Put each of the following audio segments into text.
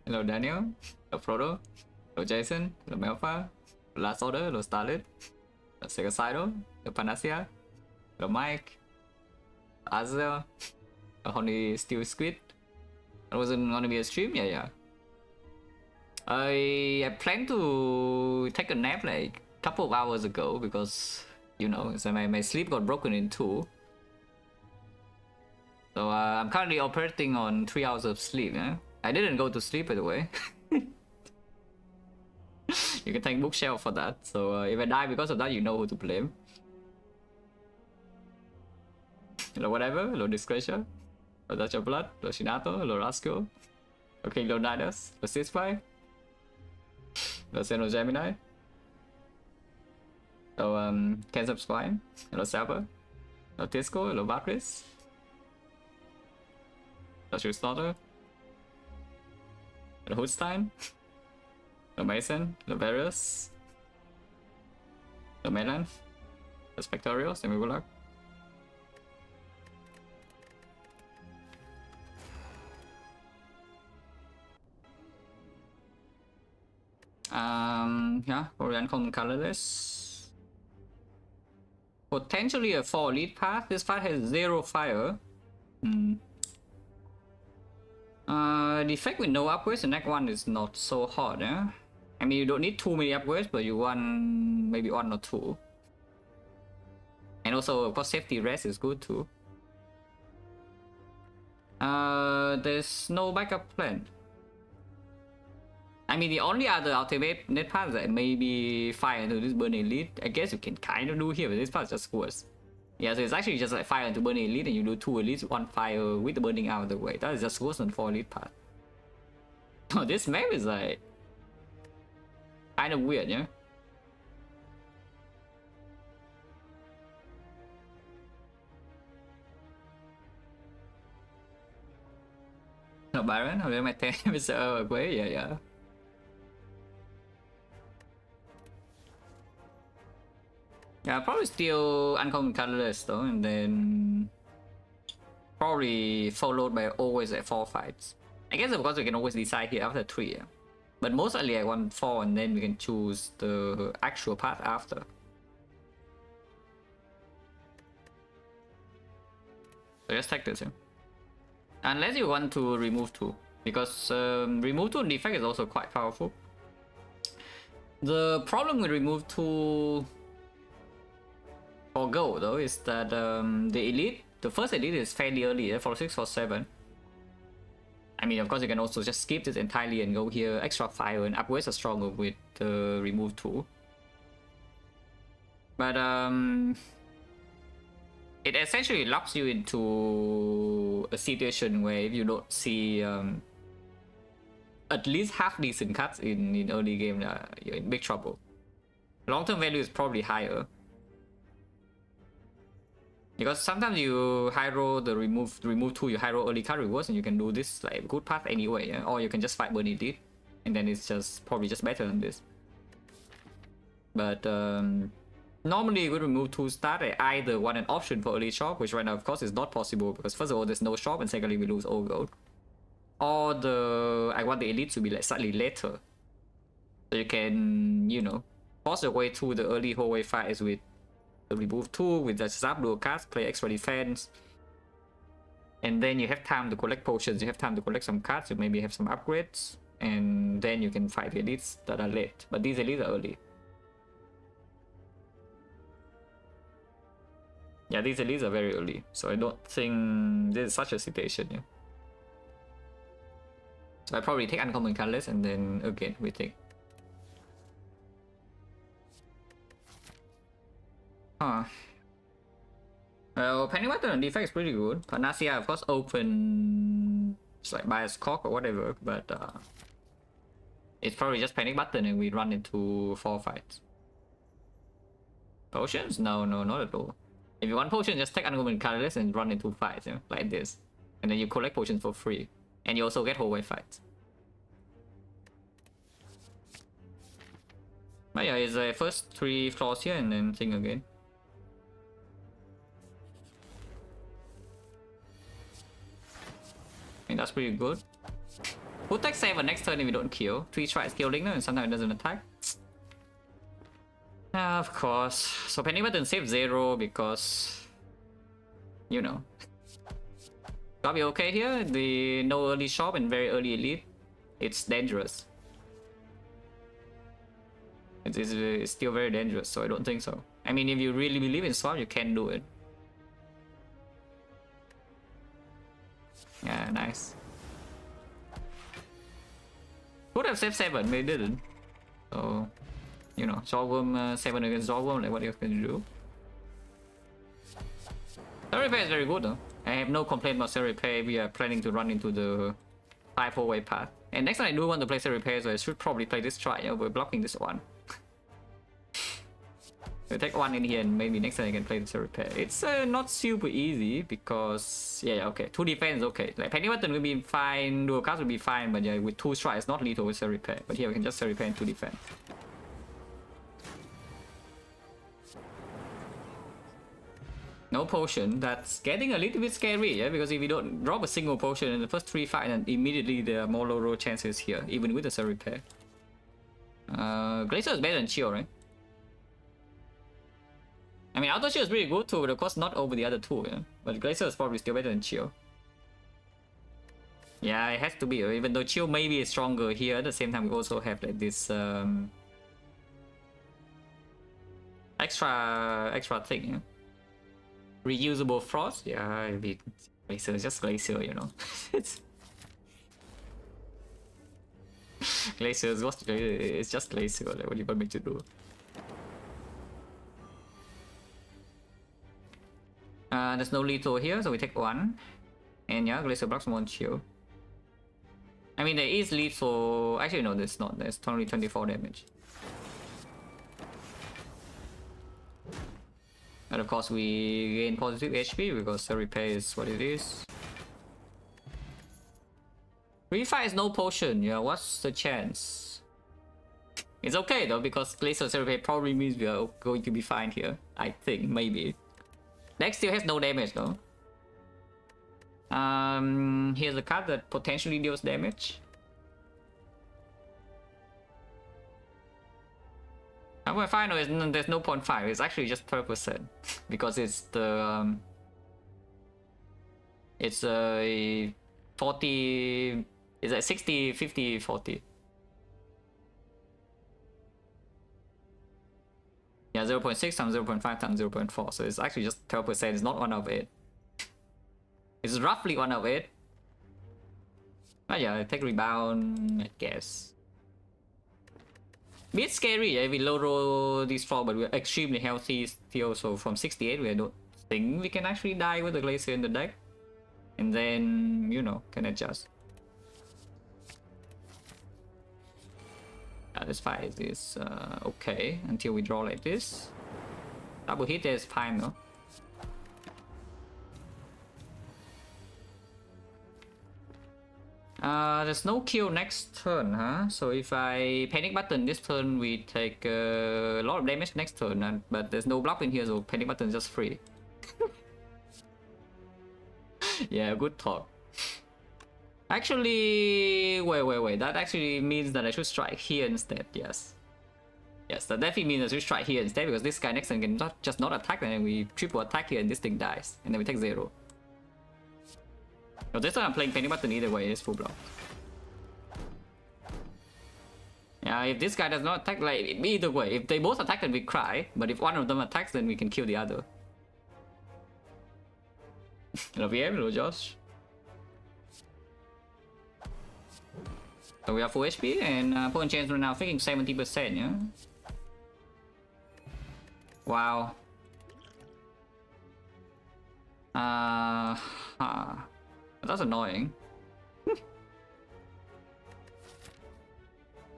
Hello Daniel. Hello Frodo. Hello Jason. Hello Melfa. Last Order. Hello Starlit. Hello Sega Sido. Hello Panacea. Hello Mike. Azel. Hello Honey Steel Squid. It wasn't gonna be a stream? Yeah. I planned to take a nap like a couple of hours ago because, you know, so my sleep got broken in two. So I'm currently operating on 3 hours of sleep. Yeah? I didn't go to sleep, by the way. You can thank Bookshelf for that. So if I die because of that, you know who to blame. Hello whatever, hello Discretion. Hello Dutch of Blood, hello Shinato, hello Rascal. Okay, hello Nidus, hello Cisfy. Hello Seno Gemini. Hello Ken Subscribe. Hello Saber. Hello Tisco, hello Batris. Hello Shoestarter. Hello Hoodstein. Hello Mason. Hello Various. Hello Melan. Hello Spectorial, Semi-Bullock. Yeah, probably uncommon colorless. Potentially a 4 elite path. This path has 0 fire. Defect with no upgrades, the next one is not so hard, eh? I mean, you don't need too many upgrades, but you want maybe 1 or 2. And also, of course, safety rest is good too. There's no backup plan. I mean, the only other ultimate net path that maybe fire into this burning elite, I guess you can kind of do here, but this part is just worse. Yeah, so it's actually just like fire into burning elite and you do 2 elites, 1 fire with the burning out of the way. That is just worse than 4 elite path. Oh, this map is like kind of weird, yeah? No, Byron, how did my 10 episode away? Yeah. Yeah, probably still uncommon colorless though, and then probably followed by always at 4 fights. I guess of course we can always decide here after 3, yeah? But mostly I want 4 and then we can choose the actual path after. So just take this, yeah? Unless you want to remove 2, because remove 2 defect is also quite powerful. The problem with remove 2 for Go though is that the first elite is fairly early, 4-6, 4-7. I mean, of course, you can also just skip this entirely and go here, extra fire, and upgrades are stronger with the remove 2. But it essentially locks you into a situation where if you don't see at least half decent cuts in early game, you're in big trouble. Long-term value is probably higher. Because sometimes you high roll the remove 2, you high roll early card rewards and you can do this like good path anyway, yeah? Or you can just fight burn elite and then it's just probably just better than this. But normally with remove 2 start, I either want an option for early shop, which right now of course is not possible because first of all there's no shop and secondly we lose all gold. Or I want the elite to be like slightly later. So you can, you know, force your way through the early hallway fights with the remove 2 with the zap dual cast, play extra defense. And then you have time to collect potions, you have time to collect some cards, you maybe have some upgrades. And then you can fight the elites that are late. But these elites are early. Yeah, these elites are very early. So I don't think this is such a situation, yeah. So I probably take uncommon colorless and then again we take. Well, Pennywater and Defect is pretty good. Panacea, of course, open. It's like bias cock or whatever, but it's probably just panic button and we run into 4 fights. Potions? No, not at all. If you want potions, just take uncommon colorless and run into fights, you know, like this. And then you collect potions for free. And you also get hallway fights. But yeah, it's the first 3 floors here and then thing again. I think that's pretty good. Who takes 7 next turn if we don't kill? 3 strikes killing and sometimes it doesn't attack. Of course. So panic button save 0 because, you know. Gotta be okay here. The no early shop and very early elite. It's dangerous. It's still very dangerous, so I don't think so. I mean, if you really believe in swap, you can do it. Yeah, nice. Could have saved 7, but it didn't. So, you know, Zorworm 7 against Zorworm, like what else can you do? Cell Repair is very good though. I have no complaint about Cell Repair. We are planning to run into the 5-4-way path. And next time I do want to play Cell Repair, so I should probably play this try. Yeah, we're blocking this one. We'll take 1 in here and maybe next time I can play the Cell Repair. It's not super easy because, yeah, okay, 2 defense, okay. Like Penny Button will be fine, Dual Cast will be fine, but yeah, with 2 strikes, not lethal with Cell Repair. But here we can just Cell Repair and 2 defense. No potion, that's getting a little bit scary, yeah, because if you don't drop a single potion in the first 3 fights, then immediately there are more low roll chances here, even with the Cell Repair. Glacier is better than Chill, right? I mean, Auto Chill is pretty good too, but of course not over the other 2, yeah? But Glacier is probably still better than Chill. Yeah, it has to be, even though Chill maybe is stronger here, at the same time we also have like this extra thing, yeah? Reusable Frost? Yeah, it'd be Glacier, just Glacier, you know. It's Glacier is what, it's just Glacier, like what do you want me to do? There's no lethal here, so we take 1. And yeah, Glacier blocks 1 shield. I mean, there is lethal. Actually, no, there's not. There's only 24 damage. And of course, we gain positive HP because the repair is what it is. Refight is no potion. Yeah, what's the chance? It's okay though, because Glacier repair probably means we are going to be fine here. I think, maybe. Deck still has no damage though. Here's a card that potentially deals damage. My final is there's no 0.5. It's actually just 12% because it's the it's a 40. It's a 60, 50, 40. Yeah, 0.6 times 0.5 times 0.4. So it's actually just 12%. It's not 1 of 8. It's roughly 1 of 8. But yeah, take rebound, I guess. Bit scary, yeah, we low roll this fall, but we're extremely healthy still. So from 68, we don't think we can actually die with the Glacier in the deck. And then, you know, can adjust. This fight is okay until we draw like this. Double hit is fine though. There's no kill next turn, huh? So if I panic button this turn, we take a lot of damage next turn, but there's no block in here, so panic button is just free. Yeah, good talk. Actually, wait. That actually means that I should strike here instead. Yes. Yes, that definitely means I should strike here instead because this guy next turn can just not attack, and then we triple attack here and this thing dies, and then we take 0. So this time I'm playing panic button either way, it's full block. Yeah, if this guy does not attack, like either way, if they both attack then we cry, but if one of them attacks then we can kill the other. Hello VM, hello Josh. So we have full HP and opponent chance right now thinking 70%, yeah? Wow. That's annoying.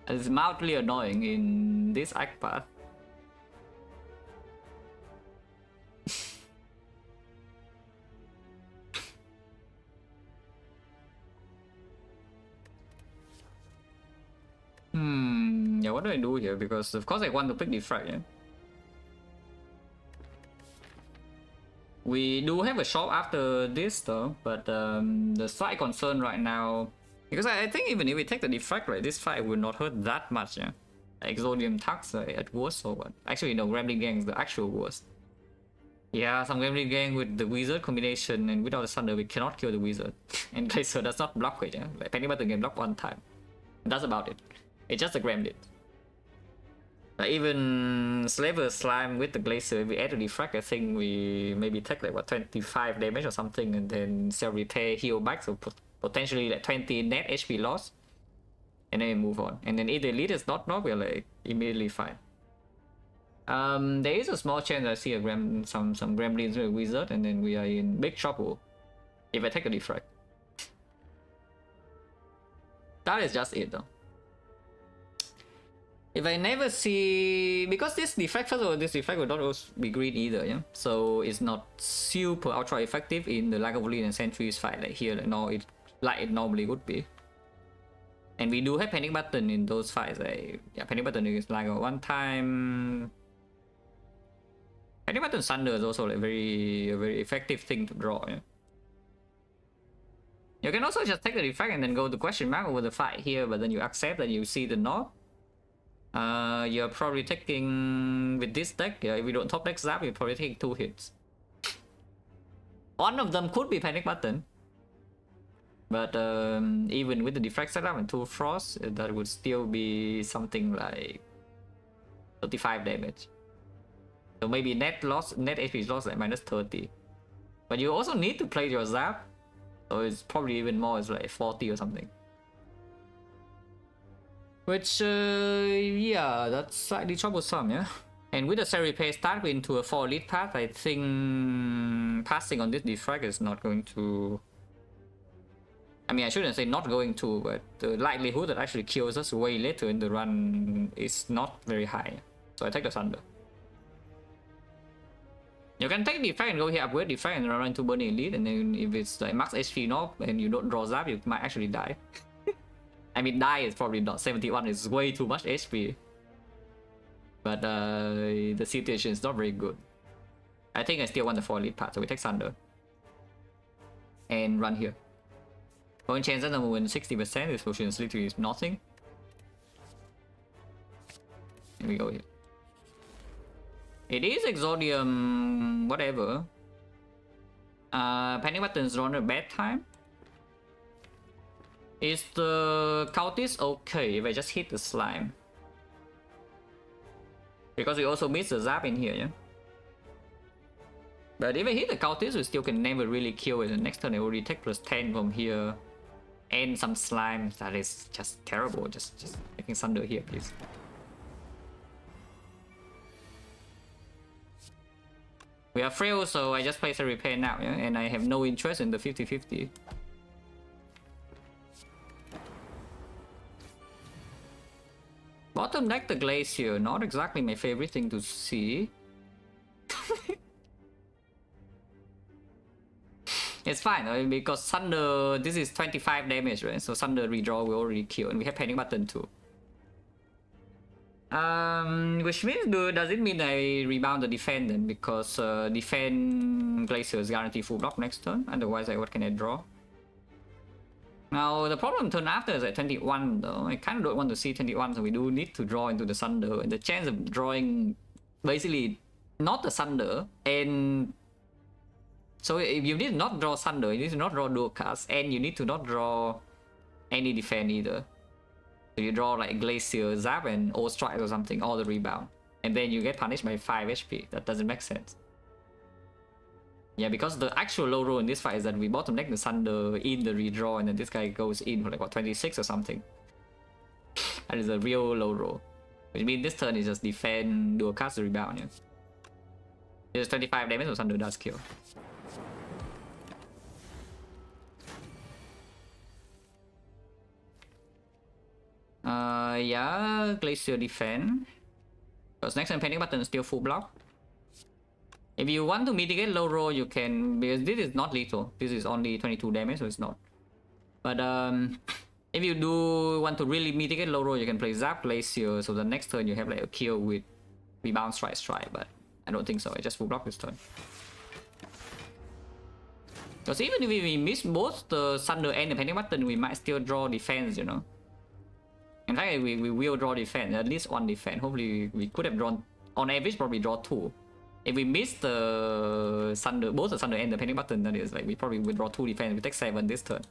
It's mildly annoying in this act path. Yeah, what do I do here? Because of course I want to pick Defect, yeah? We do have a shop after this though, but the slight concern right now Because I think even if we take the Defect, right, this fight will not hurt that much, yeah? Exodium Tux at worst or what? Actually, no, Gremlin Gang is the actual worst. Yeah, some Gremlin Gang with the Wizard combination and without the Thunder, we cannot kill the Wizard. And Glacier does not block it, yeah? Like, Penny Button can block one time. And that's about it. It's just a Gremlin. Like, even Slaver Slime with the Glacier, if we add the Defect, I think we maybe take like, what, 25 damage or something, and then Self Repair, heal back, so potentially like 20 net HP loss. And then we move on. And then if the lead is not knocked, we're like immediately fine. There is a small chance I see some Gremlins with Wizard, and then we are in big trouble if I take a Defect. That is just it though. If I never see, because this Defect, first of all, this Defect will not also be green either, yeah. So it's not super ultra effective in the Lagavulin and Sentries fight like here, like it normally would be. And we do have Panic Button in those fights. Yeah, Panic Button is like a one-time. Panic Button Thunder is also like a very effective thing to draw. Yeah? You can also just take the Defect and then go to question mark over the fight here, but then you accept that you see the knob. You're probably taking with this deck. Yeah, if you don't top deck Zap, you're probably taking 2 hits. One of them could be Panic Button. But even with the Defect setup and 2 Frost, that would still be something like 35 damage. So maybe net HP loss like minus 30. But you also need to play your Zap. So it's probably even more, it's like 40 or something. Which, yeah, that's slightly troublesome, yeah? And with the Self Repair start into a 4 lead path, I think passing on this Defect is not going to... I mean, I shouldn't say not going to, but the likelihood that actually kills us way later in the run is not very high. So I take the Thunder. You can take Defect and go here, upgrade Defect and run into Burning Elite, and then if it's like max HP knob and you don't draw Zap, you might actually die. I mean, die is probably not. 71 is way too much HP. But the situation is not very good. I think I still want the 4 lead path, so we take Thunder. And run here. Going chance at the moment 60%, this potion is literally nothing. Here we go here. It is Exodium, whatever. Panic Button's drawn at a bad time. Is the Cultist okay if I just hit the Slime? Because we also miss the Zap in here, yeah? But if I hit the Cultist, we still can never really kill it. The next turn I already take plus 10 from here. And some Slime. That is just terrible. Just taking Thunder here, please. We are frail, so I just place a repair now, yeah? And I have no interest in the 50-50. Bottom deck the Glacier, not exactly my favorite thing to see. It's fine, right? Because Thunder, this is 25 damage, right? So Thunder redraw we already kill, and we have Panic Button too. Which means, does it mean I rebound the defend then? Because defend Glacier is guaranteed full block next turn. Otherwise, what can I draw? Now, the problem turn after is at 21 though. I kind of don't want to see 21, so we do need to draw into the Thunder. And the chance of drawing basically not the Thunder, and so if you need not draw Thunder, you need to not draw dual cast, and you need to not draw any defend either. So you draw like Glacier, Zap, and Old Strike or something, all the rebound. And then you get punished by 5 HP. That doesn't make sense. Yeah, because the actual low roll in this fight is that we bottom deck the Thunder in the redraw, and then this guy goes in for like what, 26 or something. That is a real low roll. Which means this turn is just defend, dual cast, the rebound, yeah. It's 25 damage, so Thunder does kill. Yeah, Glacier defend. Because next time Panic Button is still full block. If you want to mitigate low roll, you can, because this is not lethal. This is only 22 damage, so it's not. But if you do want to really mitigate low roll, you can play Zap Glacier, so the next turn you have like a kill with rebound strike, but I don't think so. I just full block this turn. Because even if we miss both the Thunder and the panic button, we might still draw defense, you know. In fact, we will draw defense, at least one defense. Hopefully we could have drawn, on average, probably draw 2. If we miss the Thunder, both the Thunder and the panic button, that is, like, we probably will draw 2 defense. We take 7 this turn.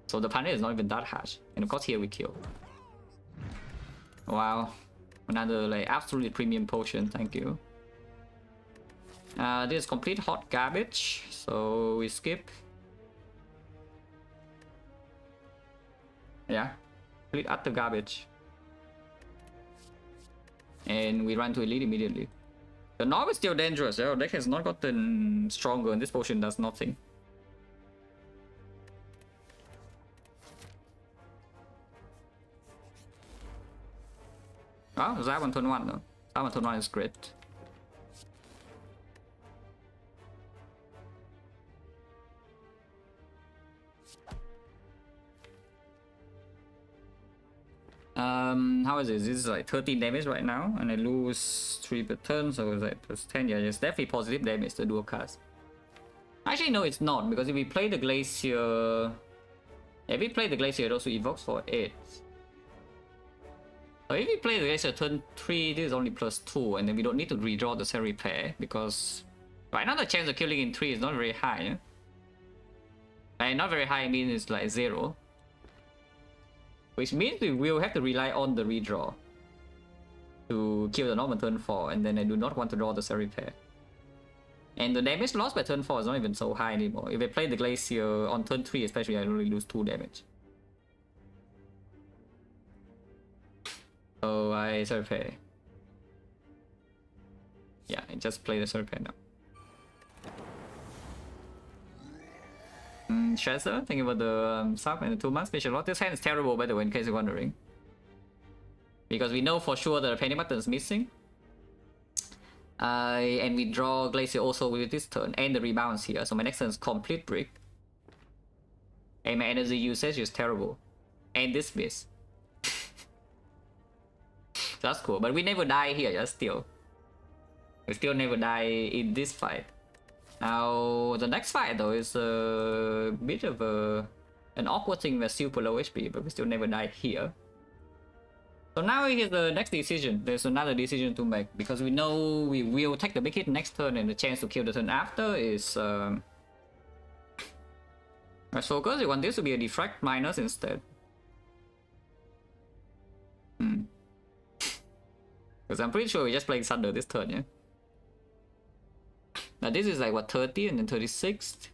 So the punish is not even that harsh. And of course here we kill. Wow. Another like absolutely premium potion, thank you. This is complete hot garbage, so we skip. Yeah, complete utter garbage. And we run to elite immediately. The knob is still dangerous, our deck has not gotten stronger and this potion does nothing. Oh, that one turn 1 though. That one turn 1 is great. How is this? This is like 13 damage right now, and I lose 3 per turn, so it's like plus 10. Yeah, it's definitely positive damage to dual cast. Actually, no, it's not, because if we play the Glacier... If we play the Glacier, it also evokes for 8. So if we play the Glacier turn 3, this is only plus 2, and then we don't need to redraw the Cell Repair, because right now the chance of killing in 3 is not very high. And not very high means it's like 0. Which means we will have to rely on the redraw to kill the Normal turn 4, and then I do not want to draw the Cell Repair. And the damage lost by turn 4 is not even so high anymore. If I play the Glacier on turn 3 especially, I only lose 2 damage. So I Cell Repair. Yeah, I just play the Cell Repair now. Shazza, thinking about the sub and the 2 months special lot. This hand is terrible, by the way, in case you're wondering. Because we know for sure that the panic button is missing. And we draw Glacier also with this turn, and the rebounds here. So my next turn is complete brick. And my energy usage is terrible. And this miss. That's cool, but we never die here, just still. We still never die in this fight. Now, the next fight though is a bit of an awkward thing. We're super low HP, but we still never die here. So now here's the next decision. There's another decision to make, because we know we will take the big hit next turn, and the chance to kill the turn after is... Let's focus, we want this to be a Defect minus instead. Because I'm pretty sure we're just playing Thunder this turn, yeah? Now this is like what, 30 and then 36?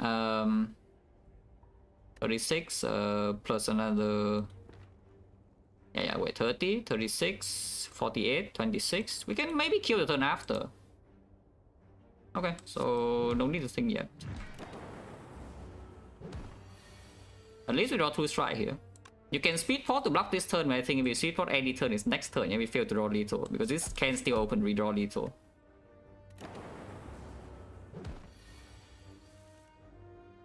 36 plus another... Yeah, wait, 30, 36, 48, 26. We can maybe kill the turn after. Okay, so no need to think yet. At least we draw 2 strike here. You can speed port to block this turn, but I think if we speed port any turn, it's next turn, yeah, we fail to draw lethal, because this can still open redraw lethal.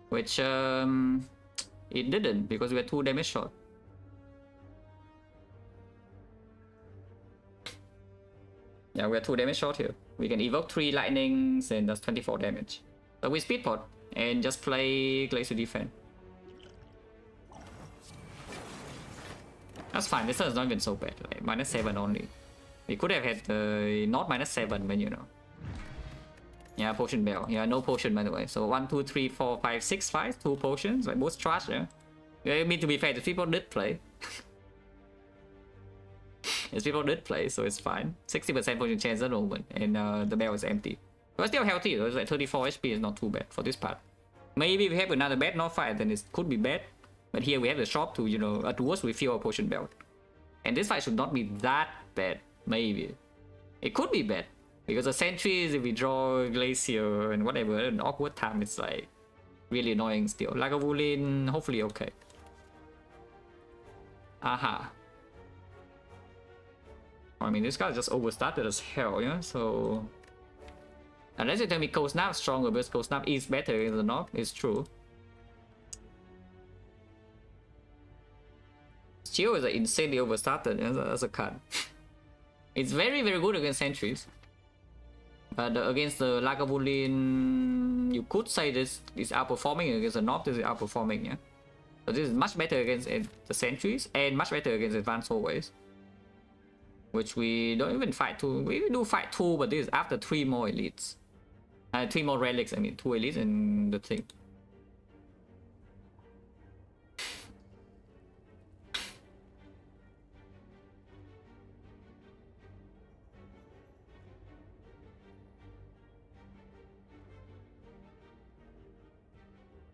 Which it didn't, because we had 2 damage short. Yeah, we are 2 damage short here. We can evoke 3 lightnings and that's 24 damage. So we speed pot and just play Glacier defense. That's fine, this turn is not even so bad, like -7 only. We could have had not -7, but you know. Yeah, potion bell. Yeah, no potion by the way. So 1, 2, 3, 4, 5, 6 fights, 2 potions, like both trash, yeah. I mean, to be fair, the people did play. Yes, people did play, so it's fine. 60% potion chance at the moment, and the bell is empty. But still healthy, though. It's like 34 HP is not too bad for this part. Maybe we have another bad North fight, then it could be bad. But here we have the shop to, you know, at worst we feel a potion belt. And this fight should not be that bad, maybe. It could be bad. Because the sentries, if we draw Glacier and whatever, an awkward time, it's like really annoying still. Lagavulin, hopefully okay. Aha. I mean, this guy just overstarted as hell, yeah? So... Unless you tell me Cold Snap stronger, but Cold Snap is better than not, it's true. Chill is insanely overstarted, yeah? That's a card. It's very, very good against sentries. But against the Lagavulin, you could say this is outperforming against the North. This is outperforming, yeah. So this is much better against the Sentries and much better against advanced hallways, which we don't even fight 2. We do fight 2, but this is after 3 more elites. 3 more relics, I mean 2 elites and the thing.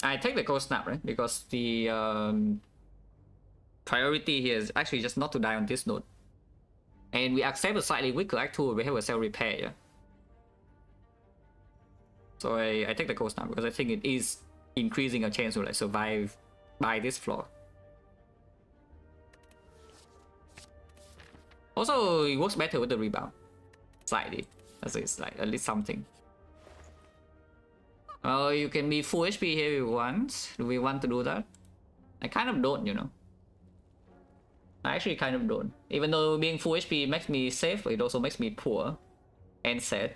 I take the cold snap, right? Because the priority here is actually just not to die on this node. And we accept a slightly weaker Act 2, we have a cell repair, yeah? So I take the cold snap because I think it is increasing a chance to like survive by this floor. Also, it works better with the rebound. Slightly. It's like at least something. You can be full HP here if you want. Do we want to do that? I kind of don't, you know. I actually kind of don't. Even though being full HP makes me safe, it also makes me poor and sad.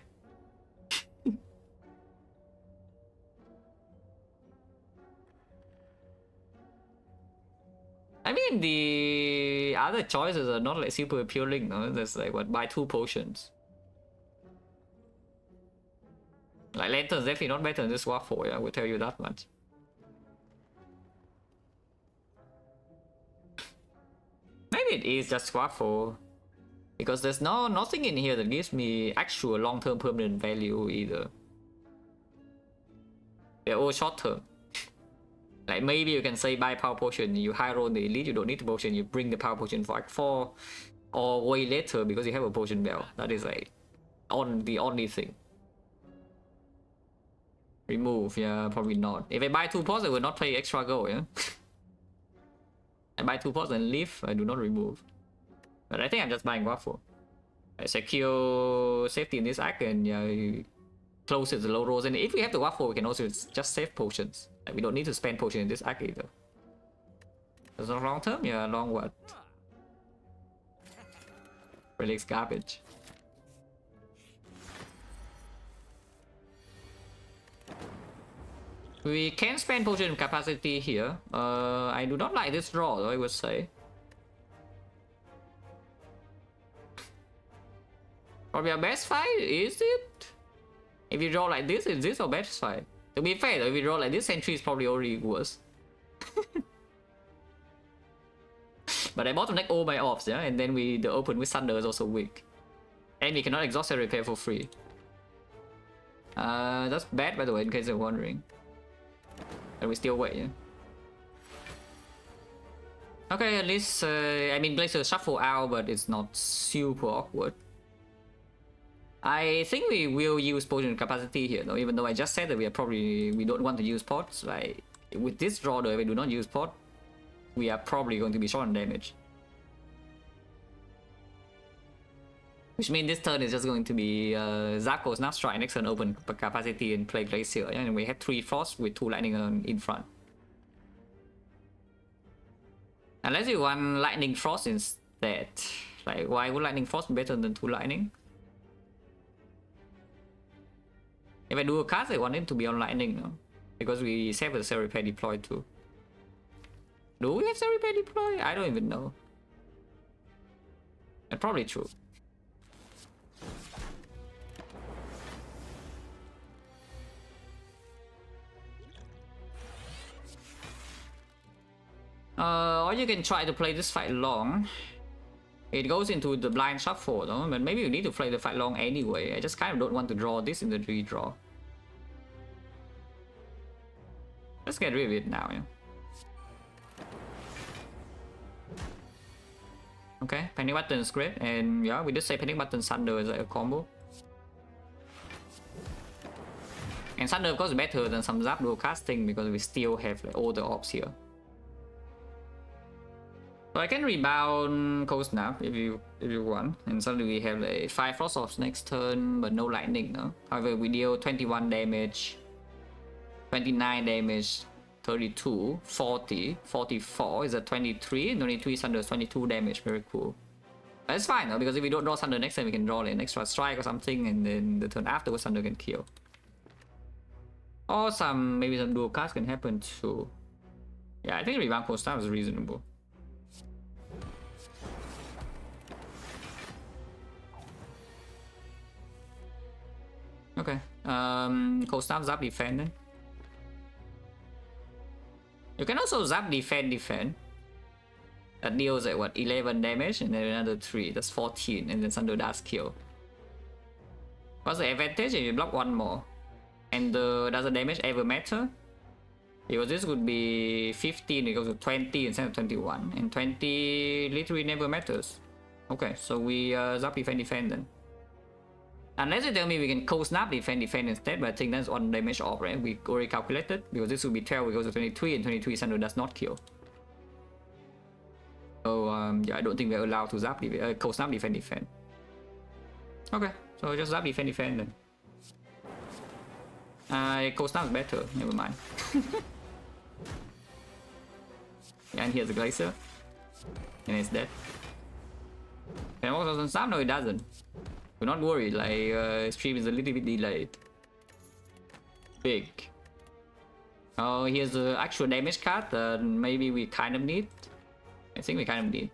I mean, the other choices are not like super appealing, no? There's like, what, buy 2 potions. Like, Lantern's definitely not better than this War 4, yeah, I will tell you that much. Maybe it is just War 4. Because there's nothing in here that gives me actual long-term permanent value either. They're all short-term. Like, maybe you can say buy power potion, you high roll the elite, you don't need the potion, you bring the power potion for Act 4. Or way later because you have a potion bell. That is like the only thing. Remove, yeah, probably not. If I buy 2 pots, I will not play extra gold, yeah? I buy 2 pots and leave, I do not remove. But I think I'm just buying waffle. I secure safety in this act and yeah, close it the low rolls. And if we have the waffle, we can also just save potions. Like, we don't need to spend potion in this act either. It's not long term, yeah, long what? Relics garbage. We can spend potion capacity here. I do not like this draw though, I would say. Probably our best fight, is it? If you draw like this, is this our best fight? To be fair though, if you draw like this, Sentry is probably already worse. But I bottleneck all my ops, yeah? And then the open with Thunder is also weak. And we cannot exhaust and repair for free. That's bad by the way, in case you're wondering. And we still wait, yeah? Okay, at least, I mean, Blazer shuffle out, but it's not super awkward. I think we will use potion capacity here though, even though I just said that we don't want to use pots. Like, with this draw though, if we do not use pot, we are probably going to be short on damage. Which means this turn is just going to be Zarko's Snap Strike, next turn open capacity and play Glacier, and we have 3 Frost with 2 Lightning in front. Unless you want Lightning Frost instead. Like, why would Lightning Frost be better than 2 Lightning? If I do a cast, I want it to be on Lightning, no? Because we have a Cell Repair deployed too. Do we have Cell Repair deployed? I don't even know. That's probably true. Or you can try to play this fight long. It goes into the blind shuffle, no? But maybe you need to play the fight long anyway. I just kind of don't want to draw this in the redraw. Let's get rid of it now, yeah. Okay, Panic Button is great, and yeah, we just say Panic Button Thunder is like a combo. And Thunder of course is better than some Zap dual casting because we still have like all the ops here. So I can rebound Cold Snap if you want, and suddenly we have like 5 Frost Ops next turn, but no Lightning, no? However, we deal 21 damage, 29 damage, 32, 40, 44 is a 23, 23 Thunder is 22 damage, very cool. That's fine though, because if we don't draw Thunder next time, we can draw like an extra strike or something, and then the turn afterwards Thunder can kill. Or some, maybe some dual cast can happen too. Yeah, I think rebound cold snap is reasonable. Okay. Cold snap zap defend then. You can also zap defend. That deals at what, 11 damage and then another 3. That's 14, and then Thunder Dash kill. What's the advantage if you block one more? And does the damage ever matter? Because this would be 15, it goes to 20 instead of 21. And 20 literally never matters. Okay, so we zap defend then. Unless you tell me we can cold snap defend instead, but I think that's one damage off, right? We already calculated, because this would be 12, it goes to 23, and 23 Thunder does not kill. So yeah, I don't think we're allowed to zap cold snap defend. Okay, so just zap defend then. Cold snap is better, never mind. Yeah, and here's the Glacier. And it's dead. And also doesn't snap? No, it doesn't. Do not worry, like stream is a little bit delayed. Big. Oh, here's the actual damage card that maybe we kind of need. I think we kind of need.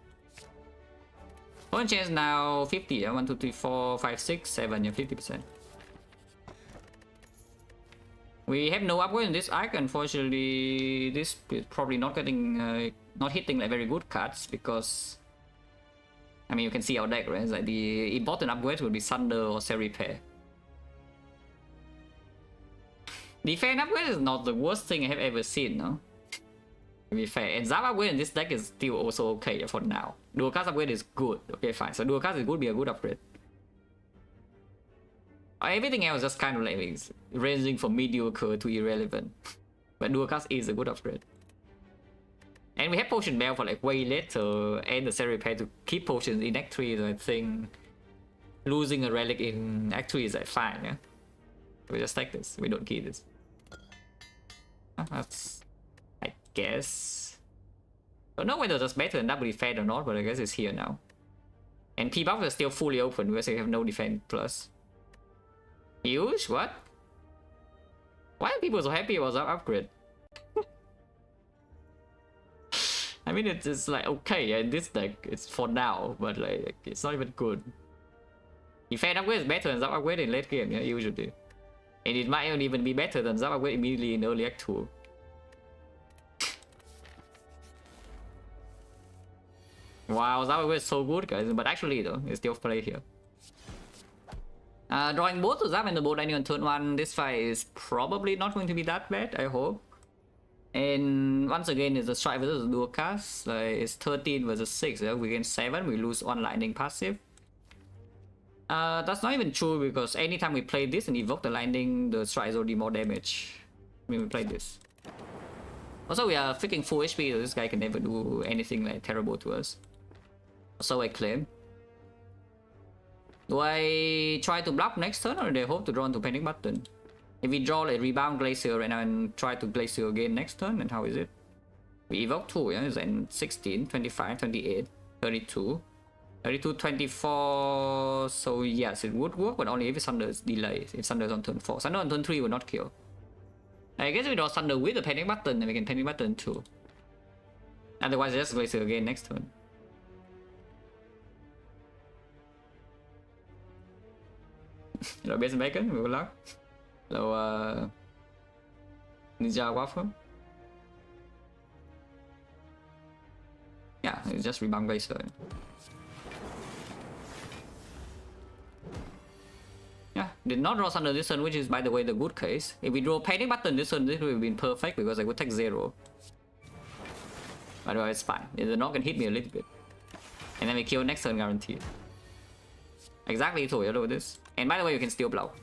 Point chance now 50, yeah? 1, 2, 3, 4, 5, 6, 7, yeah, 50%. We have no upgrade in this arc, unfortunately. This is probably not getting, not hitting like very good cards because, I mean, you can see our deck, right? It's like the important upgrades would be Thunder or Cell Repair. Defense upgrade is not the worst thing I have ever seen, no? To be fair, and Zap upgrade in this deck is still also okay for now. Dual cast upgrade is good. Okay, fine. So dual cast would be a good upgrade. Everything else just kind of like ranging from mediocre to irrelevant. But dual cast is a good upgrade. And we have Potion Bell for like way later, and the Cell Repair to keep potions in Act 3, so I think losing a relic in Act 3 is like fine, yeah? We just take this, we don't keep this. That's, I guess. Don't know whether that's better than double defense or not, but I guess it's here now. And P-buff is still fully open because we have no defense plus. Huge? What? Why are people so happy about that upgrade? I mean, it's like okay in this deck, it's for now, but like it's not even good. Defense upgrade is better than Zap upgrade in late game, yeah, usually. And it might even be better than Zap upgrade immediately in early Act 2. Wow, Zap upgrade is so good, guys, but actually though, it's still play here. Drawing both the Zap and the Bolt Lightning on turn 1, this fight is probably not going to be that bad, I hope. And once again, it's a strike versus a dual cast. Like it's 13 versus 6. Yeah? We gain 7, we lose 1 lightning passive. That's not even true because anytime we play this and evoke the lightning, the strike is already more damage when we play this. Also, we are freaking full HP, so this guy can never do anything like terrible to us. So I claim. Do I try to block next turn or do I hope to draw into panic button? If we draw like rebound Glacier right now and try to Glacier again next turn, then how is it? We evoke 2, yeah? It's in 16, 25, 28, 32, 32, 24. So yes, it would work, but only if Thunder is delayed. If Thunder is on turn 4. Thunder on turn 3 will not kill. I guess we draw Thunder with the panic button, and we can panic button too. Otherwise, just Glacier again next turn. Hello, Base and Bacon, good luck. Hello, Ninja Waffle. Yeah, it's just rebound Glacier. Yeah, did not draw Thunder this turn, which is by the way the good case. If we draw panic button this turn, this would have been perfect because I would take 0. By the way, it's fine. The knock can hit me a little bit. And then we kill next turn guaranteed. Exactly, so you know this. And by the way, you can still block.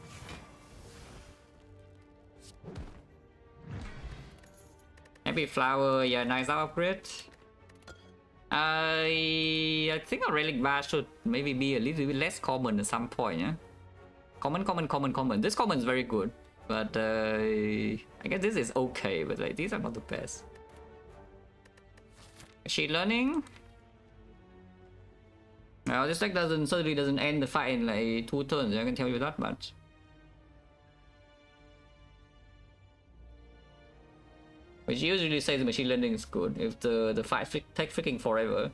Happy Flower, yeah, nice upgrade. I think a Relic Bar should maybe be a little bit less common at some point, yeah? Common. This common is very good, but I guess this is okay, but like these are not the best. Machine Learning. Well, this deck certainly doesn't end the fight in like 2 turns, I can tell you that much. Which usually says the machine learning is good if the fight take freaking forever.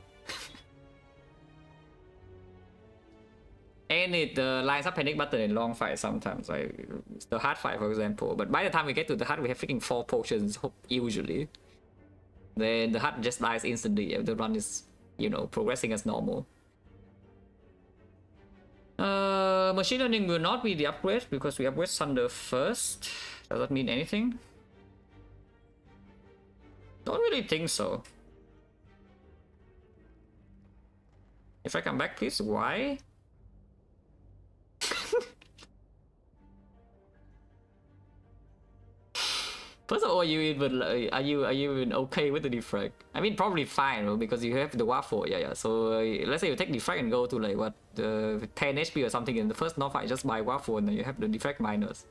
And it lines up panic button in long fight sometimes, like the hard fight for example. But by the time we get to the hard, we have freaking 4 potions usually. Then the hard just dies instantly if the run is, you know, progressing as normal. Machine learning will not be the upgrade because we upgrade Thunder first. Does that mean anything? Don't really think so. If I come back, please, why? First of all, are you even okay with the defect? I mean, probably fine because you have the waffle. Yeah. So let's say you take defect and go to like what 10 HP or something in the first north fight, just buy waffle and then you have the defect minus.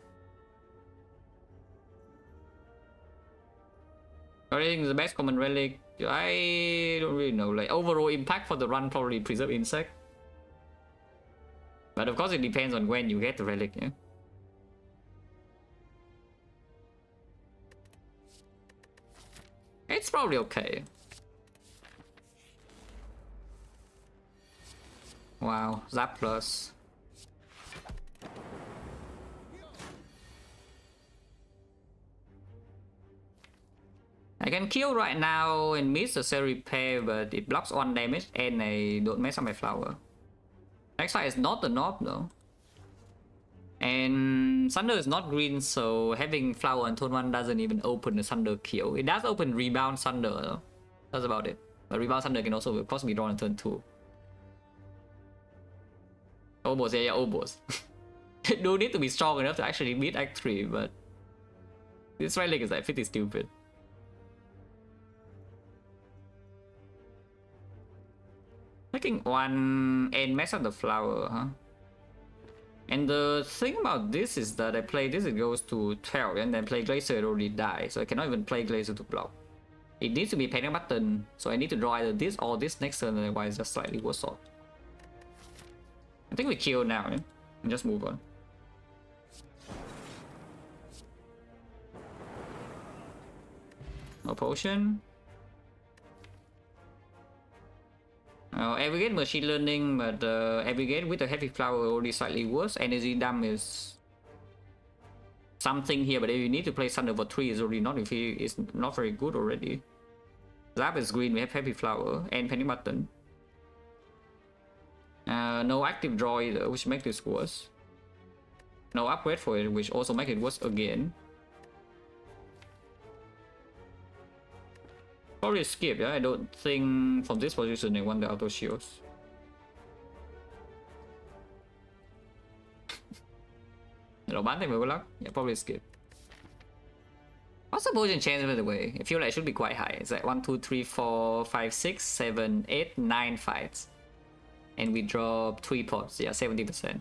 I think the best common relic, I don't really know. Like overall impact for the run, probably preserve insect. But of course, it depends on when you get the relic. Yeah. It's probably okay. Wow, Zap plus. I can kill right now and miss the cell repair, but it blocks 1 damage and I don't mess up my flower. Next fight is not the knob though. And Thunder is not green, so having flower on turn 1 doesn't even open the Thunder kill. It does open rebound Thunder though. That's about it. But rebound Thunder can also of course be drawn on turn 2. Almost, yeah, almost. Do need to be strong enough to actually beat Act 3, but this right leg is like pretty stupid. Taking 1 and mess up the flower, huh? And the thing about this is that I play this, it goes to 12, and then play Glacier, it already dies, so I cannot even play Glacier to block. It needs to be panic button, so I need to draw either this or this next turn, otherwise it's just slightly worse off. I think we kill now, yeah? And just move on. No potion. Aggregate machine learning, but aggregate with a heavy flower already slightly worse. Energy dump is something here, but if you need to play Thunder for 3, is already not, if he is not very good already. Zap is green, we have heavy flower and panic button. No active draw either, which makes this worse. No upgrade for it, which also makes it worse again. Probably skip, yeah? I don't think from this position they want the auto shields. No, bán thành good luck. Yeah, probably skip. What's the potion chance by the way? I feel like it should be quite high. It's like 1, 2, 3, 4, 5, 6, 7, 8, 9 fights. And we drop 3 pots, yeah, 70%.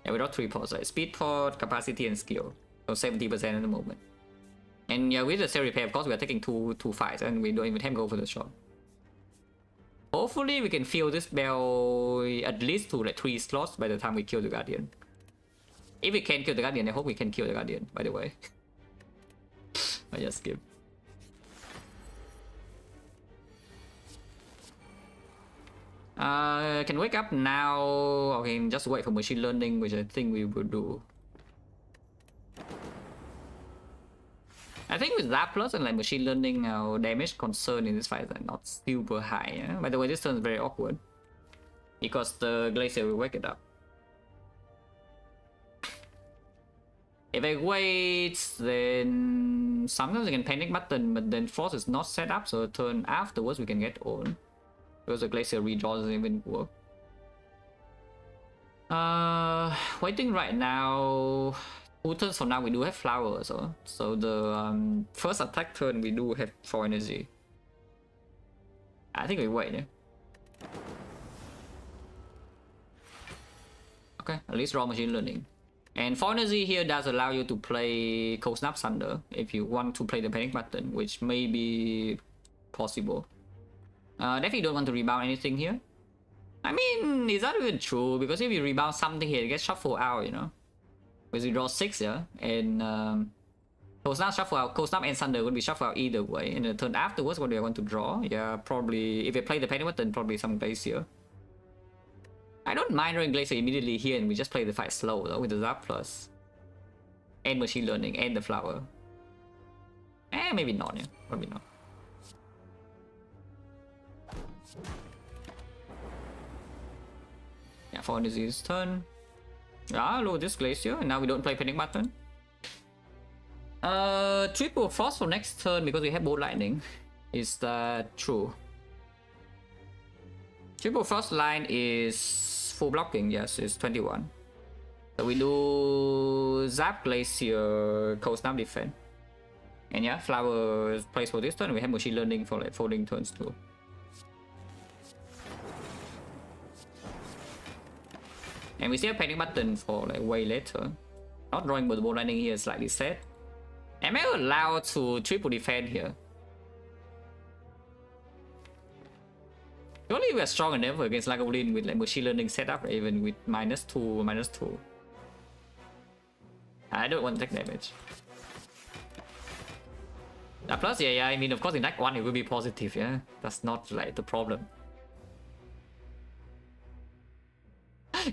Yeah, we drop 3 pots, like speed pot, capacity, and skill. So 70% at the moment. And yeah, with the cell repair, of course, we are taking two fights and we don't even have to go for the shot. Hopefully, we can fill this bell at least to like 3 slots by the time we kill the Guardian. If we can kill the Guardian, I hope we can kill the Guardian, by the way. I just skip. Can wake up now, or can just wait for machine learning, which I think we will do. I think with that plus and like machine learning, our damage concern in this fight is not super high. Yeah? By the way, this turn is very awkward because the Glacier will wake it up. If I wait, then sometimes I can panic button, but then Frost is not set up, so turn afterwards we can get on. Because the Glacier redraw doesn't even work. Waiting right now. 2 turns from now we do have flowers, so the first attack turn we do have 4 energy. I think we wait, yeah. Okay, at least draw machine learning. And 4 energy here does allow you to play Cold Snap Thunder if you want to play the panic button, which may be possible. Definitely don't want to rebound anything here. I mean, is that even true? Because if you rebound something here, it gets shuffled out, you know? Because you draw 6, yeah? And Cold Snap shuffle out. Cold Snap and Thunder would be shuffled out either way. And the turn afterwards, what do I want to draw? Yeah, probably if they play the panic button, probably some Glacier. I don't mind drawing Glacier immediately here, and we just play the fight slow though with the Zap Plus. And Machine Learning and the Flower. Maybe not, yeah. Probably not. Yeah, for Disease turn. Ah, load this Glacier, and now we don't play Panic Button. Triple Frost for next turn because we have Bolt Lightning. Is that true? Triple Frost line is full blocking, yes, it's 21. So we do Zap, Glacier, Cold Snap Defend. And yeah, Flower plays for this turn. We have Machine Learning for like folding turns too. And we still have Panic Button for like way later. Not drawing but the Bolt Lightning here is slightly set. Am I allowed to triple defend here? Only we are strong enough against Lagavulin with like Machine Learning setup, even with -2, -2. I don't want to take damage. Plus, yeah, I mean, of course, in deck 1 it will be positive, yeah? That's not like the problem.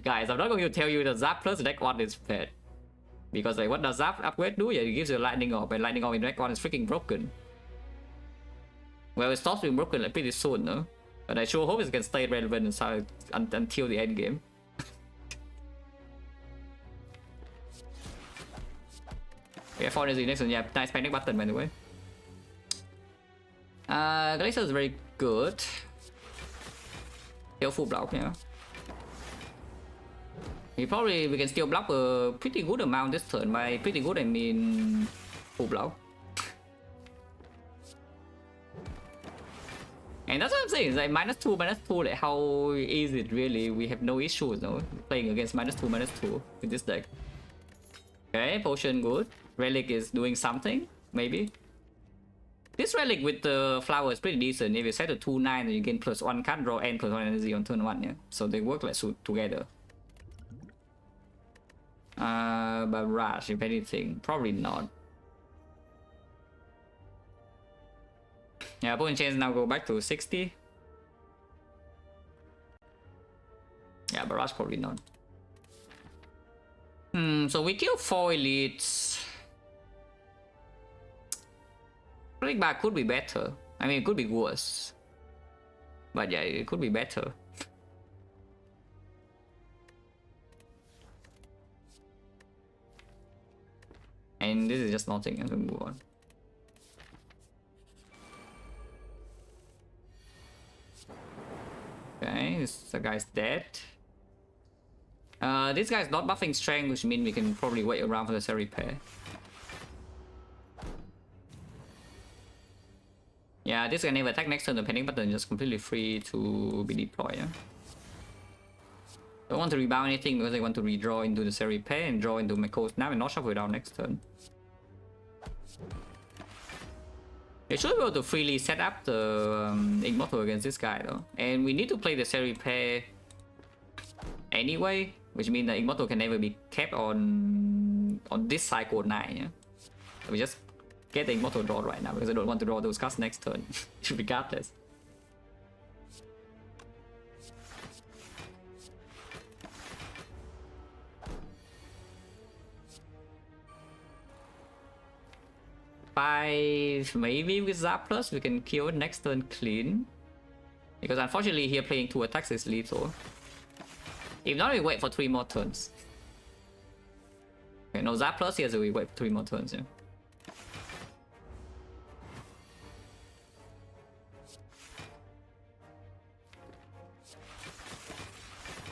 Guys, I'm not going to tell you that Zap plus deck 1 is bad. Because like, what does Zap upgrade do? Yeah, it gives you a Lightning Orb, and Lightning Orb in deck 1 is freaking broken. Well, it stops being broken like pretty soon, no? But I sure hope it can stay relevant until the end game. We have 4 energy next one, yeah, nice Panic Button by the way. Glacier is very good. Still full block, yeah. We can still block a pretty good amount this turn. By pretty good I mean full block. And that's what I'm saying, it's like -2, like how is it really? We have no issues, no? Playing against -2 with this deck. Okay, Potion good. Relic is doing something, maybe. This Relic with the Flower is pretty decent. If you set to 2-9, then you gain +1 card draw and +1 energy on turn 1, yeah? So they work like together. Barrage, if anything, probably not. Yeah, Potion Chains now go back to 60. Yeah, Barrage probably not. So we kill 4 elites. Relic Bar could be better. I mean, it could be worse. But yeah, it could be better. And this is just nothing. I'm gonna move on. Okay, this guy's dead. This guy's not buffing strength, which means we can probably wait around for the cell repair. Yeah, this guy never attack next turn. The Panic Button just completely free to be deployed. Yeah? Don't want to rebound anything because I want to redraw into the cell repair and draw into my Cold Snap and not shuffle it out next turn. You should be able to freely set up the Immortal against this guy though. And we need to play the cell repair anyway, which means the Immortal can never be kept on this cycle 9. Yeah? So we just get the Immortal draw right now because I don't want to draw those cards next turn, regardless. Maybe with Zap Plus we can kill it next turn clean. Because unfortunately here playing 2 attacks is lethal. If not, we wait for 3 more turns. Okay, no, Zap Plus here, so we wait 3 more turns, yeah.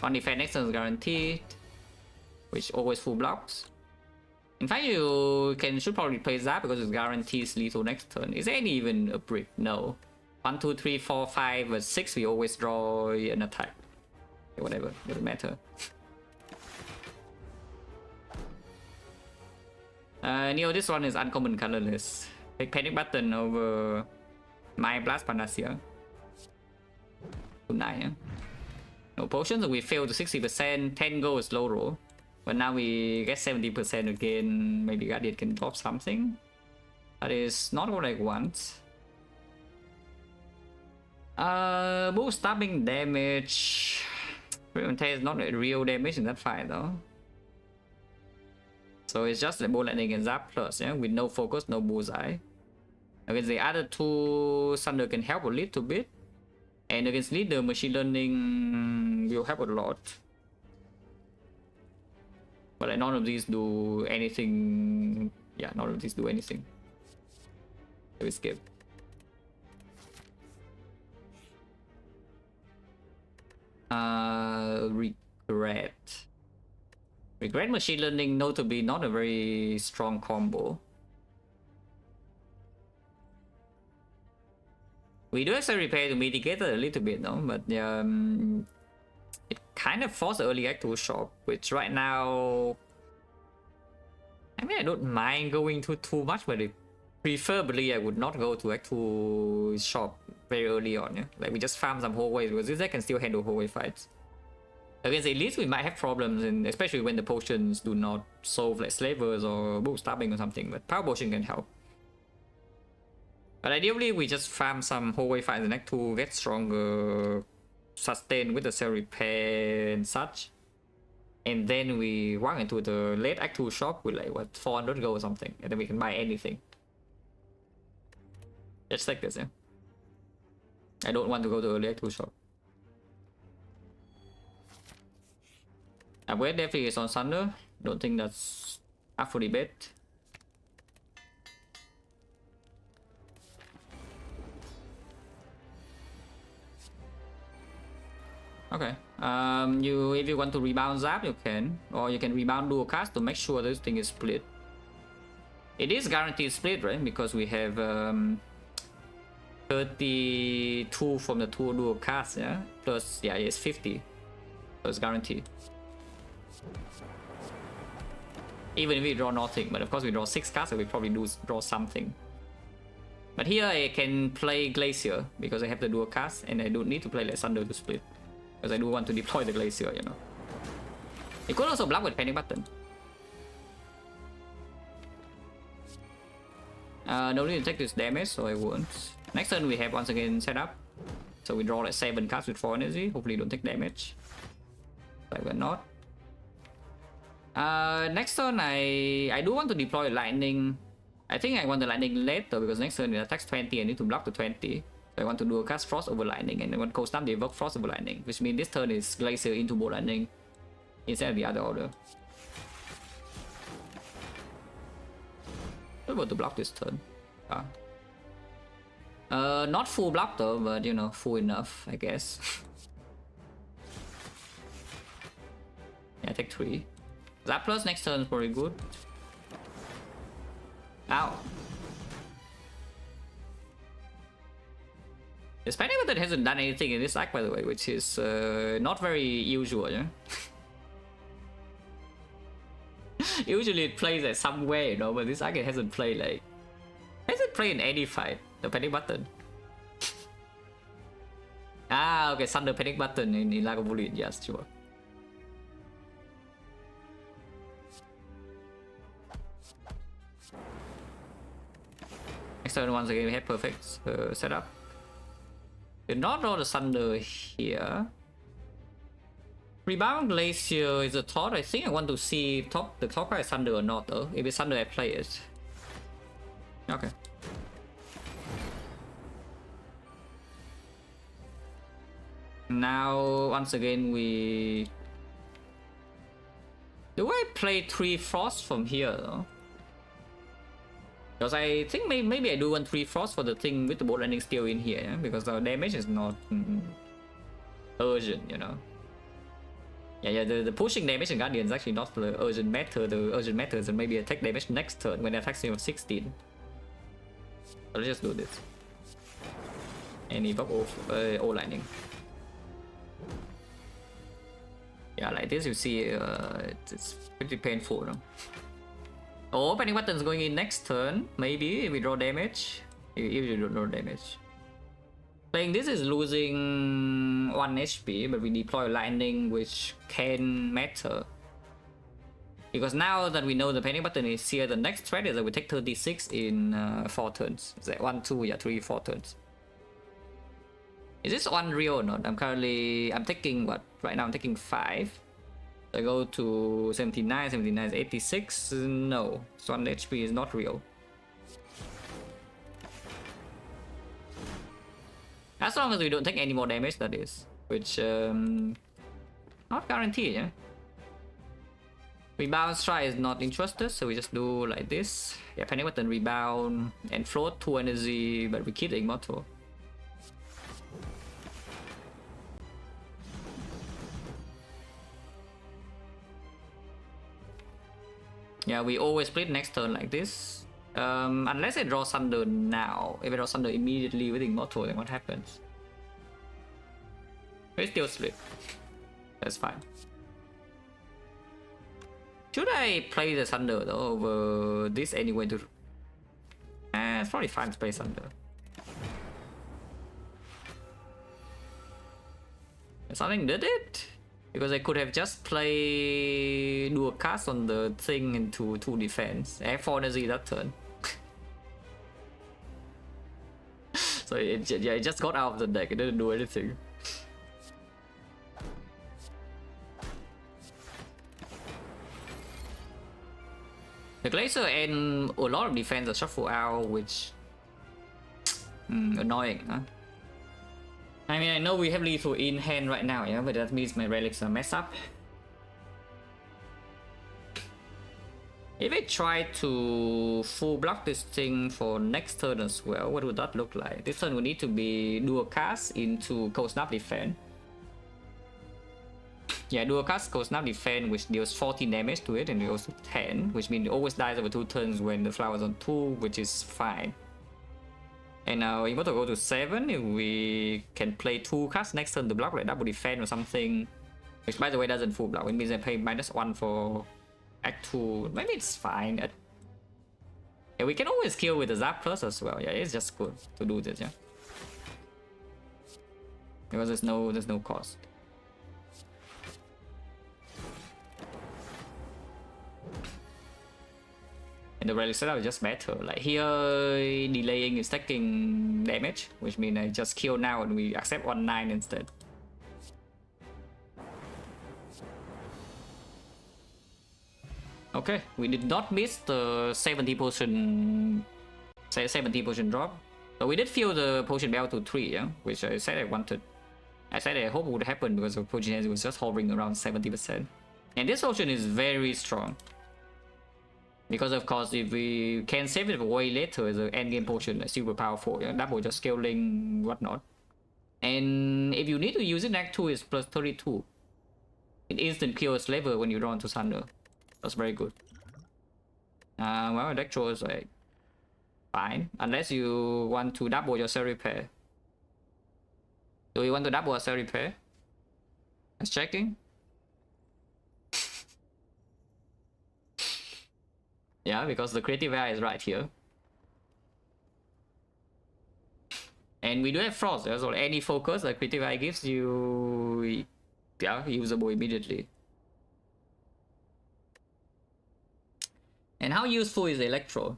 On defense next turn is guaranteed, which always full blocks. In fact, you should probably play Zap because it guarantees lethal next turn. Is there any even a brick? No. 1, 2, 3, 4, 5, but 6 we always draw an attack. Okay, whatever, doesn't matter. Neo, this one is uncommon colorless. Take Panic Button over my Blast Panacea. 9, yeah. No potions, so we fail to 60%. 10 gold is low roll. But now we get 70% again. Maybe Guardian can drop something. That is not what I want. Boost stabbing damage. Is not a real damage in that fight though. So it's just the bolt lightning and zap plus, yeah, with no focus, no bullseye. Against the other two, Thunder can help a little bit. And against leader, machine learning will help a lot. But like, none of these do anything. Yeah, none of these do anything. So we skip. Regret. Regret machine learning, notably not a very strong combo. We do actually repair to mitigate it a little bit though, but it kind of forced the early Act 2 shop, which right now, I mean, I don't mind going to too much, but preferably I would not go to Act 2 shop very early on. Yeah? Like we just farm some hallways because this deck can still handle hallway fights. Against elites, we might have problems, and especially when the potions do not solve like slavers or book stabbing or something, but power potion can help. But ideally, we just farm some hallway fights in Act 2, get stronger, sustain with the cell repair and such. And then we walk into the late Act 2 shop with like, what, 400 gold or something, and then we can buy anything. Just like this, yeah. I don't want to go to early Act 2 shop. Upgrade definitely is on Thunder. Don't think that's up for debate. Okay. If you want to rebound zap, you can, or you can rebound dual cast to make sure this thing is split. It is guaranteed split, right? Because we have 32 from the two dual casts, yeah. Plus, yeah, it's 50, so it's guaranteed. Even if we draw nothing, but of course we draw 6 cards, so we probably do draw something. But here I can play Glacier because I have the dual cast, and I don't need to play like Thunder to split. Because I do want to deploy the Glacier, you know. It could also block with Panic Button. No need to take this damage, so I won't. Next turn we have once again set up. So we draw like 7 cards with 4 energy. Hopefully don't take damage. But we're not. Next turn I do want to deploy lightning. I think I want the lightning later because next turn it attacks 20. I need to block the 20. So I want to do a cast Frost over lightning, and I want cold snap the evoke Frost over lightning, which means this turn is Glacier into bolt lightning instead of the other order. I'm about to block this turn. Not full block though, but you know, full enough, I guess. Yeah, take 3. Zap plus next turn is probably good. Ow. The Spanish method hasn't done anything in this act, by the way, which is not very usual, yeah? Usually it plays like somewhere, you know, but this act it hasn't played like... Hasn't played in any fight, the panic button. Ah, okay, Thunder panic button in Lagavulin, yes, sure. Next turn, once again, we have perfect setup. Did not draw the Thunder here. Rebound Glacier is a thought. I think I want to see the top card is Thunder or not though. If it's Thunder, I play it. Okay. Now, once again, we... Do I play 3 Frost from here though? Because I think maybe I do want 3 Frost for the thing with the bolt landing still in here, yeah? Because the damage is not urgent, you know. Yeah, the pushing damage in Guardian is actually not the urgent matter. The urgent matter is maybe attack damage next turn when it attacks him with 16. So let's just do this. And evoke all lightning. Yeah, like this you see it's pretty painful, no? Oh, panic button's going in next turn. Maybe if we draw damage. If you don't draw damage. Playing this is losing 1 HP, but we deploy lightning, which can matter. Because now that we know the panic button is here, the next threat is that we take 36 in 4 turns. Is that 1, 2, yeah, 3, 4 turns. Is this one real or not? I'm taking what? Right now I'm taking 5. I go to 79, 79 is 86. No, so 1 HP is not real. As long as we don't take any more damage, that is. Which, not guaranteed, yeah? Rebound strike is not interested, so we just do like this. Yeah, panic button, rebound, and float 2 energy, but we keep the immortal. Yeah, we always split next turn like this. Unless I draw Thunder now. If I draw Thunder immediately with immortal, then what happens? We still split. That's fine. Should I play the Thunder though over this anyway? It's probably fine to play Thunder. Something did it? Because I could have just played dual cast on the thing into 2 defense. I have 4 energy that turn. So it just got out of the deck, it didn't do anything. The Glacier and a lot of defense are shuffle out, which annoying, huh? I mean, I know we have lethal in hand right now, yeah, but that means my relics are messed up. If I try to full block this thing for next turn as well, what would that look like? This turn would need to be dual cast into Cold Snap Defense. Yeah, dual cast Cold Snap Defense, which deals 14 damage to it, and it also 10, which means it always dies over 2 turns when the flower's on 2, which is fine. And now we want to go to 7 if we can play 2 cards next turn to block, like double defense or something. Which by the way doesn't full block, it means I pay -1 for Act 2. Maybe it's fine. Yeah, we can always kill with the Zap Plus as well. Yeah, it's just good to do this, yeah. Because there's no cost. And the relic setup is just better. Like here, delaying is taking damage, which means I just kill now and we accept 1/9 instead. Okay, we did not miss the 70 potion drop. So we did fill the potion bell to 3, yeah, which I said I wanted. I said I hope it would happen because the potion was just hovering around 70%. And this potion is very strong. Because of course, if we can save it way later, the endgame potion is super powerful, yeah? Double just scaling, whatnot. And if you need to use it, Act 2 is plus 32. It instant kills level when you draw into Thunder. That's very good. Well, Electro is like fine, unless you want to double your cell repair. Do you want to double a cell repair? Let's checking. Yeah, because the creative AI is right here. And we do have Frost, yeah? So any focus that creative AI gives you, yeah, usable immediately. And how useful is Electro?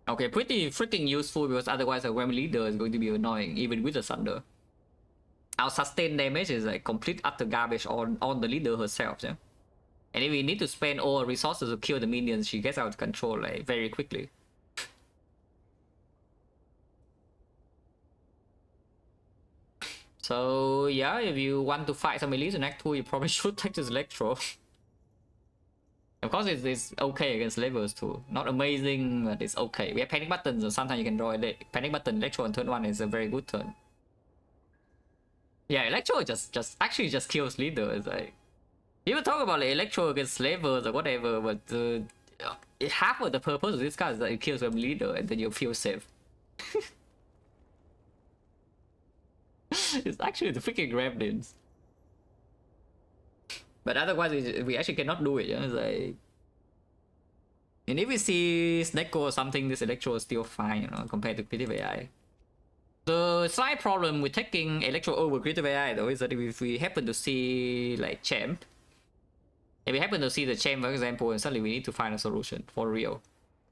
Okay, pretty freaking useful because otherwise a Grim Leader is going to be annoying, even with the Thunder. Our sustain damage is like complete utter garbage on the leader herself, yeah? And if we need to spend all resources to kill the minions, she gets out of control like very quickly. So yeah, if you want to fight some elites in Act 2, you probably should take this Electro. Of course, it's okay against levels too. Not amazing, but it's okay. We have panic buttons, so sometimes you can draw a panic button Electro on turn 1 is a very good turn. Yeah, Electro just actually just kills leader. It's like, people talk about like, Electro against levels or whatever, but half of the purpose of this card is that it kills a leader and then you feel safe. It's actually the freaking gremlins. But otherwise, we actually cannot do it. Yeah? It's like... And if we see Snecko or something, this Electro is still fine, you know, compared to Creative AI. The slight problem with taking Electro over Creative AI though is that if we happen to see like Champ If we happen to see the chain, for example, and suddenly we need to find a solution for real.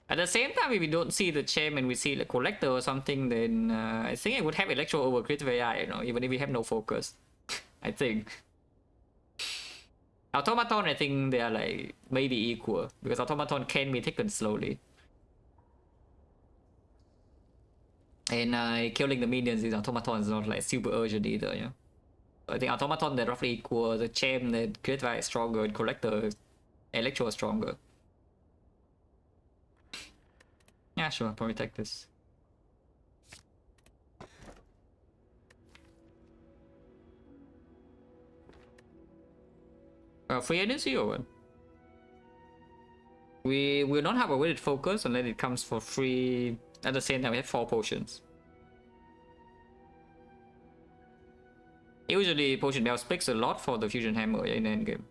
At the same time, if we don't see the chain and we see the collector or something, then I think I would have electro over creative AI, you know, even if we have no focus. I think. Automaton, I think they are like maybe equal because automaton can be taken slowly. And killing the minions in automaton is not like super urgent either, yeah. So I think automaton they're roughly equal. The chain, the creative AI is stronger, and collector, electro is stronger. Yeah, sure, probably take this. Free energy or what? We will not have a weighted focus unless it comes for free. At the same time, we have 4 potions. Usually, potion bell speaks a lot for the fusion hammer in the endgame.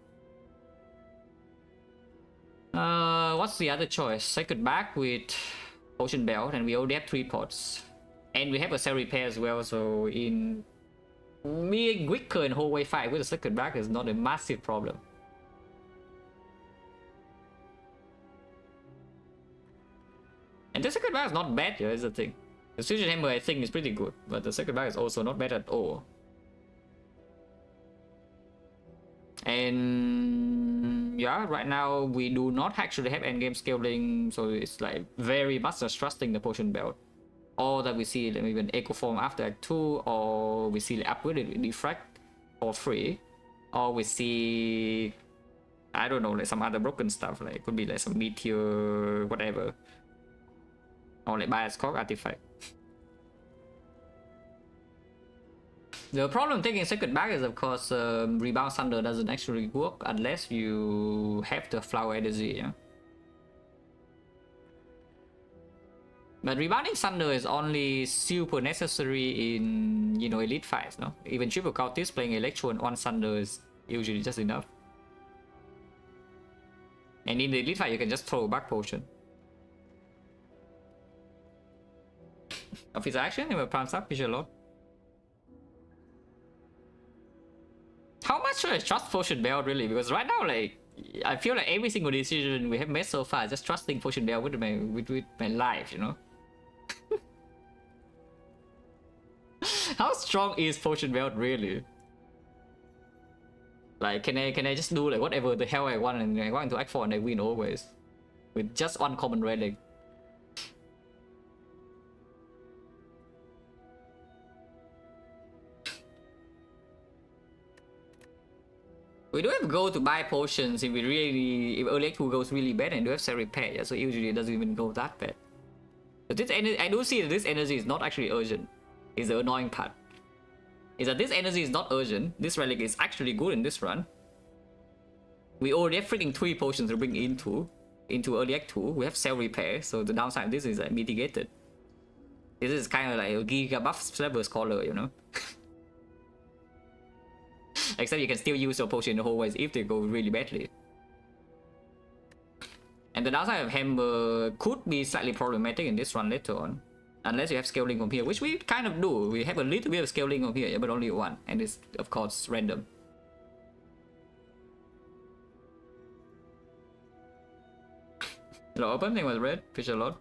What's the other choice? Sacred back with potion belt, and we already have 3 pots, and we have a cell repair as well. So in being quicker in whole way 5 with a sacred back is not a massive problem. And the second back is not bad, yeah, is the thing. The fusion hammer I think is pretty good, but the second back is also not bad at all. And yeah, right now we do not actually have endgame scaling, so it's like very much just trusting the potion belt. Or that we see like, even echo form after Act 2, or we see like, upgraded with Defect for free, or we see, I don't know, like some other broken stuff, like it could be like some meteor, whatever. Or like bias cock artifact. The problem taking second back is of course rebound thunder doesn't actually work unless you have the flower energy, yeah. But rebounding thunder is only super necessary in, you know, elite fights, no? Even triple cultists playing electro and 1 thunder is usually just enough. And in the elite fight you can just throw back potion. Of his action, he will pounce up, visual load. How much should I trust potion bell really? Because right now, like, I feel like every single decision we have made so far is just trusting potion bell with my life, you know? How strong is potion belt really? Like, can I just do like whatever the hell I want and I go into Act 4 and I win always with just 1 common relic? We do have go to buy potions if if early Act 2 goes really bad, and do have cell repair, yeah, so usually it doesn't even go that bad. But this I do see that this energy is not actually urgent. Is the annoying part. Is that this energy is not urgent. This relic is actually good in this run. We already have freaking 3 potions to bring into early Act 2. We have cell repair, so the downside of this is mitigated. This is kind of like a giga buff Slabber Scholar, you know? Except you can still use your potion in the whole ways if they go really badly. And the downside of Hammer could be slightly problematic in this run later on. Unless you have scaling from here, which we kind of do. We have a little bit of scaling from here, but only 1. And it's, of course, random. Hello, open thing was red. Fish a lot.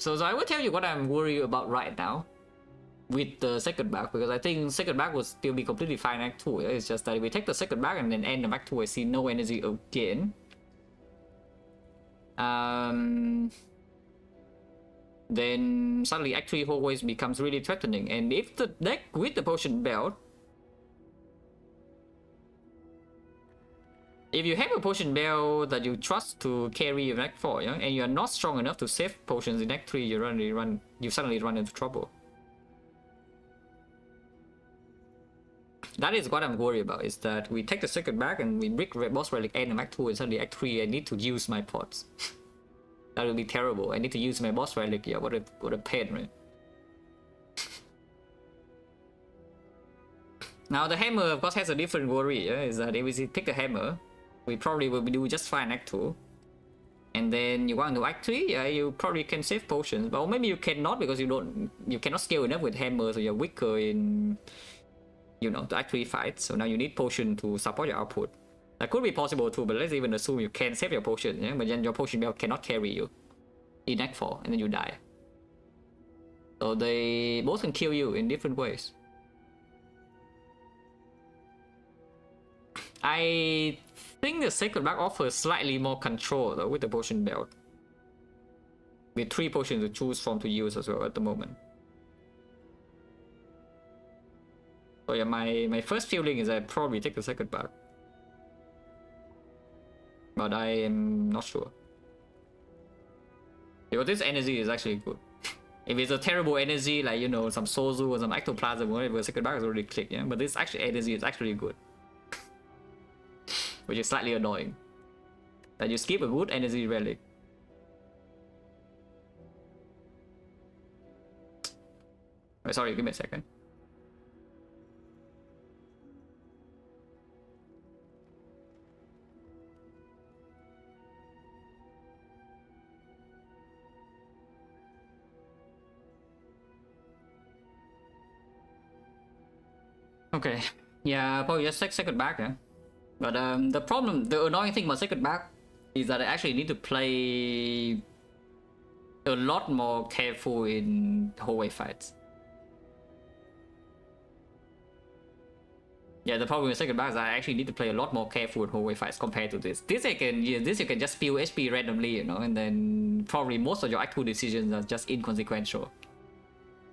So I will tell you what I'm worried about right now with the second back, because I think second back will still be completely fine in Act 2. It's just that if we take the second back and then end of Act 2, I see no energy again. Then suddenly Act 3 always becomes really threatening. And if the deck with the potion belt, if you have a potion belt that you trust to carry in Act 4, yeah, and you are not strong enough to save potions in Act 3, you suddenly run into trouble. That is what I'm worried about, is that we take the second back and we break boss relic end of Act 2, and suddenly Act 3 I need to use my pots. That would be terrible. I need to use my boss relic, yeah, what a pain, right? Now the hammer of course has a different worry, yeah, is that if we pick the hammer, we probably will do just fine Act 2. And then you go into Act 3, yeah, you probably can save potions, but maybe you cannot because you cannot scale enough with hammer, so you're weaker in you know, to actually fight. So now you need potion to support your output. That could be possible too, but let's even assume you can save your potion, yeah? But then your potion belt cannot carry you in Act 4, and then you die. So they both can kill you in different ways. I think the Sacred Bark offers slightly more control though with the potion belt. With 3 potions to choose from to use as well at the moment. So yeah, my first feeling is I'd probably take the Sacred Bark. But I am not sure. Because this energy is actually good. If it's a terrible energy, like, you know, some Sozu or some Ectoplasm or whatever, Sacred Bark is already clicked, yeah? But this actually energy is actually good. Which is slightly annoying. That you skip a good energy relic. Oh, sorry, give me a second. Okay, yeah, probably just take Sacred Bark, yeah. But the annoying thing about Sacred Bark is that I actually need to play a lot more careful in hallway fights. Yeah, the problem with Sacred Bark is I actually need to play a lot more careful in hallway fights compared to this. This you can just spew HP randomly, you know, and then probably most of your Act 2 decisions are just inconsequential.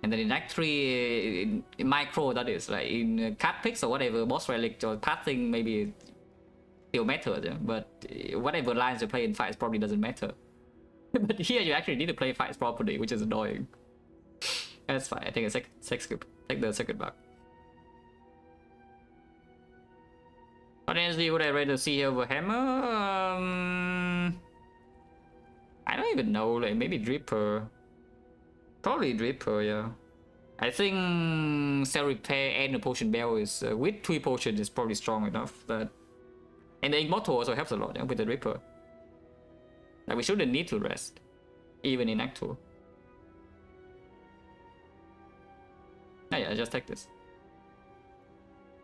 And then in Act 3, in micro, that is, like in card picks or whatever, boss relic or pathing maybe still matters, yeah? But whatever lines you play in fights probably doesn't matter. But here you actually need to play fights properly, which is annoying. That's fine, I think take the Sacred Bark. What energy would I rather see here over Hammer? I don't even know, like maybe Dripper. Probably Dripper, yeah. I think Cell Repair and the Potion Bell is, with 3 potions is probably strong enough that... And the Immortal also helps a lot, yeah, with the Dripper. Like we shouldn't need to rest, even in Act 2. Oh yeah, just take this.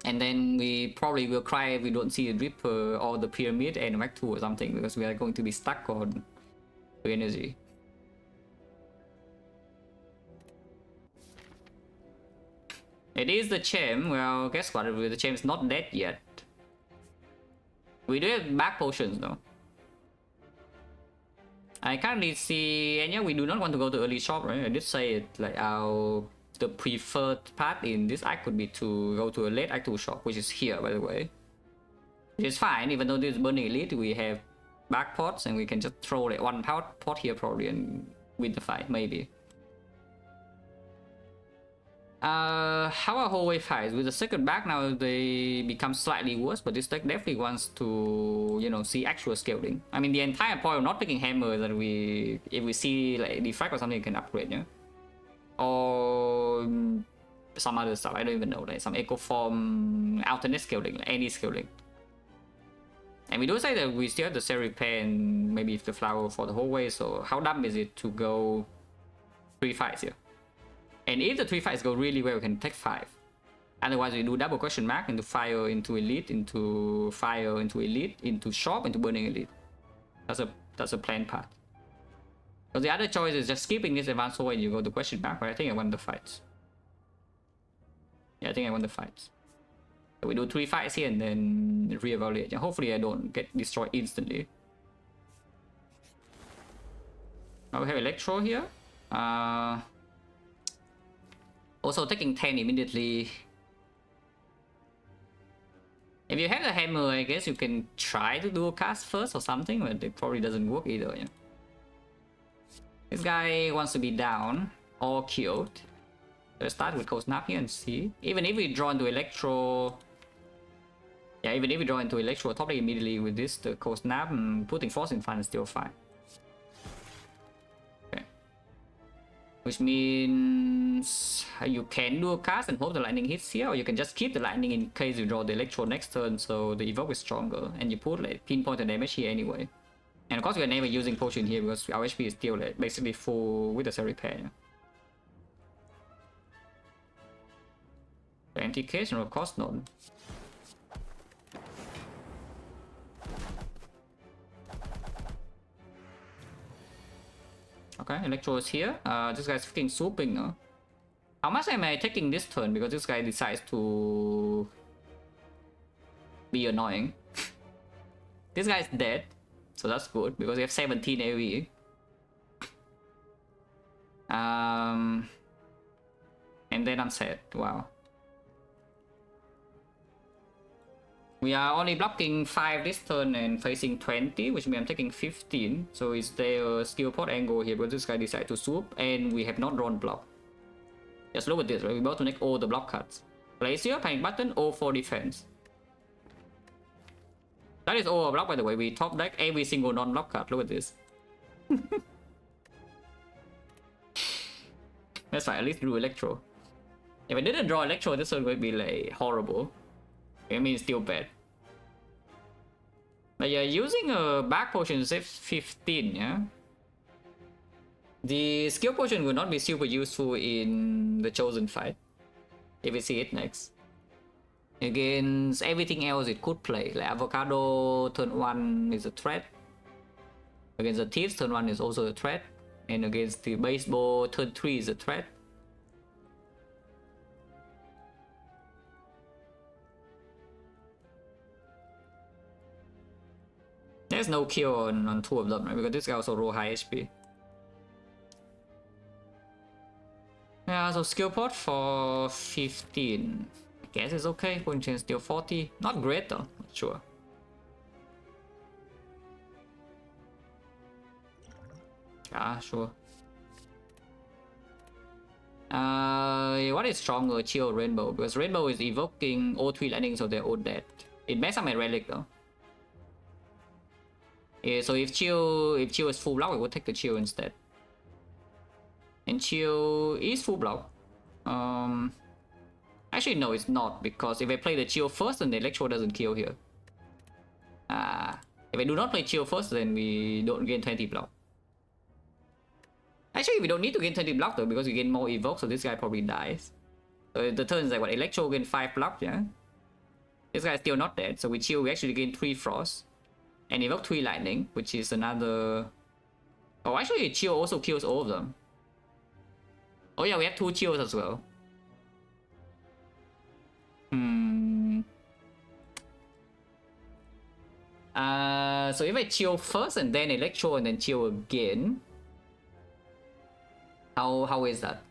And then we probably will cry if we don't see the Dripper or the Pyramid and Act 2 or something, because we are going to be stuck on the energy. It is the Gem. Well, guess what? The Gem is not dead yet. We do have back potions though. I can't really see, and yeah, we do not want to go to early shop, right? I did say it, like the preferred path in this act would be to go to a late act 2 shop, which is here, by the way. Which is fine, even though this is Burning Elite, we have back pots, and we can just throw like one pot here probably and win the fight, maybe. How are hallway fights? With the Sacred Bark now they become slightly worse, but this deck definitely wants to, you know, see actual scaling. I mean, the entire point of not picking Hammer is that if we see like Defect or something, you can upgrade, yeah? Or some other stuff, I don't even know, like some Echo Form, alternate scaling, like any scaling. And we do say that we still have the Cell Repair and maybe the Flower for the hallway, so how dumb is it to go 3 fights here? And if the 3 fights go really well, we can take 5. Otherwise, we do double question mark into Fire, into Elite, into Fire, into Elite, into Shop, into Burning Elite. That's a planned path. So the other choice is just skipping this advanced hallway and you go to question mark, but I think I won the fights. Yeah, I think I won the fights. So we do 3 fights here and then reevaluate. And hopefully I don't get destroyed instantly. Now we have Electro here. Also taking 10 immediately. If you have the Hammer, I guess you can try to do a cast first or something, but it probably doesn't work either, yeah. This guy wants to be down or killed. Let's start with Cold Snap here and see. Even if we draw into Electro... Yeah, even if we draw into Electro, totally immediately with this, the Cold Snap, putting Force in front is still fine. Which means you can do a cast and hope the lightning hits here, or you can just keep the lightning in case you draw the Electro next turn, so the evoke is stronger, and you put like pinpoint the damage here anyway. And of course we are never using potion here because our HP is still like basically full with the Cell Repair. 20k, no, of course not. Okay, Electro is here. This guy's freaking swooping now. How much am I taking this turn? Because this guy decides to be annoying. This guy's dead, so that's good because we have 17 AoE. And then I'm sad. Wow. We are only blocking 5 this turn and facing 20, which means I'm taking 15. So is there a skill pot angle here because this guy decided to swoop and we have not drawn block. Just look at this, right? We're about to make all the block cuts. Place here, panic button, O for defense. That is all block, by the way. We top deck every single non-block card. Look at this. That's fine, at least drew Electro. If I didn't draw Electro, this one would be like horrible. I mean, it's still bad. But yeah, using a back potion to save 15, yeah? The skill potion will not be super useful in the chosen fight. If we see it next. Against everything else it could play. Like Avocado, turn 1 is a threat. Against the Thieves, turn 1 is also a threat. And against the Baseball, turn 3 is a threat. There's no kill on 2 of them, right? Because this guy also roll high HP. Yeah, so skill pot for 15. I guess it's okay. Point change still 40. Not great though, not sure. Ah, sure. What is stronger, Chill or Rainbow? Because Rainbow is evoking all 3 lightning, so they're all dead. It messes up my relic though. Yeah, so if Chill is full block, I would take the Chill instead. And Chill is full block. Actually no, it's not, because if I play the Chill first, then the Electro doesn't kill here. If I do not play Chill first, then we don't gain 20 block. Actually, we don't need to gain 20 block though, because we gain more evoke, so this guy probably dies. So the turn is like what, Electro gain 5 block, yeah? This guy is still not dead, so with Chill we actually gain 3 frost. And evoke 3 lightning, which is another... Oh, actually Chill also kills all of them. Oh yeah, we have 2 Chills as well. So if I Chill first and then Electro and then Chill again... How is that?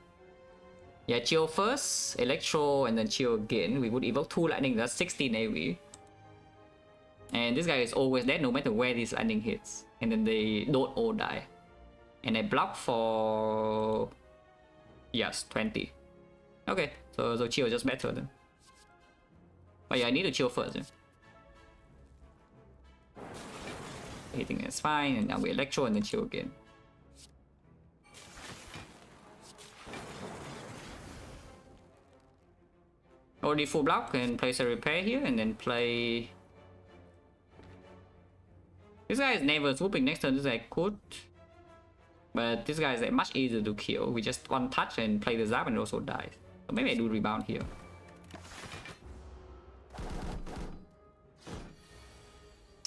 Yeah, Chill first, Electro, and then Chill again. We would evoke 2 lightning, that's 16 AoE. And this guy is always dead no matter where this lightning hits. And then they don't all die. And I block for... Yes, 20. Okay, so Chill is just better then. But yeah, I need to Chill first. Yeah. Hitting is fine, and now we Electro and then Chill again. Already full block, and place a repair here, and then play... This guy is never swooping next turn, this guy could. But this guy is like much easier to kill. We just one touch and play the zap and also dies. So maybe I do rebound here.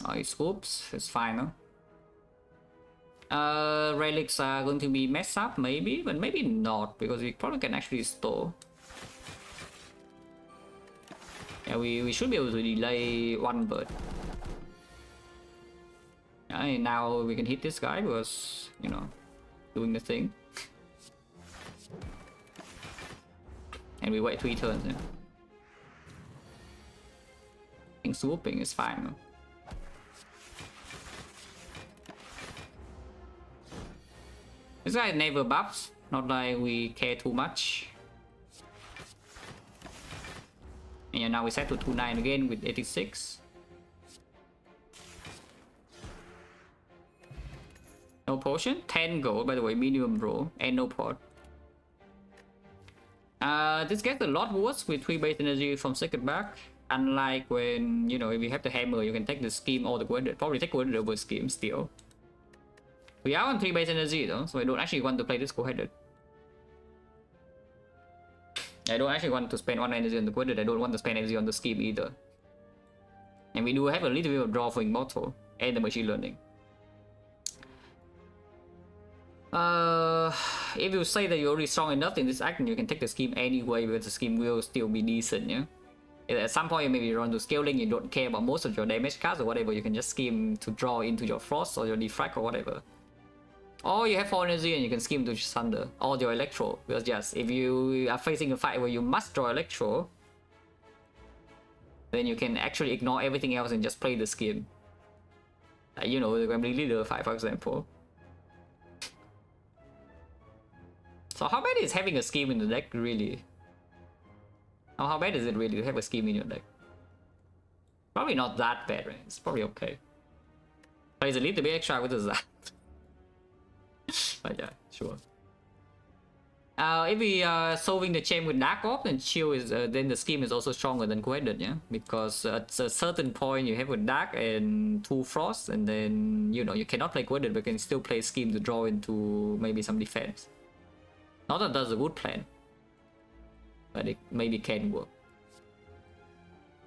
Oh, he swoops, it's fine, huh? Relics are going to be messed up maybe, but maybe not, because we probably can actually store. Yeah, we should be able to delay 1 bird. And now we can hit this guy because, you know, doing the thing. And we wait 3 turns. Yeah. I think swooping is fine. Though. This guy never buffs, not like we care too much. And yeah, now we set to 2-9 again with 86. No potion, 10 gold, by the way, minimum roll, and no pot. This gets a lot worse with 3 base energy from second back. Unlike when, you know, if you have the hammer, you can take the scheme or the coordinate. Probably take coordinate over scheme still. We are on 3 base energy though, so I don't actually want to play this co-headed. I don't actually want to spend one energy on the quadrat. I don't want to spend energy on the scheme either. And we do have a little bit of draw for Immortal and the machine learning. If you say that you're already strong enough in this act, then you can take the scheme anyway because the scheme will still be decent, yeah? At some point, maybe you run to scaling, you don't care about most of your damage cards or whatever, you can just scheme to draw into your Frost or your Defect or whatever. Or you have 4 energy and you can scheme to Sunder or your Electro. Because yes, if you are facing a fight where you must draw Electro, then you can actually ignore everything else and just play the scheme. Like, you know, the Gremlin Leader fight, for example. So how bad is having a scheme in the deck, really? How bad is it really to have a scheme in your deck? Probably not that bad, right? It's probably okay. But it's a little bit extra with the Zap. But yeah, sure. If we are solving the chain with Dark Orb, then Chill is then the scheme is also stronger than Quadrant, yeah? Because at a certain point you have a Dark and 2 Frost, and then you know you cannot play Quadrant, but can still play scheme to draw into maybe some defense. Not that that's a good plan, but it maybe can work.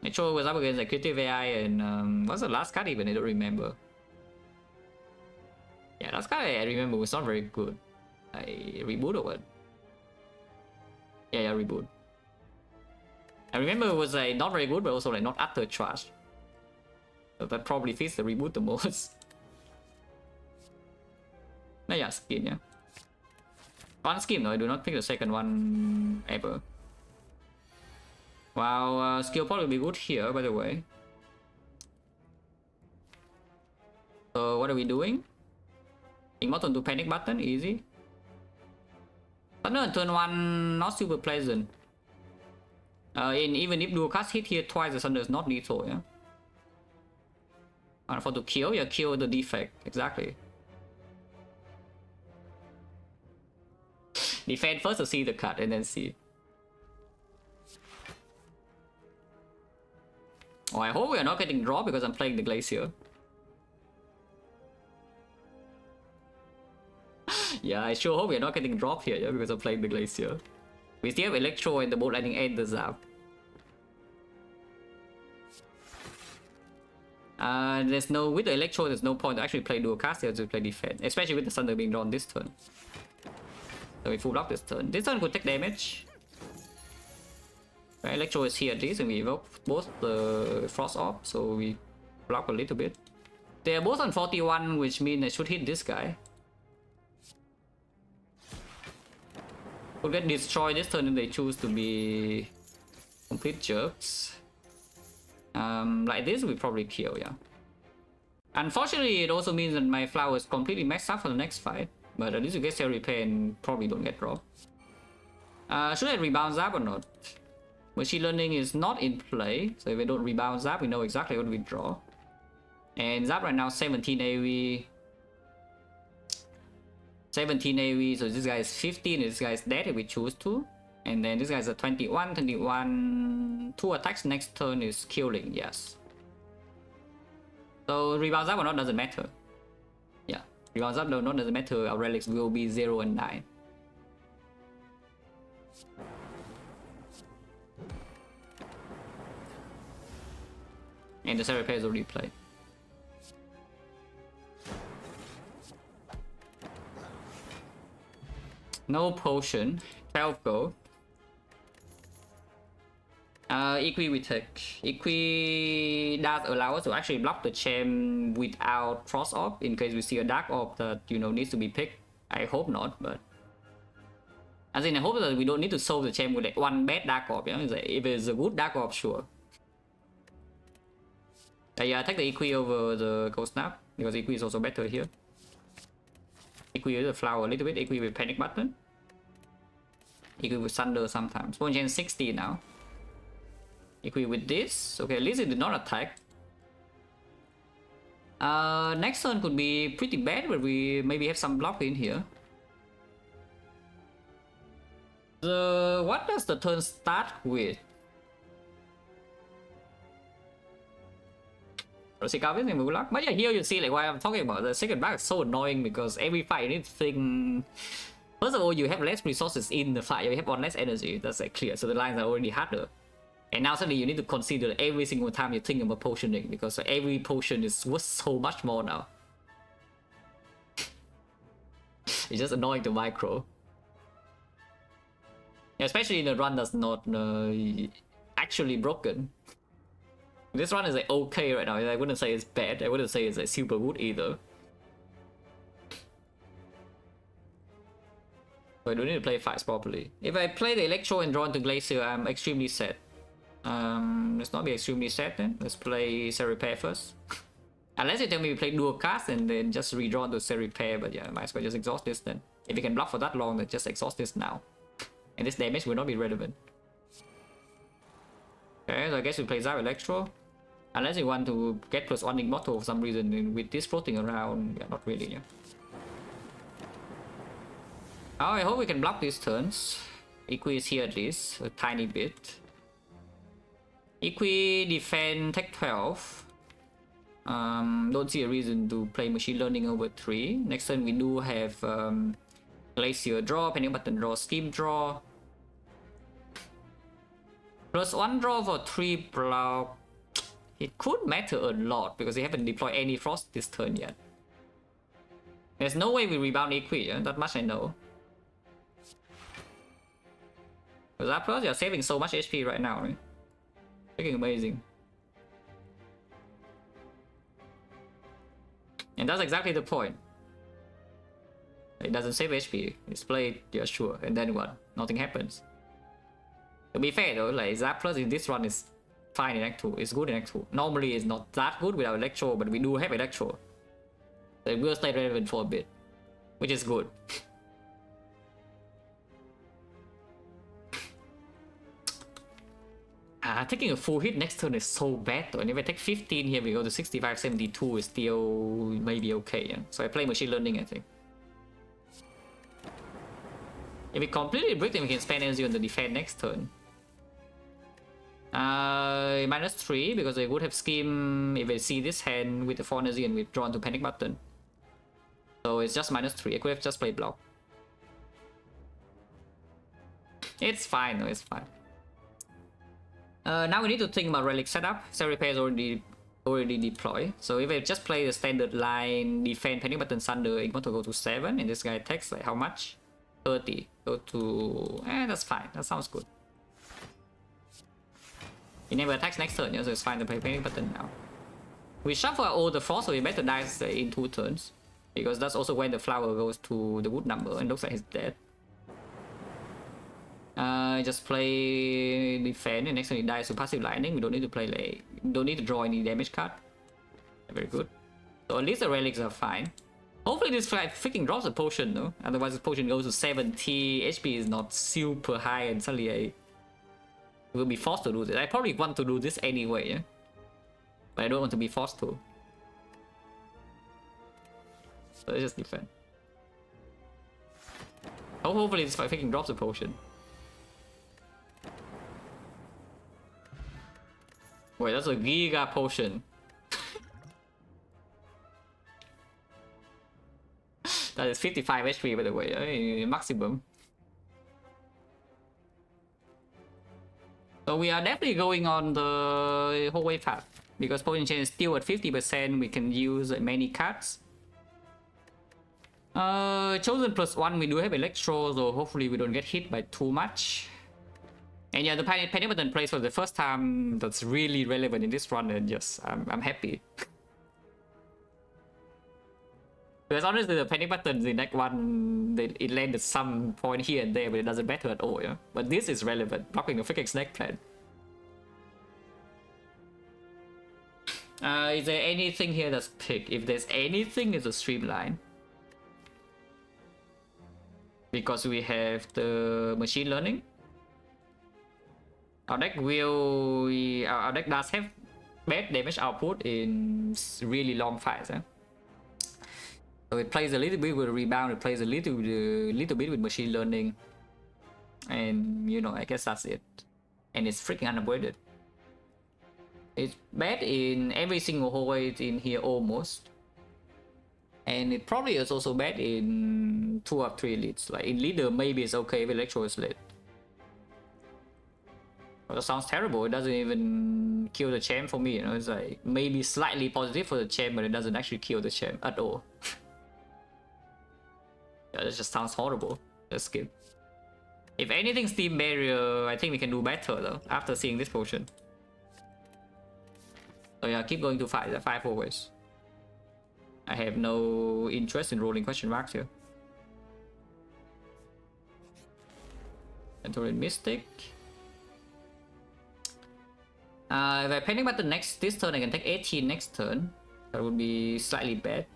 Metro was up against like Creative AI and what's the last card even? I don't remember. Yeah, last card I remember was not very good. I reboot or what? Yeah, reboot. I remember it was like not very good, but also like not utter trash. So that probably fits the reboot the most. But yeah, skin, yeah. One scheme though, I do not pick the second one ever. Wow, skill pot will be good here, by the way. So what are we doing? Immortal to panic button, easy. Thunder on turn 1, not super pleasant. And even if dual cast hit here twice, the Thunder is not lethal, yeah? And for to kill, yeah, kill the defect, exactly. Defend first to see the card and then see. Oh, I hope we are not getting draw because I'm playing the Glacier. Yeah, I sure hope we're not getting dropped here, yeah, because I'm playing the Glacier. We still have Electro and the Bolt Lightning and the Zap. There's no, with the Electro, there's no point to actually play dual cast here to play defense, especially with the Thunder being drawn this turn. So we full block this turn. This turn could take damage. Right, Electro is here at least, and we evoke both the Frost Orb, so we block a little bit. They are both on 41, which means I should hit this guy. Could get destroyed this turn if they choose to be complete jerks. Like this, we probably kill, yeah. Unfortunately, it also means that my flower is completely maxed out for the next fight. But at least you get Cell Repair and probably don't get dropped. Should I rebound Zap or not? Machine Learning is not in play, so if we don't rebound Zap, we know exactly what we draw. And Zap right now 17 AoE. 17 AoE, so this guy is 15, this guy is dead if we choose to. And then this guy is a 21, 21. 2 attacks next turn is killing, yes. So rebound Zap or not doesn't matter. Yeah, rebound Zap or not doesn't matter, our relics will be 0 and 9. And the Cell Repair is already played. No potion, 12 gold. Equi we take. Equi does allow us to actually block the gem without Frost Orb in case we see a Dark Orb that, you know, needs to be picked. I hope not, but... As in, I hope that we don't need to solve the gem with like one bad Dark Orb, you know? If it's a good Dark Orb, sure. Yeah, take the Equi over the Ghost Snap, because Equi is also better here. Equi with the flower a little bit, Equi with panic button. Equi with thunder sometimes. Spawn gen 60 now. Equi with this. Okay, at least it did not attack. Next turn could be pretty bad, but we maybe have some block in here. What does the turn start with? But yeah, here you see like why I'm talking about the second back is so annoying because every fight you need to think First of all, you have less resources in the fight. You have one less energy. That's like clear. So the lines are already harder. And now suddenly you need to consider every single time you think about potioning, because every potion is worth so much more now. It's just annoying to micro. Especially in a run that's not actually broken. This run is like okay right now. I wouldn't say it's bad. I wouldn't say it's like super good either. So I don't need to play fights properly. If I play the Electro and draw into Glacier, I'm extremely sad. Let's not be extremely sad then. Let's play Cell Repair first. Unless you tell me we play dual cast and then just redraw into Cell Repair, but yeah, might as well just exhaust this then. If you can block for that long, then just exhaust this now. And this damage will not be relevant. Okay, so I guess we play Zyro Electro. Unless you want to get +1 Immortal for some reason, and with this floating around, yeah, not really, yeah. Oh, I hope we can block these turns. Equi is here at least, a tiny bit. Equi defend tech 12. Don't see a reason to play machine learning over 3. Next turn we do have Glacier draw, Panic Button draw, Steam draw. +1 draw for 3 block. It could matter a lot because they haven't deployed any Frost this turn yet. There's no way we rebound Equi, yeah? That much I know. Because Zapdos, you're saving so much HP right now, right? Freaking amazing. And that's exactly the point. It doesn't save HP. It's played, you're sure. And then what? Nothing happens. To be fair though, like Zapdos in this run is fine in Act 2. It's good in Act 2. Normally it's not that good without Electro, but we do have Electro. So it will stay relevant for a bit. Which is good. Taking a full hit next turn is so bad though. And if I take 15 here, we go to 65, 72 is still maybe okay. Yeah? So I play Machine Learning, I think. If we completely break, then we can spend energy on the defense next turn. -3 because they would have Scheme if they see this hand with the 4 energy and withdrawn to Panic Button. So it's just -3. I could have just played block. It's fine though, it's fine. Now we need to think about relic setup. Cell Repair is already deployed. So if I just play the standard line, defend, Panic Button, Thunder, Immortal go to 7, and this guy takes like how much? 30. Go to... that's fine. That sounds good. He never attacks next turn, yeah, so it's fine to play Panic Button now. We shuffle all the Frost, so we better die in 2 turns. Because that's also when the flower goes to the wood number, and looks like he's dead. Just play defend, and next time he dies to passive lightning. We don't need to play like, don't need to draw any damage card. Very good. So at least the relics are fine. Hopefully this guy freaking drops a potion though. Otherwise the potion goes to 70. HP is not super high, and suddenly I will be forced to do this. I probably want to do this anyway, yeah? But I don't want to be forced to. So let's just defend. Hopefully this guy freaking drops a potion. Wait, that's a Giga Potion. That is 55 HP by the way, maximum. So we are definitely going on the hallway path. Because Potion Chain is still at 50%, we can use many cards. Chosen +1, we do have Electro, so hopefully we don't get hit by too much. And yeah, the Panic Button plays for the first time that's really relevant in this run, and yes, I'm happy. Because honestly, the Panic Buttons in Act 1, it landed some point here and there, but it doesn't matter at all, yeah? But this is relevant, blocking the freaking Snake Plant. Is there anything here that's picked? If there's anything, it's a Streamline. Because we have the Machine Learning. Our deck our deck does have bad damage output in really long fights. Eh? So it plays a little bit with Rebound, it plays a little bit with Machine Learning. And you know, I guess that's it. And it's freaking unavoided. It's bad in every single hallway in here almost. And it probably is also bad in 2 of 3 leads. Like in leader, maybe it's okay if Electro is late. But that sounds terrible. It doesn't even kill the champ for me, you know. It's like maybe slightly positive for the champ, but it doesn't actually kill the champ at all. Yeah, that just sounds horrible. Let's skip. If anything, Steam Barrier, I think we can do better though, after seeing this potion. So yeah, keep going to 5 always. I have no interest in rolling question marks here. Centurion Mystic. If I panic button this turn, I can take 18 next turn. That would be slightly bad.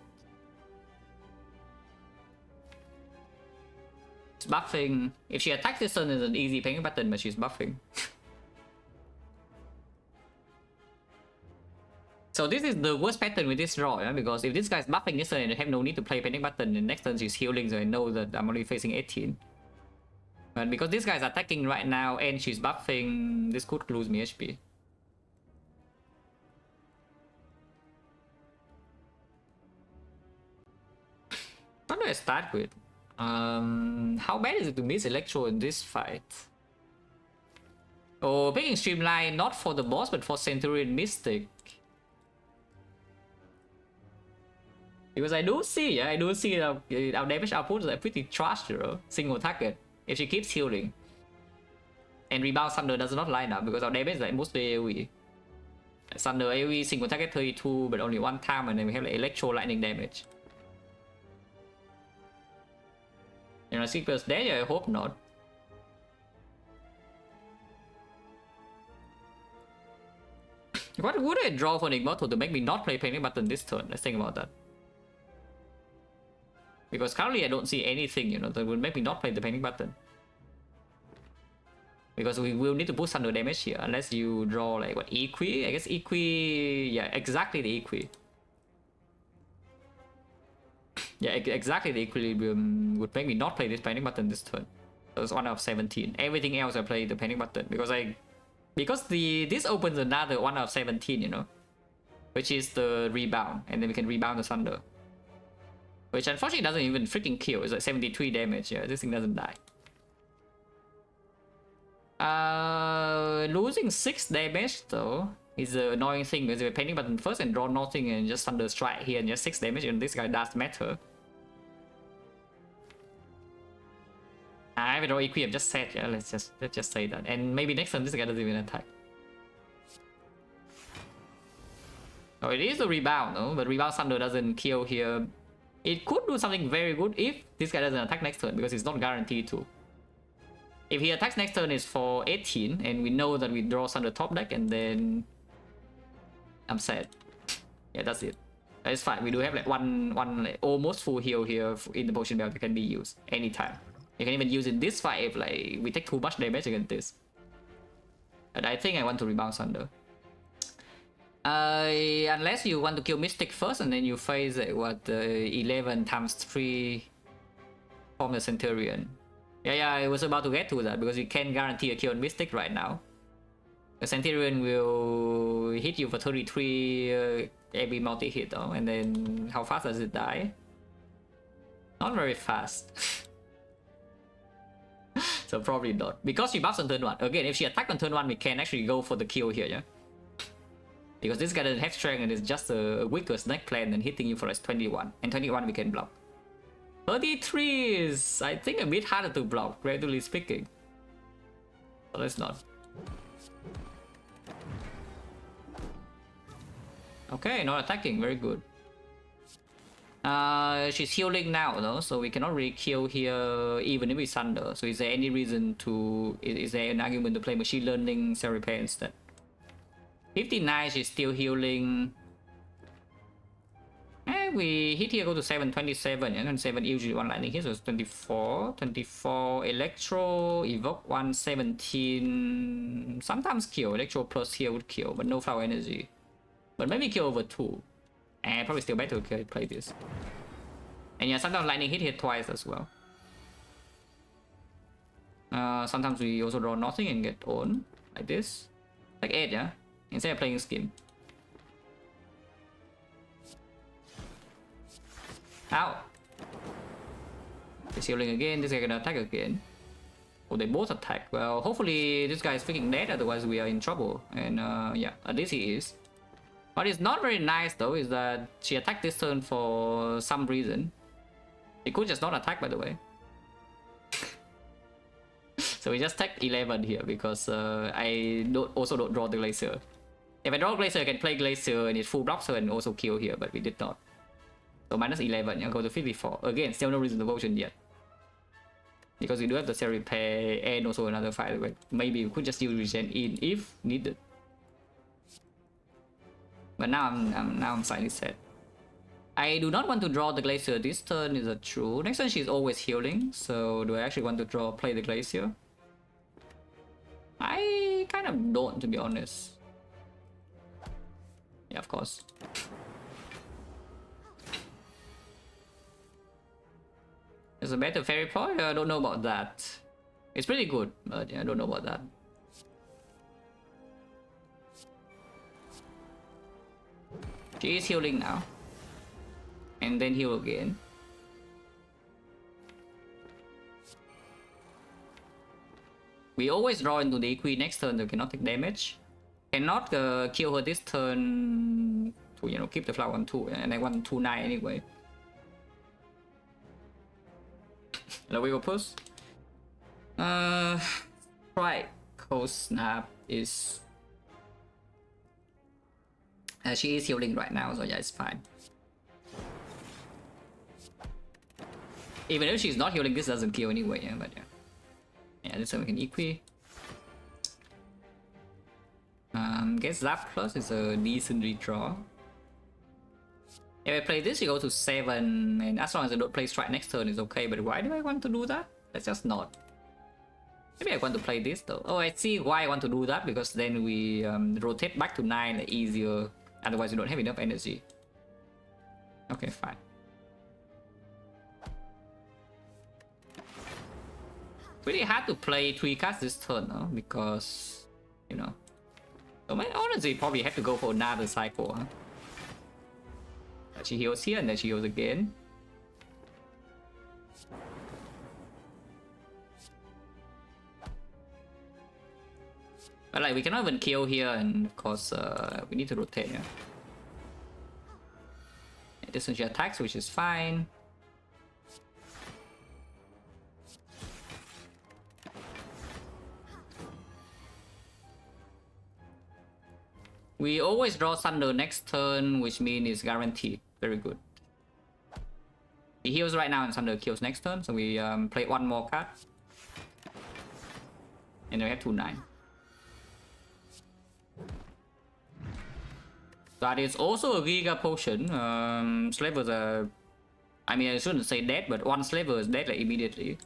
It's buffing. If she attacks this turn, it's an easy panic button, but she's buffing. So this is the worst pattern with this draw, yeah? Because if this guy's buffing this turn and I have no need to play panic button, and next turn she's healing, so I know that I'm only facing 18. But because this guy's attacking right now and she's buffing, this could lose me HP. What do I start with? How bad is it to miss Electro in this fight? Oh, picking Streamline not for the boss but for Centurion Mystic. Because I do see that our damage output is pretty trash, you know? Single target. If she keeps healing. And Rebound Thunder does not line up because our damage is like mostly AoE. Thunder AoE single target 32 but only one time, and then we have like Electro lightning damage. You know, Seeker's dead? I hope not. What would I draw for an Immortal to make me not play panic button this turn? Let's think about that. Because currently I don't see anything, you know, that would make me not play the panic button. Because we will need to push thunder damage here, unless you draw like what, Equi? I guess Equi, yeah, exactly the Equi. Yeah, exactly the Equilibrium would make me not play this panic button this turn. So it's 1 out of 17. Everything else I play the panic button because this opens another 1 out of 17, you know, which is the rebound, and then we can rebound the thunder. Which unfortunately doesn't even freaking kill. It's like 73 damage. Yeah, this thing doesn't die. Losing 6 damage though is the annoying thing because if we panic button first and draw nothing and just thunder strike here and just 6 damage, and this guy does matter. I have no EQ, I'm just sad. Yeah, let's just say that. And maybe next time this guy doesn't even attack. Oh, it is a rebound though, but rebound thunder doesn't kill here. It could do something very good if this guy doesn't attack next turn because it's not guaranteed to. If he attacks next turn is for 18 and we know that we draw thunder top deck, and then I'm sad. Yeah, that's it. That's fine. We do have like one like almost full heal here in the potion belt that can be used anytime. You can even use it this fight if like we take too much damage against this. But I think I want to rebound thunder. Unless you want to kill Mystic first and then you face what 11 times 3 from the Centurion. Yeah, I was about to get to that because you can't guarantee a kill on Mystic right now. The Centurion will hit you for 33 every multi-hit though, and then how fast does it die? Not very fast. So probably not. Because she buffs on turn 1. Again, if she attacks on turn 1, we can actually go for the kill here, yeah? Because this guy doesn't have strength and it's just a weaker snake plant and hitting you for like 21. And 21 we can block. 33 is, I think, a bit harder to block, relatively speaking. So let's not. Okay, not attacking, very good. She's healing now though, so we cannot really kill here even if we thunder. So is there any reason to, is there an argument to play machine learning cell repair instead? 59, she's still healing. We hit here, go to 727, yeah, and 7 usually one lightning here, so it's 24. 24, Electro, Evoke 117. Sometimes kill, Electro plus here would kill, but no flower energy. But maybe kill over 2. And probably still better to play this. And yeah, sometimes lightning hit here twice as well. Sometimes we also draw nothing and get on, like this. Like 8, yeah? Instead of playing scheme. Ow! He's healing again. This guy gonna attack again. Oh, they both attack. Well, hopefully this guy is freaking dead, otherwise we are in trouble. And yeah, at least he is. What is not very nice though is that she attacked this turn for some reason. He could just not attack, by the way. So we just take 11 here because I also don't draw the Glacier. If I draw Glacier, I can play Glacier and it full blocks her and also kill here, but we did not. So minus 11, yeah, go to 54. Again, still no reason to potion yet. Because we do have the cell repair and also another fight. Maybe we could just use regen in if needed. But now I'm slightly sad. I do not want to draw the Glacier this turn, is that true? Next turn she's always healing, so do I actually want to play the Glacier? I kind of don't, to be honest. Yeah, of course. There's a better fairy point? I don't know about that. It's pretty good, but yeah, I don't know about that. She is healing now. And then heal again. We always draw into the Equi next turn, so cannot take damage. Cannot kill her this turn to, you know, keep the flower on 2, and I want 2-9 anyway. Hello, we will push. Right, cold snap is. She is healing right now, so yeah, it's fine. Even if she's not healing, this doesn't kill anyway, yeah, but yeah. Yeah, this one we can equi. Guess Zap Plus is a decent redraw. If I play this, you go to 7, and as long as I don't play strike next turn, it's okay, but why do I want to do that? Let's just not. Maybe I want to play this though. Oh, I see why I want to do that, because then we rotate back to 9 easier, otherwise you don't have enough energy. Okay, fine. Pretty hard to play 3 cards this turn, huh? Because, you know. So my honestly probably have to go for another cycle, huh? She heals here and then she heals again. But like we cannot even kill here, and of course we need to rotate, yeah. This one she attacks, which is fine. We always draw Thunder next turn, which means it's guaranteed. Very good. He heals right now and Thunder kills next turn, so we play one more card. And then we have 2-9. That is also a Giga Potion. Slavers are... I mean, I shouldn't say dead, but one Slaver is dead like immediately.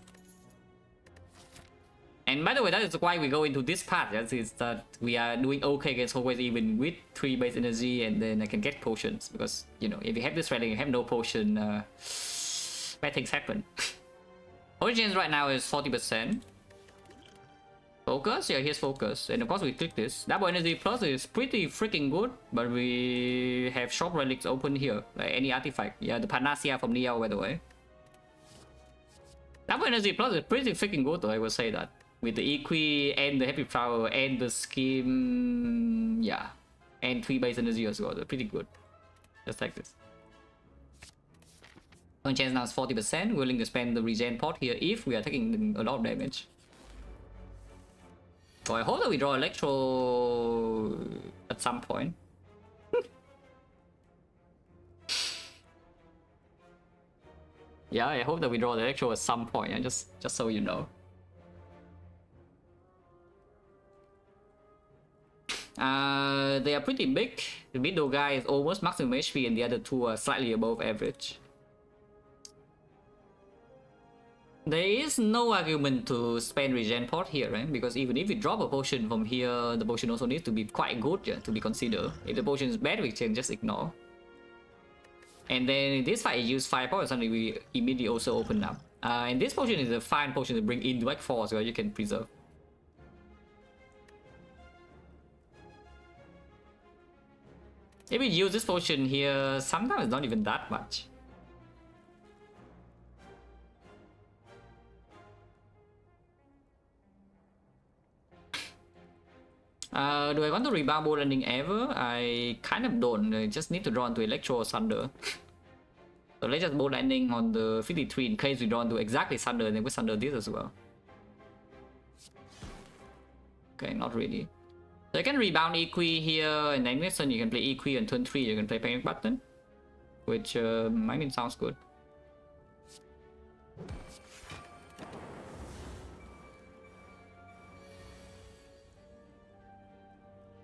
And by the way, that is why we go into this part, yes, is that we are doing okay against always even with 3 base energy, and then I can get potions, because, you know, if you have this rally, you have no potion, bad things happen. Origins right now is 40%. Focus, yeah, here's focus, and of course we click this. Double energy plus is pretty freaking good, but we have shop relics open here, like any artifact. Yeah, the Panacea from Neo, by the way. Double energy plus is pretty freaking good though, I would say that. With the Equi and the Happy Flower and the Scheme, yeah. And 3 base energy as well, they're pretty good. Just like this. On chance now is 40%, willing to spend the regen pot here if we are taking a lot of damage. So I hope that we draw Electro at some point. Yeah, I hope that we draw the Electro at some point, yeah, just so you know. They are pretty big. The middle guy is almost maximum HP and the other two are slightly above average. There is no argument to spend regen pot here, right? Because even if we drop a potion from here, the potion also needs to be quite good, yeah, to be considered. If the potion is bad, we can just ignore. And then in this fight, you use firepower, suddenly we immediately also open up. And this potion is a fine potion to bring in direct force, where you can preserve. If we use this potion here, sometimes it's not even that much. Do I want to rebound bolt landing ever? I kind of don't. I just need to draw into Electro or Thunder. So let's just bolt landing on the 53 in case we draw into exactly Thunder, and then we Thunder this as well. Okay, not really. So you can rebound Equi here, and then next turn you can play Equi, and turn 3 you can play Panic Button. Which, I mean, sounds good.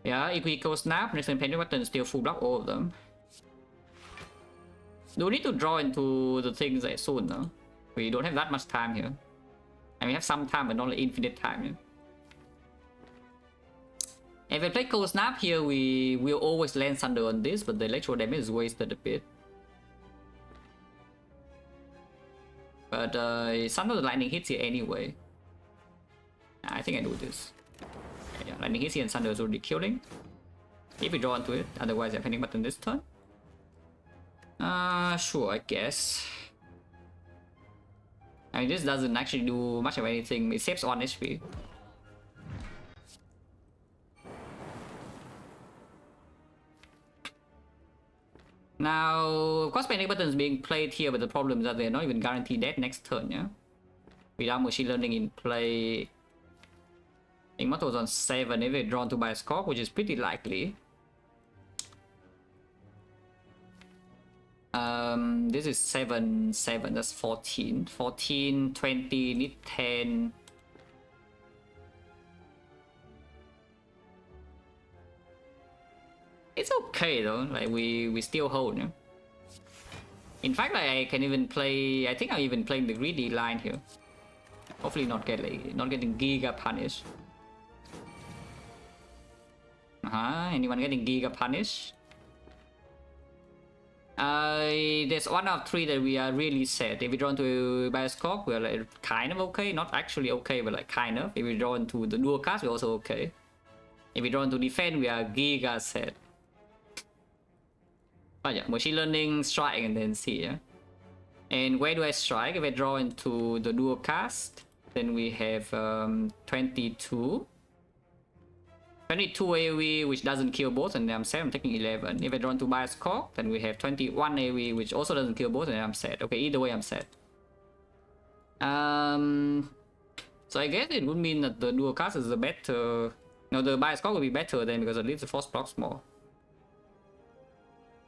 Yeah, Equi equals Snap, next turn Panic Button still full block all of them. Do we need to draw into the things like soon, no? We don't have that much time here. And we have some time, but not like infinite time here. If we play Cold Snap here, we will always land Thunder on this, but the electro damage is wasted a bit. But Thunder the lightning hits here anyway. I think I do this. Yeah, lightning hits here and Thunder is already killing. If we draw into it, otherwise I'm Panic Button this turn. Sure, I guess. I mean, this doesn't actually do much of anything. It saves 1 HP. Now, of course, Panic Button is being played here, but the problem is that they're not even guaranteed dead next turn, yeah? Without Machine Learning in play. Immortals on 7 if they're drawn to by a scorp, which is pretty likely. This is 7, that's 14. 14, 20, need 10. It's okay though, like we still hold, yeah? In fact, like, I can even play, I think I'm even playing the greedy line here. Hopefully not getting Giga Punish. Anyone getting Giga Punish? There's 1 out of 3 that we are really set. If we draw into Bioscope, we're like kind of okay. Not actually okay, but like kind of. If we draw into the dual cast, we're also okay. If we draw into defend, we are Giga set. But yeah, Machine Learning, strike, and then see, yeah? And where do I strike? If I draw into the dual cast, then we have 22. 22 AoE, which doesn't kill both, and I'm set. I'm taking 11. If I draw into Bioscope, then we have 21 AoE, which also doesn't kill both, and I'm set. Okay, either way, I'm set. So I guess it would mean that the dual cast is a better... No, the Bioscope will be better then, because at least the force blocks more.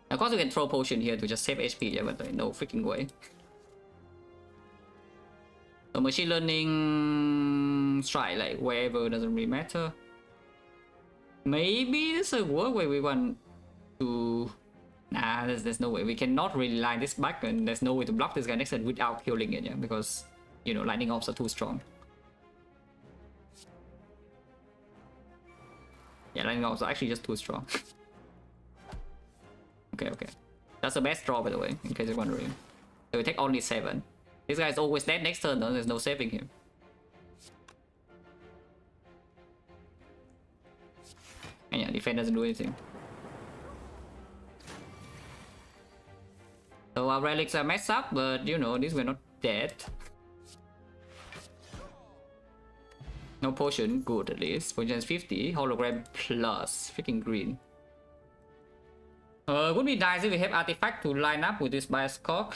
Of course, we can throw potion here to just save HP, yeah, but no freaking way. So Machine Learning, strike, like wherever, doesn't really matter. Maybe this will work where we want to... Nah, there's no way. We cannot really line this back, and there's no way to block this guy next turn without killing it, yeah, because, you know, lightning orbs are too strong. Yeah, lightning orbs are actually just too strong. Okay. That's the best draw, by the way, in case you're wondering. So we take only 7. This guy is always dead next turn, though. There's no saving him. And yeah, defense doesn't do anything. So our relics are messed up, but you know, these were not dead. No potion, good at least. Potion is 50, hologram plus. Freaking green. Would be nice if we have artifact to line up with this Bioscope.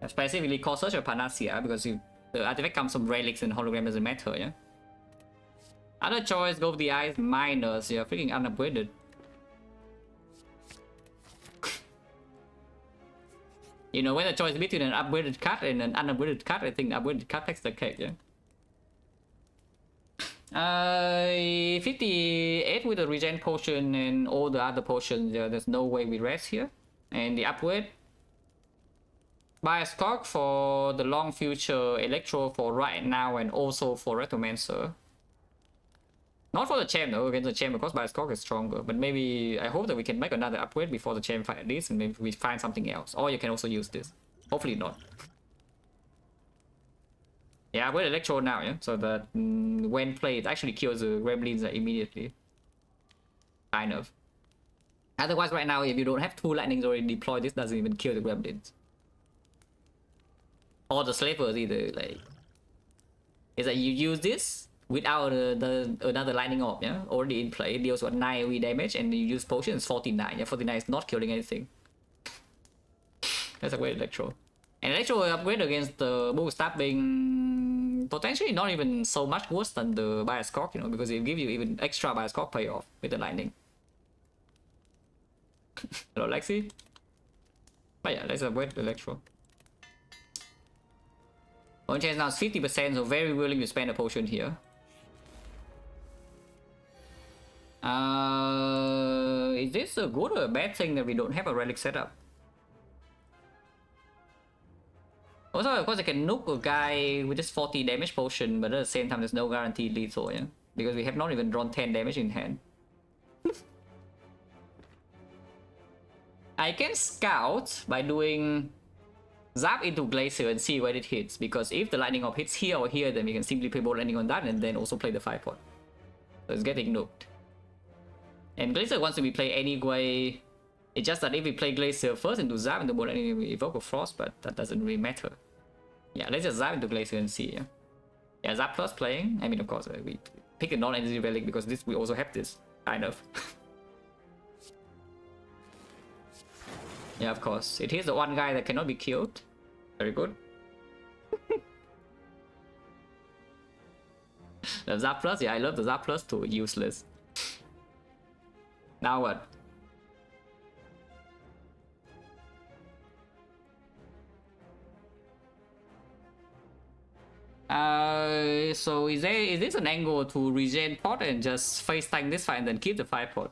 Specifically called Search of Panacea, because if the artifact comes from relics and hologram doesn't matter, yeah? Other choice, go with the eyes minus, yeah, freaking unupgraded. You know, when the choice between an upgraded card and an unupgraded card, I think the upgraded card takes the cake, yeah? 58 with the regen potion and all the other potions, yeah, there's no way we rest here. And the upgrade. Bioscope for the long future, Electro for right now, and also for Retromancer. Not for the champ though, against the champ, because Bioscope is stronger. But maybe, I hope that we can make another upgrade before the champ fight this, and maybe we find something else. Or you can also use this. Hopefully not. Yeah, with Electro now, yeah? So that when played, it actually kills the Gremlins immediately. Kind of. Otherwise, right now, if you don't have 2 lightnings already deployed, this doesn't even kill the Gremlins. Or the Slavers either, like... Is that you use this, without another lightning orb, yeah, already in play, deals what 9 AoE damage, and you use potions 49. Yeah, 49 is not killing anything. Let's upgrade Electro. And Electro upgrade against the Bull Stab being potentially not even so much worse than the Bias Cock, you know, because it gives you even extra Bias Cock payoff with the lightning. Hello, Lexi. But yeah, let's upgrade Electro. One chance now is 50%, so very willing to spend a potion here. Is this a good or a bad thing that we don't have a relic setup? Also, of course, I can nuke a guy with this 40 damage potion, but at the same time, there's no guaranteed lethal, yeah? Because we have not even drawn 10 damage in hand. I can scout by doing zap into Glacier and see where it hits, because if the lightning orb hits here or here, then we can simply play bolt landing on that and then also play the 5-pot. So it's getting nuked. And Glacier wants to be played anyway. It's just that if we play Glacier first into zap into bolt landing, we evoke a Frost, but that doesn't really matter. Yeah, let's just zap into Glacier and see, yeah? Yeah, zap plus playing. I mean, of course, we pick a non-energy relic because this we also have this, kind of. Yeah, of course. It is the one guy that cannot be killed. Very good. The Zap Plus, yeah, I love the Zap Plus too. Useless. Now what? So is this an angle to regen pot and just face tank this fight and then keep the 5-pot?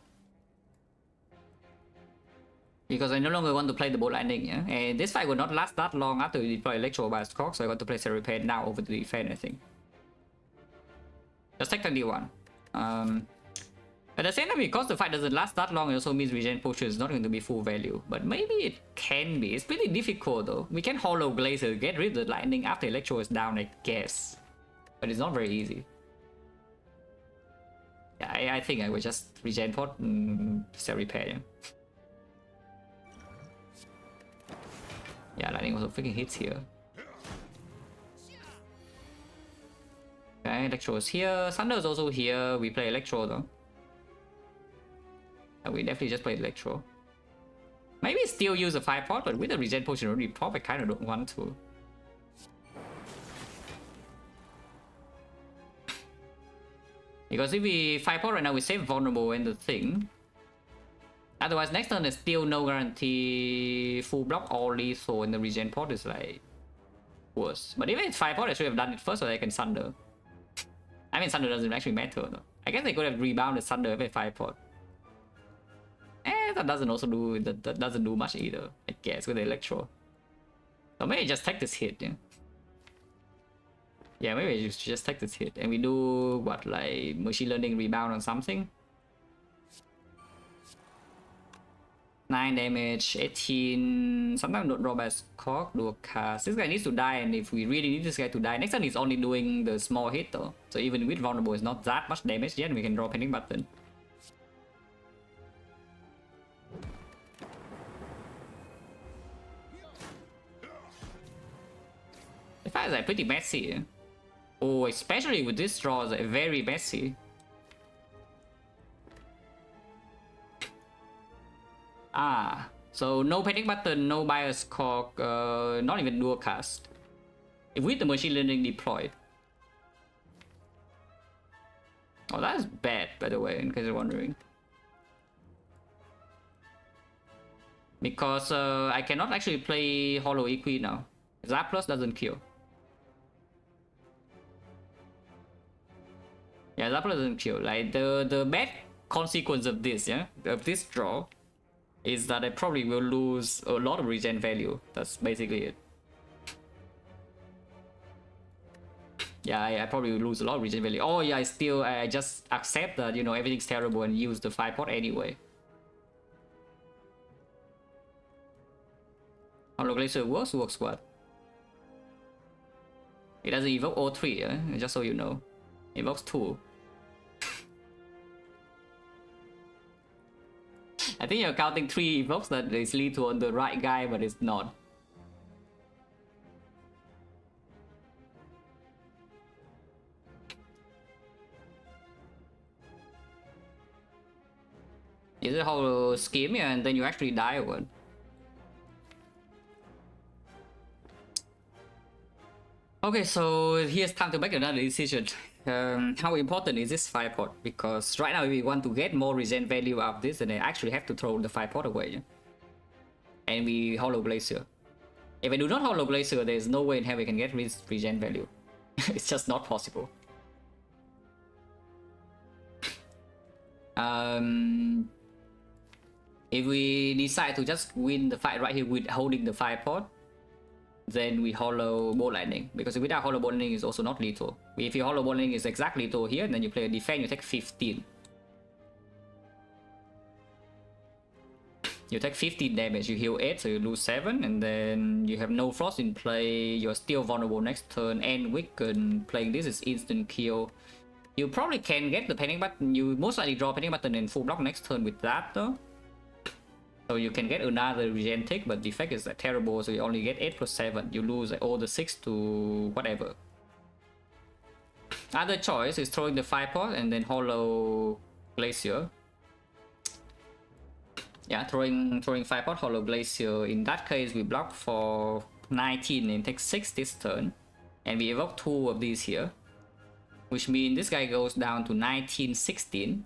Because I no longer want to play the bolt landing, yeah? And this fight will not last that long after we deploy Electro Bias Cock, so I got to play Repair now over the defend, I think. Just take 21. At the same time, because the fight doesn't last that long, it also means regen potion is not going to be full value. But maybe it can be. It's pretty difficult though. We can Hollow Glacier, get rid of the lightning after Electro is down, I guess. But it's not very easy. Yeah, I think I will just regen pot and Repair, yeah. Yeah, lightning also freaking hits here. Okay, Electro is here. Thunder is also here. We play Electro though. And we definitely just play Electro. Maybe still use a 5-pot, but with the regen potion already pop, I kind of don't want to. Because if we 5-pot right now, we save vulnerable and the thing. Otherwise, next turn is still no guarantee full block or lethal, and the regen pot is like worse. But even if it's 5-pot, I should have done it first so that I can Sunder. I mean, Sunder doesn't actually matter though. I guess they could have rebounded Sunder with 5-pot. That doesn't also do that doesn't do much either, I guess, with the Electro. So maybe just take this hit, yeah. Yeah, maybe just take this hit. And we do what, like machine learning rebound on something? 9 damage, 18. Sometimes don't draw by cock, do a cast. This guy needs to die, and if we really need this guy to die, next turn he's only doing the small hit though. So even with vulnerable, it's not that much damage yet, and we can draw panic button. The fight is like pretty messy. Eh? Oh, especially with this draw, is like very messy. Ah, so no panic button, no bias cock, not even dual cast. With the machine learning deployed. Oh, that's bad, by the way, in case you're wondering. Because I cannot actually play Hollow Equi now. Zap Plus doesn't kill. Yeah, Zap Plus doesn't kill. Like the bad consequence of this, yeah, of this draw, is that I probably will lose a lot of regen value. That's basically it. Yeah, I probably will lose a lot of regen value. Oh yeah, I just accept that, you know, everything's terrible and use the 5-pot anyway. Hollow Glacier works what? It doesn't evoke all 3, just so you know. It evokes 2. I think you're counting 3 evokes that is lethal on the right guy, but it's not. Is it hollow scheme and then you actually die or what? Okay, so here's time to make another decision. How important is this fire pot? Because right now, if we want to get more regen value out of this, then I actually have to throw the fire pot away. Yeah? And we hollow glacier. If I do not hollow glacier, there's no way in hell we can get regen value. It's just not possible. If we decide to just win the fight right here with holding the fire pot, then we hollow ball lightning, because without hollow ball lightning is also not lethal. If you hollow ball lightning is exactly lethal here, then you play a defend, you take 15. You take 15 damage, you heal 8, so you lose 7, and then you have no frost in play, you're still vulnerable next turn, and weaken. Playing this is instant kill. You probably can get the panic button, you most likely draw panic button and full block next turn with that though. So you can get another regen tick, but defect is terrible, so you only get 8 plus 7. You lose all the 6 to whatever. Other choice is throwing the fire pot and then hollow glacier. Yeah, throwing fire pot, hollow glacier. In that case, we block for 19 and take 6 this turn, and we evoke 2 of these here, which means this guy goes down to 19, 16.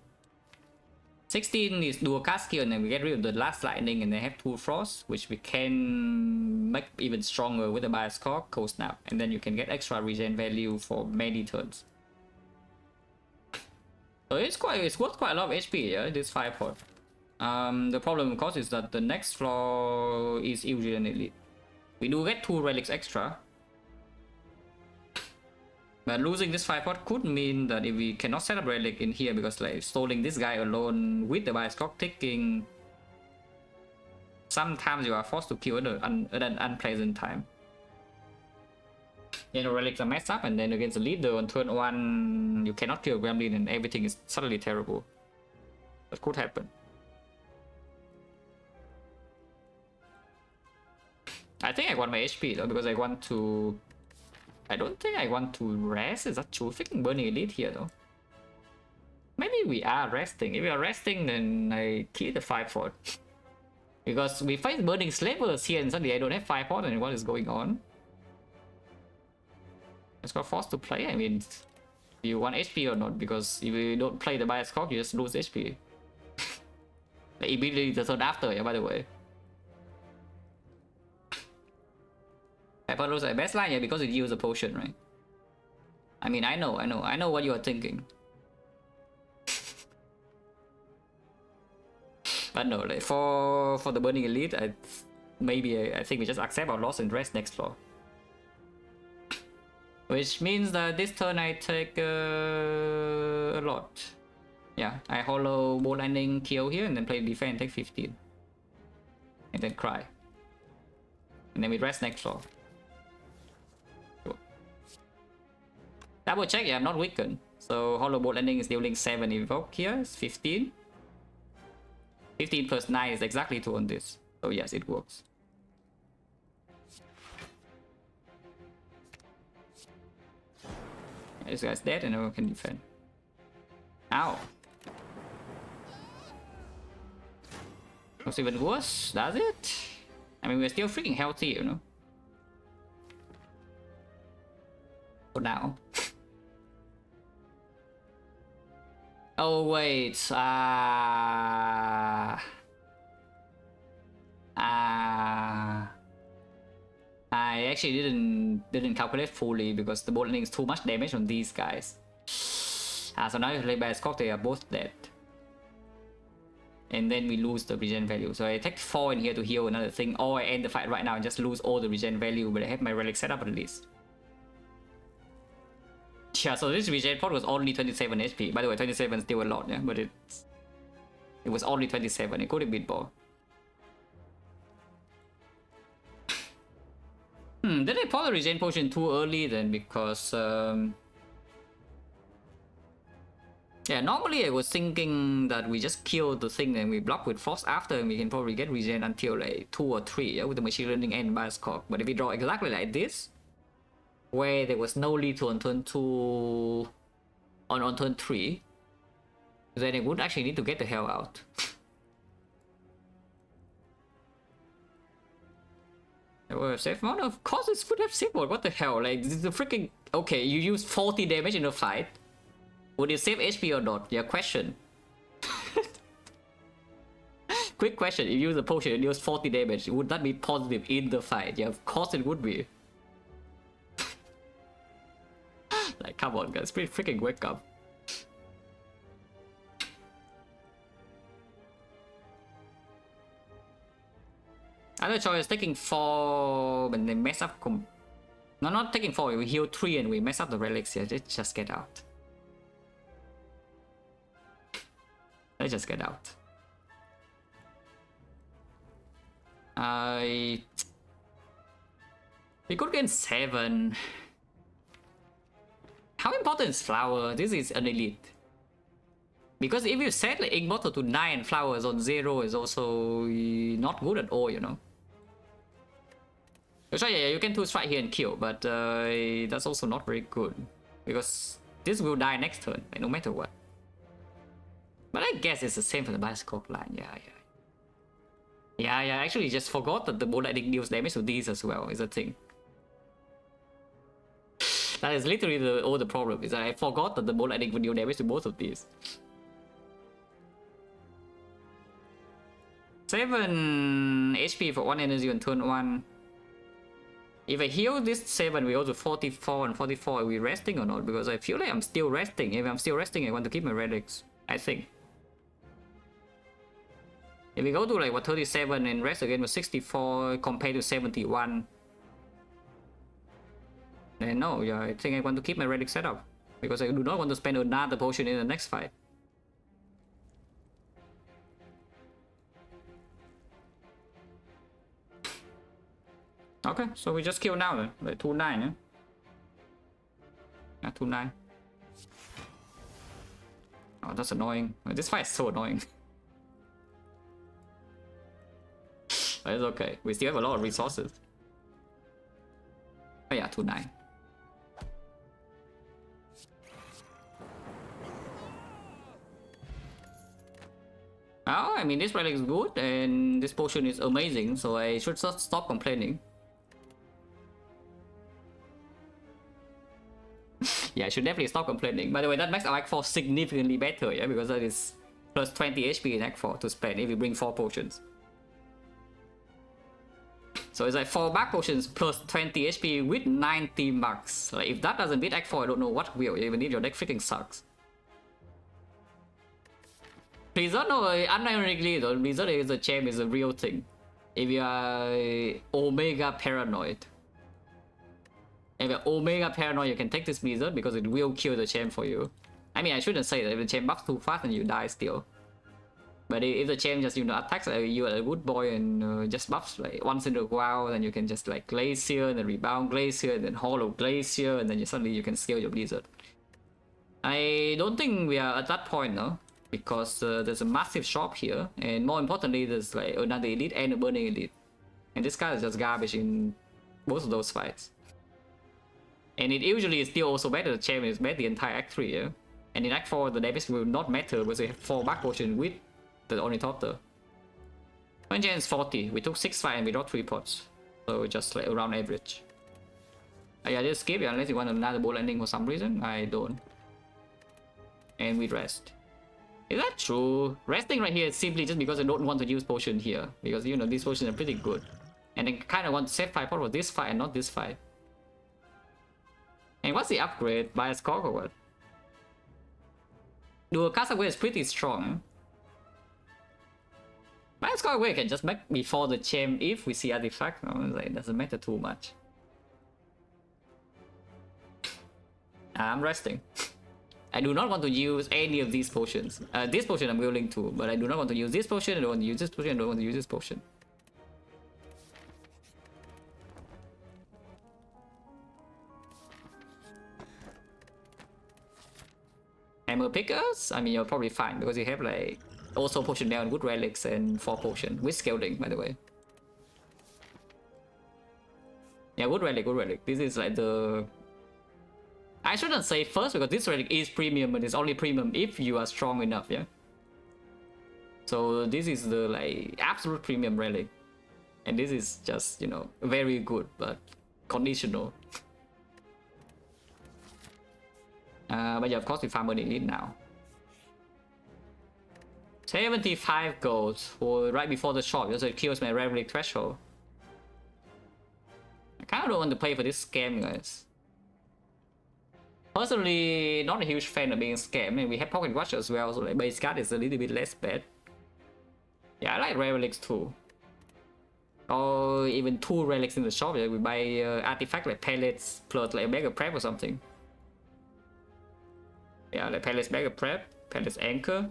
16 is dual cast skill, and then we get rid of the last lightning and they have 2 frost, which we can make even stronger with the bias cock, cold snap, and then you can get extra regen value for many turns. So it's worth quite a lot of HP, yeah, this fire pot. The problem of course is that the next floor is usually an elite. We do get 2 relics extra, but losing this fire pot could mean that if we cannot set up relic in here, because like stalling this guy alone with the bias clock ticking, sometimes you are forced to kill at an unpleasant time. You know, relics are messed up, and then against the leader on turn 1 you cannot kill gremlin and everything is suddenly terrible. That could happen. I think I want my HP though, because I want to... I don't think I want to rest. Is that true? Freaking burning elite here though. Maybe we are resting. If we are resting, then I kill the 5-4. Because we fight burning slavers here and suddenly I don't have 5-4 and what is going on? It's got forced to play. I mean, do you want HP or not? Because if you don't play the bias cock, you just lose HP. Immediately the turn after, yeah, by the way. Pepper looks like best line, yeah, because it uses a potion, right? I mean, I know what you are thinking. But no, like for the burning elite, I think we just accept our loss and rest next floor. Which means that this turn I take a lot. Yeah, I hollow ball lightning kill here and then play defense, take 15. And then cry. And then we rest next floor. Double check, yeah, I'm not weakened. So hollow ball ending is dealing 7 evoke here, it's 15. 15 plus 9 is exactly 2 on this. So yes, it works. This guy's dead and no one can defend. Ow. Looks even worse, does it? I mean, we're still freaking healthy, you know. For now. Oh wait, I actually didn't calculate fully because the bot lane is too much damage on these guys. So now if you play by Scott, they are both dead. And then we lose the regen value. So I take 4 in here to heal another thing, or I end the fight right now and just lose all the regen value, but I have my relic set up at least. Yeah, so this regen pot was only 27 HP. By the way, 27 is still a lot, yeah, but it was only 27. It could have been more. Did I pour the regen potion too early then? Because yeah, normally I was thinking that we just kill the thing and we block with frost after, and we can probably get regen until like 2 or 3, yeah, with the machine learning and bias cock. But if we draw exactly like this, where there was no lethal on turn 2, on turn 3, then it would actually need to get the hell out. Safe mode? Of course it would have safe mode. What the hell? Like, this is the freaking... Okay, you use 40 damage in a fight. Would it save HP or not? Yeah, question. Quick question. If you use a potion and use 40 damage, would that be positive in the fight? Yeah, of course it would be. Like, come on, guys. Pretty freaking wake up. Other choice, taking 4 and then mess up... No, not taking 4. We heal 3 and we mess up the relics. Yeah, let's just get out. Let's just get out. We could gain 7. How important is flower? This is an elite. Because if you set the ink bottle to 9, flowers on 0 is also not good at all, you know. So yeah, you can 2-strike here and kill, but that's also not very good. Because this will die next turn, like, no matter what. But I guess it's the same for the bicycle line, yeah, I actually just forgot that the bolt lightning deals damage to these as well, is a thing. That is literally all the problem, is that I forgot that the bolt lightning would deal damage to both of these. 7 HP for 1 energy on turn 1. If I heal this 7, we go to 44 and 44. Are we resting or not? Because I feel like I'm still resting. If I'm still resting, I want to keep my relics, I think. If we go to like what 37 and rest again with 64 compared to 71, then no, yeah, I think I want to keep my relic set up because I do not want to spend another potion in the next fight. Okay, so we just kill now then, like 2-9, yeah? Yeah, 2-9. Oh, that's annoying. This fight is so annoying. But it's okay, we still have a lot of resources. Oh yeah, 2-9. Oh, I mean, this relic is good and this potion is amazing, so I should stop complaining. Yeah, I should definitely stop complaining. By the way, that makes our Act 4 significantly better, yeah, because that is plus 20 HP in Act 4 to spend if you bring 4 potions. So it's like 4 back potions plus 20 HP with 90 marks. Like, if that doesn't beat Act 4, I don't know what will, even if your deck freaking sucks. Blizzard, no, unironically though, Blizzard is a champ, is a real thing. If you are Omega Paranoid. If you're Omega Paranoid, you can take this Blizzard because it will kill the champ for you. I mean, I shouldn't say that if the champ buffs too fast and you die still. But if the champ just, you know, attacks you are a good boy and just buffs like once in a while, then you can just like Glacier and then Rebound Glacier and then Hollow Glacier and then suddenly you can scale your Blizzard. I don't think we are at that point now because there's a massive shop here and more importantly there's like another elite and a burning elite. And this guy is just garbage in both of those fights. And it usually is still also better, the champ is bad the entire Act 3, yeah? And in Act 4 the damage will not matter because we have 4 back potions with the Ornithopter. One gen is 40, we took 6 fight and we got 3 pots. So just like around average. Yeah, just skip it unless you want another bolt landing for some reason, I don't. And we rest. Is that true? Resting right here is simply just because I don't want to use potion here. Because you know, these potions are pretty good. And I kind of want to save 5 pot for this fight and not this fight. And what's the upgrade? Bias Cock or what? Dual Castaway is pretty strong. Bias Cock can just make before the champ if we see artifact. No, like, it doesn't matter too much. I'm resting. I do not want to use any of these potions. This potion I'm willing to, but I do not want to use this potion, I don't want to use this potion, I don't want to use this potion. Hammer pickers? I mean, you're probably fine because you have like also potion down, good relics, and 4 potion with scaling, by the way. Yeah, good relic, good relic. This is like the... I shouldn't say first because this relic is premium, but it's only premium if you are strong enough, yeah? So this is the like absolute premium relic. And this is just, you know, very good, but conditional. But yeah, of course we farm burning elite now. 75 gold for right before the shop, so it kills my relic threshold. I kind of don't want to play for this scam, guys. Personally, not a huge fan of being scammed. I mean, we have pocket watch as well, so like base card is a little bit less bad. Yeah, I like relics too. Or even 2 relics in the shop. Like we buy artifact like pellets plus like bag of prep or something. Yeah, like pellets bag of prep, pellets anchor.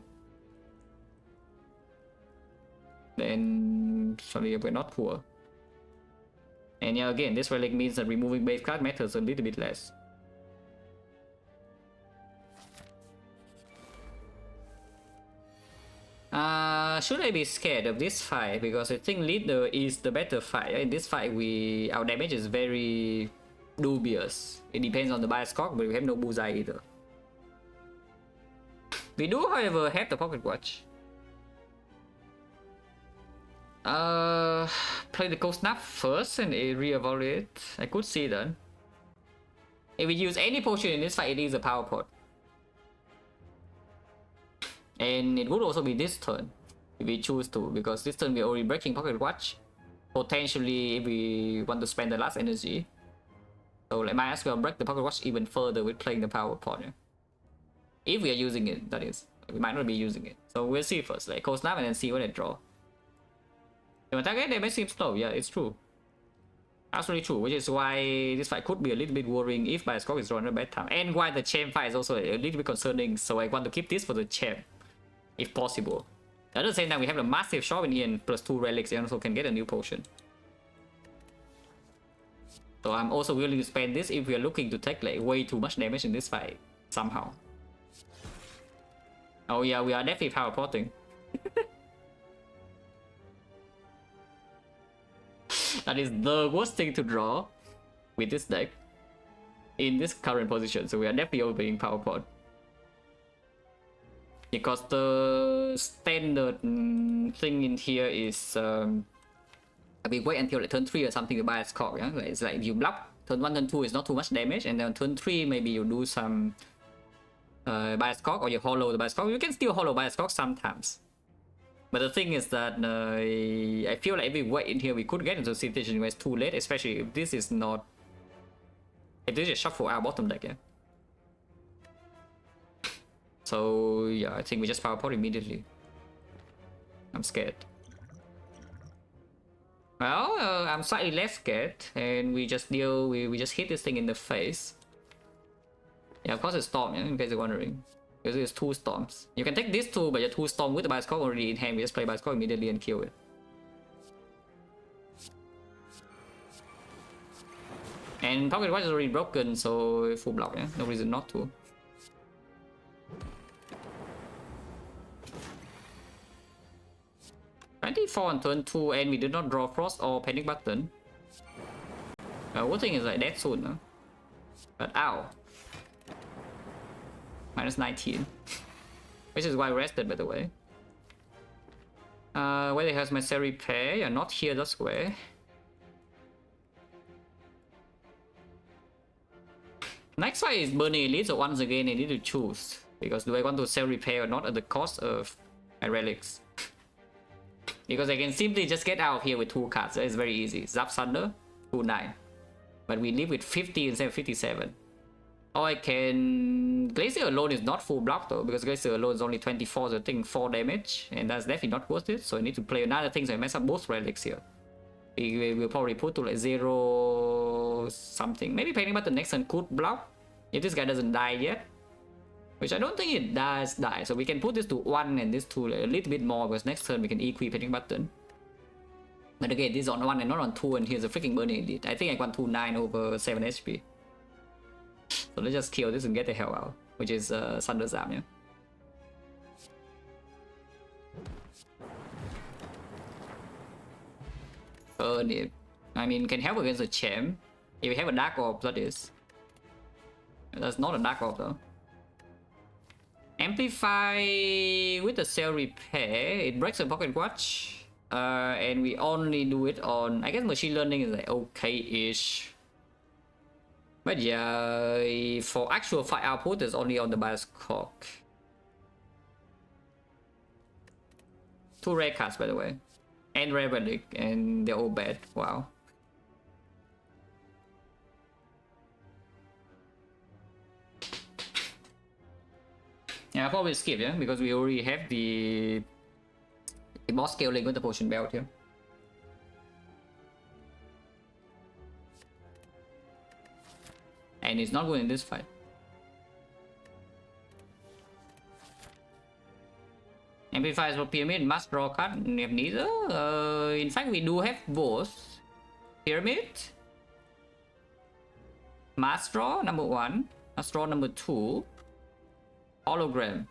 Then sorry, we're not poor. And yeah, again, this relic means that removing base card matters a little bit less. Should I be scared of this fight? Because I think leader is the better fight. In this fight, our damage is very dubious. It depends on the bias cock, but we have no bullseye either. We do, however, have the pocket watch. Play the cold snap first and re-evaluate. I could see that. If we use any potion in this fight, it is a power pot. And it would also be this turn if we choose to, because this turn we're already breaking pocket watch. Potentially, if we want to spend the last energy, so like might as well break the pocket watch even further with playing the power pot. Yeah? If we are using it, that is. We might not be using it, so we'll see first. Like cold snap and then see what I draw. The target damage seems low. Yeah, it's true. Absolutely true, which is why this fight could be a little bit worrying if my score is drawn at a bad time, and why the champ fight is also a little bit concerning. So I want to keep this for the champ, if possible. At the same time, we have a massive shop in here and plus 2 relics, and also can get a new potion. So I'm also willing to spend this if we are looking to take like way too much damage in this fight somehow. Oh yeah, we are definitely power potting. That is the worst thing to draw with this deck in this current position. So we are definitely opening power pot. Because the standard thing in here is we wait until like turn 3 or something to buy a score. Yeah? It's like you block turn 1, turn 2 is not too much damage, and then turn 3 maybe you do some bias cock, or you hollow the bias cock. You can still hollow bias cock sometimes. But the thing is that I feel like if we wait in here, we could get into a situation where it's too late, especially if this is not. If this is shuffle our bottom deck, yeah. So yeah, I think we just power pot immediately. I'm scared. Well, I'm slightly less scared, and we just deal. We just hit this thing in the face. Yeah, of course it's storm, yeah, in case you're wondering. Because it's 2 storms. You can take these 2, but your 2 storm with the bias cock already in hand. We just play bias cock immediately and kill it. And pocket watch is already broken, so full block, yeah, no reason not to. $24 on turn 2, and we did not draw frost or panic button. One thing is like dead soon, huh? But ow. Minus 19. Which is why I rested, by the way. Where has my cell repair? Yeah, not here, that's where. Next fight is burning elite, so once again I need to choose. Because do I want to cell repair or not at the cost of my relics? Because I can simply just get out here with 2 cards, so it's very easy. Zap Thunder, 2-9. But we live with 50 instead of 57. Or I can... Glacier alone is not full block though, because Glacier alone is only 24, so I think 4 damage. And that's definitely not worth it, so I need to play another thing, so I mess up both relics here. We will probably put to like 0 something. Maybe Painting Button next turn could block, if this guy doesn't die yet. Which I don't think it does die, so we can put this to 1 and this to a little bit more, because next turn we can equip Painting Button. But again, this is on 1 and not on 2, and here's a freaking burning elite. I think I want 2-9 over 7 HP. So let's just kill this and get the hell out, which is Thunder Zam, yeah. I mean, can help against the champ. If we have a Dark Orb, that is. That's not a Dark Orb though. Amplify with the cell repair. It breaks the pocket watch. and we only do it on, I guess machine learning is like okay-ish. But yeah, for actual file output, it's only on the bias clock. 2 rare cards, by the way. And rare relic, and they're all bad. Wow. Yeah, I'll probably skip, yeah, because we already have the boss scaling with the potion belt here. And it's not going in this fight. Amplifiers for pyramid, must draw card, we have neither. In fact, we do have both. Pyramid, must draw number 1, must draw number 2, hologram.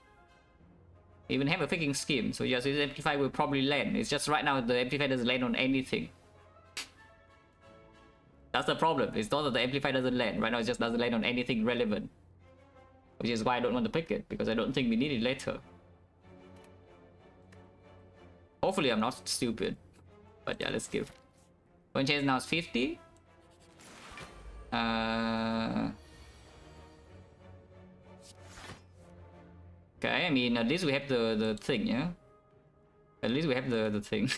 Even have a freaking scheme, so yes, this amplifier will probably land. It's just right now the amplifier doesn't land on anything. That's the problem. It's not that the amplifier doesn't land. Right now it just doesn't land on anything relevant. Which is why I don't want to pick it, because I don't think we need it later. Hopefully I'm not stupid. But yeah, let's give. One chance now is 50. Okay, I mean, at least we have the thing, yeah? At least we have the thing.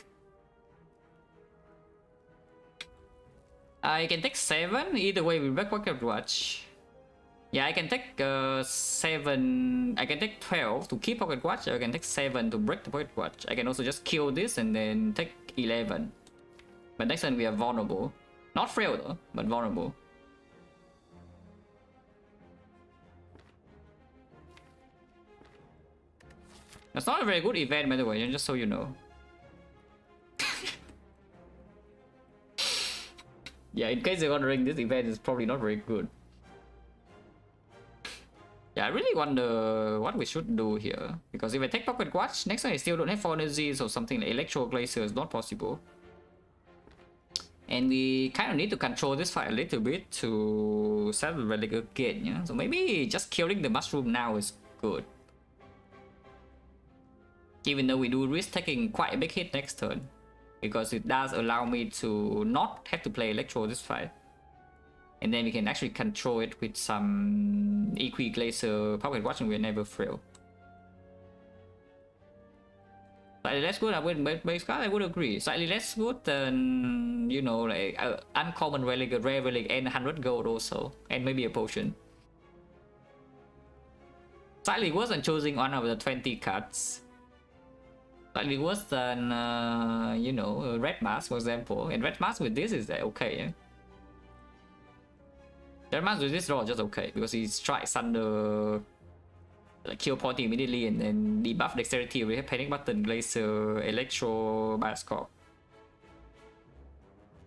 I can take 7. Either way, we break Pocket Watch. Yeah, I can take 7. I can take 12 to keep Pocket Watch. Or I can take 7 to break the Pocket Watch. I can also just kill this and then take 11. But next time we are vulnerable. Not frail though, but vulnerable. That's not a very good event, by the way, just so you know. Yeah, in case you're wondering, this event is probably not very good. Yeah, I really wonder what we should do here. Because if I take Pocket Watch, next time I still don't have 4 energies or something like Electro Glacier is not possible. And we kind of need to control this fight a little bit to set the relic again, yeah? So maybe just killing the mushroom now is good. Even though we do risk taking quite a big hit next turn. Because it does allow me to not have to play Electro this fight. And then we can actually control it with some EQ Glacier Pocket Watch and we're never frail. Slightly less good, I would base card, I would agree. Slightly less good than, you know, like uncommon relic, a rare relic, and 100 gold also. And maybe a potion. Slightly worse than choosing one of the 20 cards. Slightly worse than, you know, Red Mask, for example. And Red Mask with this is okay, yeah? Red Mask with this draw is just okay, because he strikes under like kill point immediately and then debuff dexterity with panic button, glacier, electro, bioscope.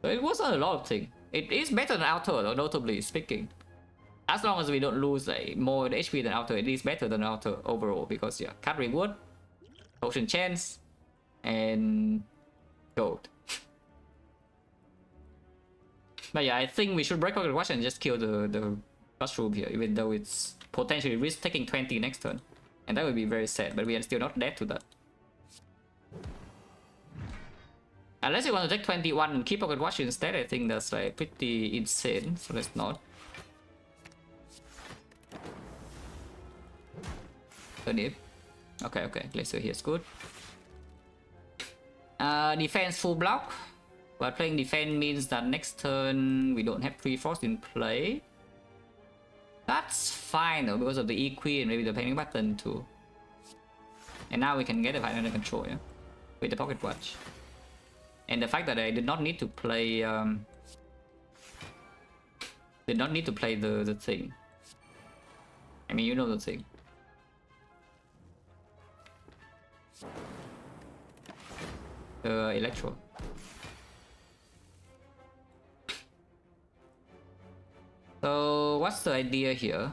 So it wasn't a lot of things. It is better than Outer though, notably speaking. As long as we don't lose like more HP than Outer, it is better than Outer overall, because yeah, card reward, potion chance, and gold. But yeah, I think we should break Pocket Watch and just kill the mushroom here, even though it's potentially risk taking 20 next turn. And that would be very sad, but we are still not dead to that. Unless you want to take 21 and keep Pocket Watch instead, I think that's like pretty insane, so let's not. Turnip. Okay, Glacier here is good. Defense full block. But playing defense means that next turn we don't have free force in play. That's fine though, because of the EQ and maybe the panic button too. And now we can get the fight under control, yeah? With the Pocket Watch. And the fact that I did not need to play the thing. I mean, you know the thing. The Electro. So what's the idea here?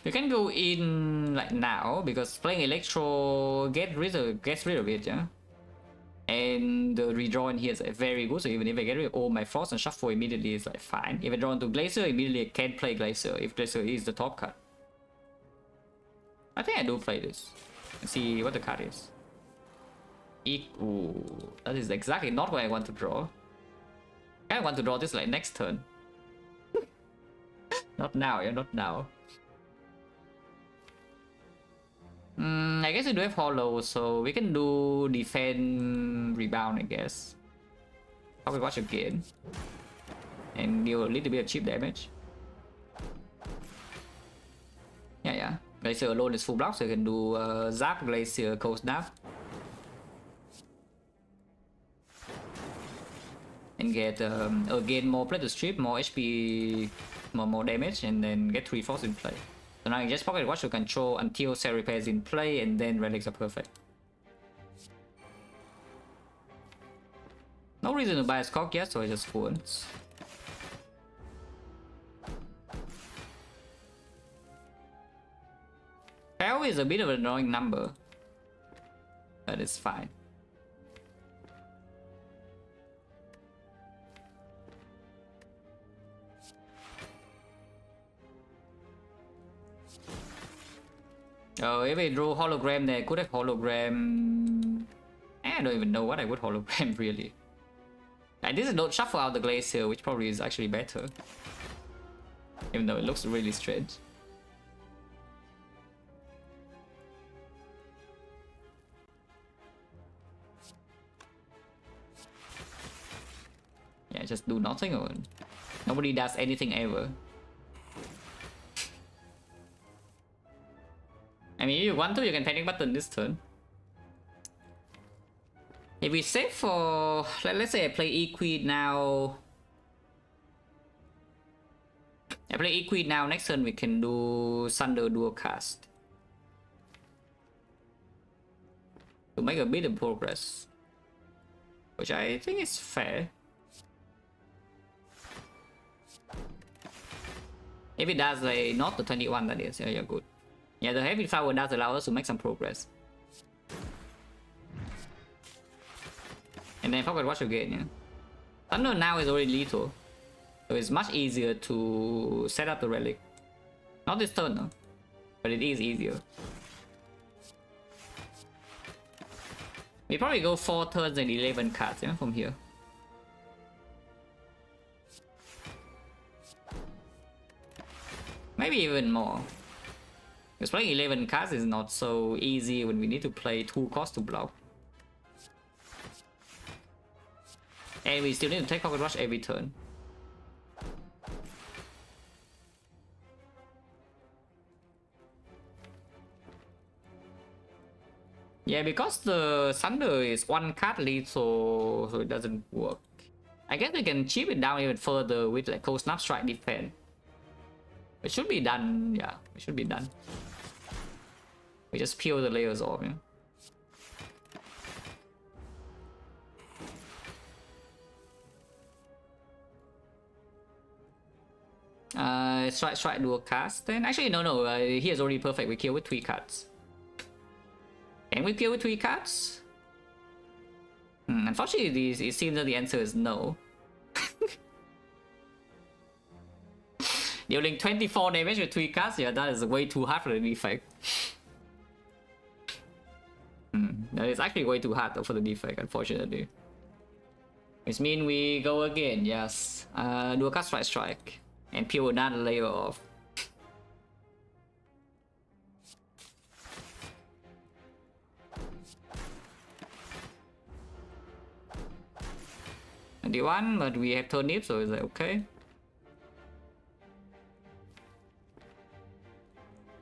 You can go in like now, because playing Electro gets rid of it, yeah? And the redraw in here is very good, so even if I get rid of all my Frost and Shuffle immediately, it's like fine. If I draw into Glacier, immediately I can't play Glacier if Glacier is the top card. I think I do play this. Let's see what the card is. Ooh, that is exactly not what I want to draw. I want to draw this like next turn. Not now, yeah, not now. I guess we do have hollow, so we can do defend rebound, I guess. Probably watch again. And deal a little bit of cheap damage. Yeah. Glacier alone is full block, so you can do Zap, Glacier, Cold Snap. And get again more play to strip, more HP, more damage, and then get 3 force in play. So now you just pocket watch to control until cell repair is in play, and then relics are perfect. No reason to buy a Skog yet, so I just once. Fail is a bit of an annoying number, but it's fine. Oh, if I draw hologram there, could have hologram. I don't even know what I would hologram really. And this is not shuffle out the Glacier, which probably is actually better. Even though it looks really strange. Yeah, just do nothing or nobody does anything ever. I mean, if you want to, you can panic button this turn. If we save for, let's say I play E-Queen now. I play E-Queen now, next turn we can do Sunder dual cast. To make a bit of progress. Which I think is fair. If it does not the 21, that is, yeah, you're good. Yeah, the heavy flower does allow us to make some progress. And then pocket watch again, yeah. Thunder now is already lethal. So it's much easier to set up the relic. Not this turn, no. But it is easier. We probably go 4 turns and 11 cards, yeah, from here. Maybe even more. Because playing 11 cards is not so easy when we need to play 2 costs to block. And we still need to take pocket rush every turn. Yeah, because the Thunder is 1 card lethal, so it doesn't work. I guess we can chip it down even further with like Cold Snap, Strike, Defend. It should be done, yeah, it should be done. We just peel the layers off, yeah. Strike dual cast. Then actually no, he is already perfect. We kill with 3 cards. Can we kill with 3 cards? Unfortunately, it seems that the answer is no. Dealing 24 damage with 3 cards, yeah, that is way too hard for the defect. That is actually way too hard for the defect, unfortunately. Which means we go again, yes. Dual cast strike. And peel another layer off. And the one, but we have turnip, so is that okay?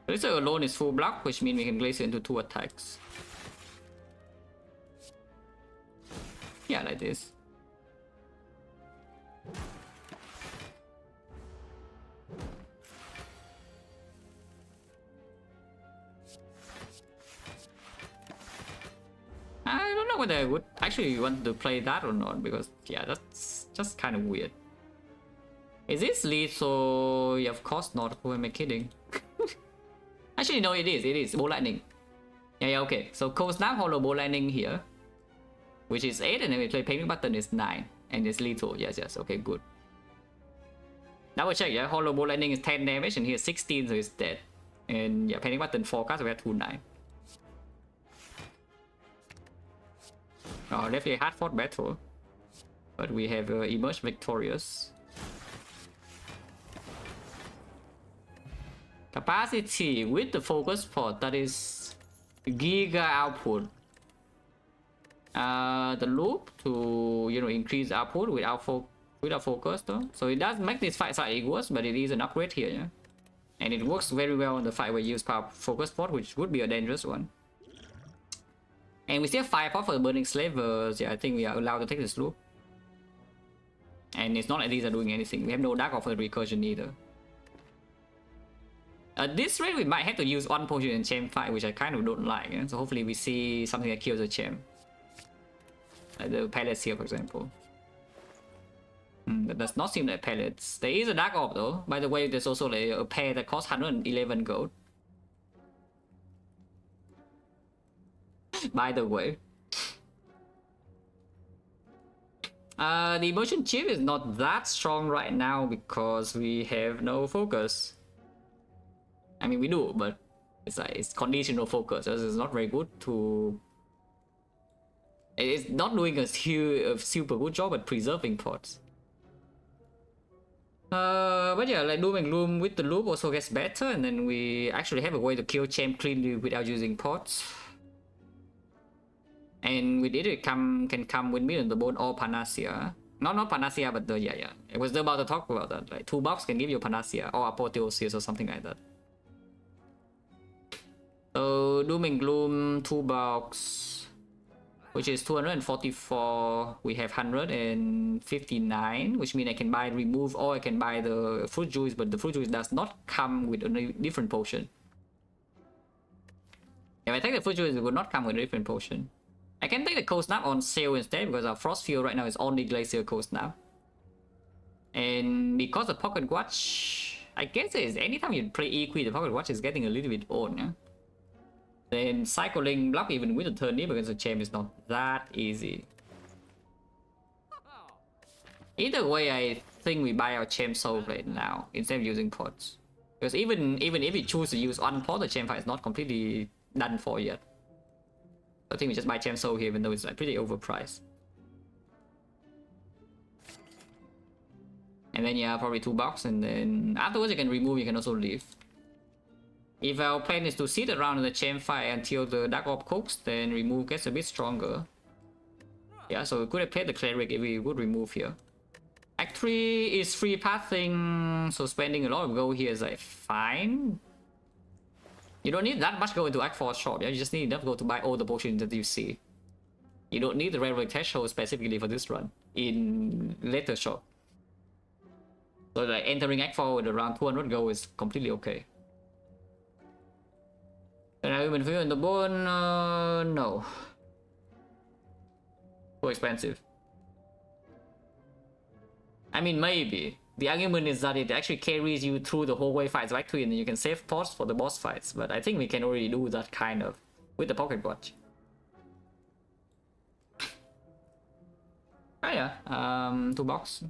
Glacier alone is full block, which means we can Glacier into 2 attacks. Yeah, like this. I don't know whether I would actually want to play that or not, because yeah, that's just kind of weird. Is this lethal? Yeah, of course not. Who am I kidding? Actually, no, it is. Bow Lightning. Yeah, okay. So Cold Snap, Hollow Bow Lightning here, which is 8, and then we play Panic Button is 9, and it's lethal. Yes, okay, good. Double check, yeah. Hollow Bow Lightning is 10 damage, and here's 16, so it's dead. And yeah, panic button forecast we have 2-9. Definitely a hard fought battle, but we have emerged victorious. Capacity with the focus port, that is giga output. The loop to increase output without focus though, so it does make this fight slightly worse, but it is an upgrade here, yeah? And it works very well in the fight where you use power focus port, which would be a dangerous one. And we still have firepower for the burning slavers. Yeah, I think we are allowed to take this loop. And it's not like these are doing anything. We have no dark offer recursion either. At this rate, we might have to use one potion in champ fight, which I kind of don't like. Yeah? So hopefully we see something that kills the champ. Like the pellets here, for example. That does not seem like pellets. There is a dark orb though. By the way, there's also like a pair that costs 111 gold. By the way. The immersion chip is not that strong right now because we have no focus. I mean, we do, but it's like it's conditional focus. It's not very good to. It's not doing a super good job at preserving pots. But yeah, like Doom and Gloom with the loop also gets better, and then we actually have a way to kill champ cleanly without using pots. And with it, can come with me on the bone or Panacea. Not Panacea, but the yeah. I was about to talk about that. Like 2 bucks can give you Panacea or Apotheosis or something like that. So Doom and Gloom 2 bucks, which is 244. We have 159, which means I can buy remove or I can buy the fruit juice, but the fruit juice does not come with a different potion. If I take the fruit juice, it would not come with a different potion. I can take the cold snap on sale instead because our frost field right now is only glacier cold snap. And because the pocket watch, I guess is anytime you play EQ, the pocket watch is getting a little bit old, yeah? Then cycling block even with the turn nib against the champ is not that easy. Either way, I think we buy our champ soul blade now instead of using pots. Because even if we choose to use one pot, the champ fight is not completely done for yet. I think we just buy champ soul here, even though it's like pretty overpriced. And then yeah, probably 2 bucks, and then afterwards you can remove, you can also leave. If our plan is to sit around in the champ fight until the dark orb cooks, then remove gets a bit stronger. Yeah, so we could have played the cleric if we would remove here. Act 3 is free pathing, so spending a lot of gold here is like fine. You don't need that much gold into Act 4 shop, yeah? You just need enough gold to buy all the potions that you see. You don't need the railway threshold specifically for this run in later shop. So like entering Act 4 with around 200 gold is completely okay. Can I even feel in the bone? No. Too expensive. I mean, maybe. The argument is that it actually carries you through the whole way fights back to it, and you can save pots for the boss fights. But I think we can already do that kind of with the pocket watch. Oh yeah, 2 bucks.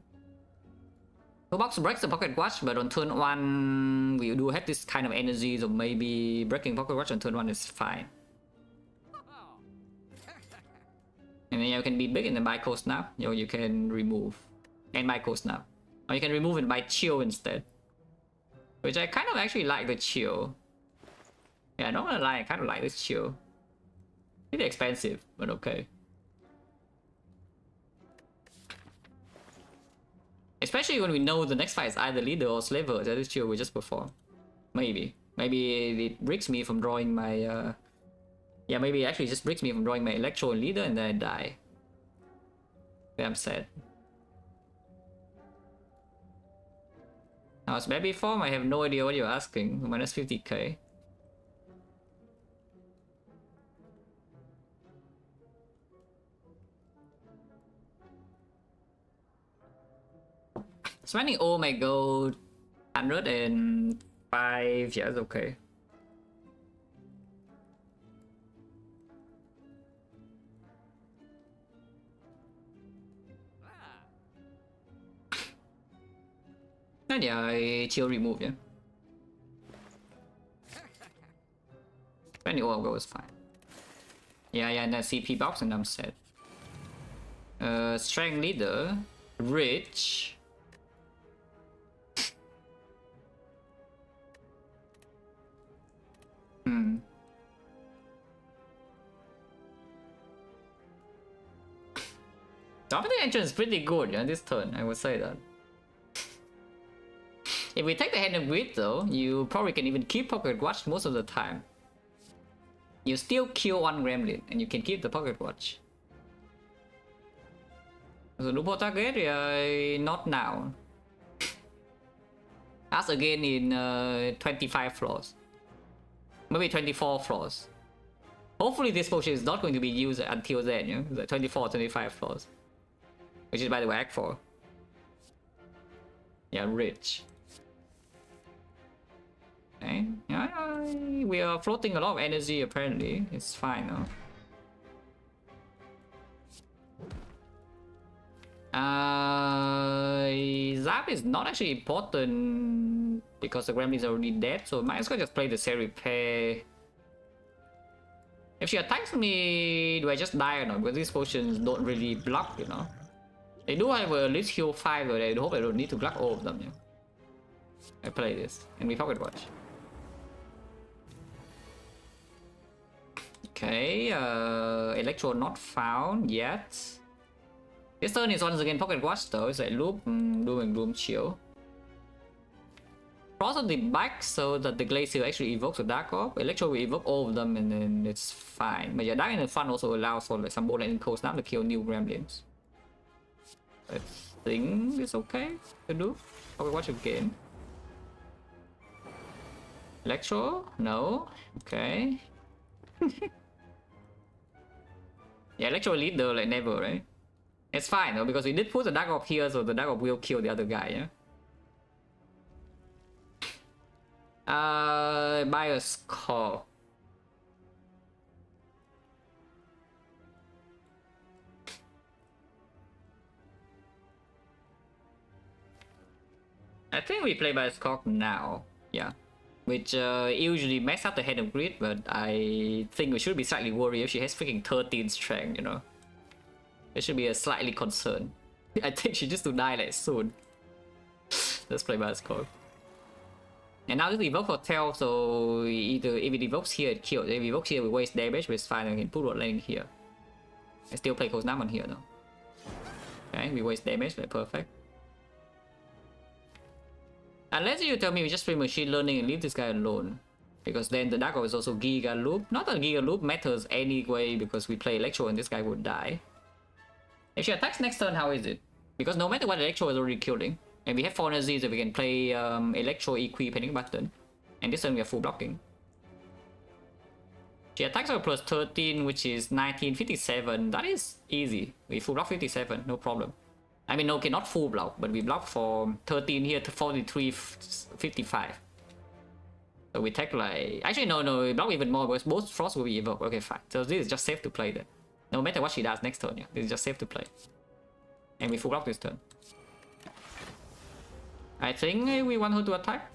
2 bucks breaks the pocket watch, but on turn 1 we do have this kind of energy, so maybe breaking pocket watch on turn 1 is fine. And then you can be big and then buy cold snap, you can remove and buy cold snap. Or you can remove and buy chill instead. Which I kind of actually like the chill. Yeah, not gonna lie, I kind of like this chill. Pretty expensive, but okay. Especially when we know the next fight is either leader or slaver, that is chill we just perform. Maybe. Maybe it breaks me from drawing my yeah, maybe it actually just breaks me from drawing my electro and leader and then I die. I'm sad. Now it's baby form, I have no idea what you're asking. Minus 50k. Spending all my gold 105, yeah, it's okay. And yeah, I chill remove, yeah. 20 orb goes fine. Yeah, and then CP box and I'm set. Strength leader, rich. Dominating entrance is pretty good, yeah, this turn, I would say that. If we take the hand of grid though, you probably can even keep pocket watch most of the time. You still kill one gremlin and you can keep the pocket watch. So double target, not now. Ask again in 25 floors. Maybe 24 floors. Hopefully this potion is not going to be used until then, yeah? Like 24, 25 floors. Which is by the way Act 4. Yeah, rich. Okay. Yeah, we are floating a lot of energy apparently. It's fine, no? Zap is not actually important because the gremlin is already dead, so might as well just play the Cell Repair. If she attacks me, do I just die or not? Because these potions don't really block, you know. They do have a least heal 5, but I hope I don't need to block all of them. Yeah. I play this and we pocket watch. Okay, Electro not found yet. This turn is once again pocket watch though. It's like loop, doom and gloom chill. Cross on the back so that the Glacier actually evokes a Dark Orb. Electro will evoke all of them and then it's fine. But yeah, Dark in the front also allows for like some Bolt Lightning codes now to kill new gremlins. I think it's okay to do. Pocket watch again. Electro? No. Okay. Yeah, Electro leader like never, right? It's fine though, because we did put the Dark Orb here, so the Dark Orb will kill the other guy, yeah? Buy a score. I think we play by a score now, yeah. Which usually mess up the head of grid, but I think we should be slightly worried if she has freaking 13 strength, you know. It should be a slightly concern. I think she just to die like soon. Let's play by a score. And now this evoke for tail, so either if it evokes here, it kills. If it evokes here, we waste damage, but it's fine. I can put Bolt Lightning here. I still play Cold Snap on here though. Okay, we waste damage, like perfect. Unless you tell me we just play machine learning and leave this guy alone. Because then the Dark Orb is also Giga Loop. Not that Giga Loop matters anyway because we play Electro and this guy would die. If she attacks next turn, how is it? Because no matter what, Electro is already killing. And we have 4 energies so we can play Electro EQ panic button. And this turn we are full blocking. She attacks her plus 13, which is 1957. That is easy. We full block 57, no problem. I mean, okay, not full block, but we block from 13 here to 43, 55. So we take like... Actually, no, we block even more because both Frost will be evoked. Okay, fine. So this is just safe to play then. No matter what she does next turn, yeah. This is just safe to play. And we full block this turn. I think we want her to attack.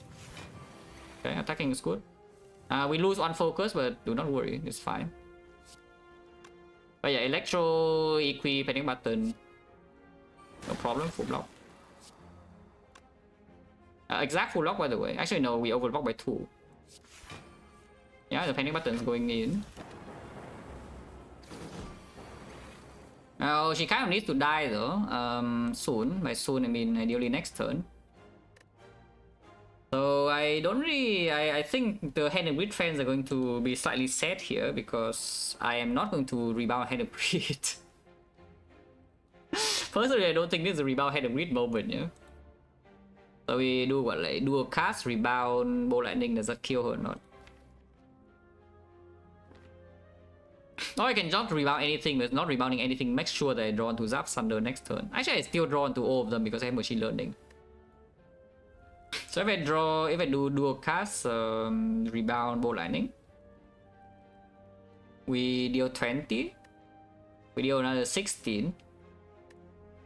Okay, attacking is good. We lose one focus, but do not worry, it's fine. But yeah, Electro, EQ, panic button. No problem, full block. Exact full block by the way. Actually no, we overblock by 2. Yeah, the panic button is going in. Oh, she kind of needs to die though. Soon. By soon I mean ideally next turn. So I don't really... I think the Hand and Grid fans are going to be slightly sad here because I am not going to rebound Hand and Grid. Personally, I don't think this is a rebound Hand and Grid moment, yeah? So we do what, like dual cast, rebound, Bolt Lightning, does that kill her or not? Or I can jump to rebound anything, but not rebounding anything, make sure that I draw onto Zap Thunder next turn. Actually, I still draw onto all of them because I have machine learning. So if I do dual cast, rebound, Bolt Lightning, we deal 20, we deal another 16,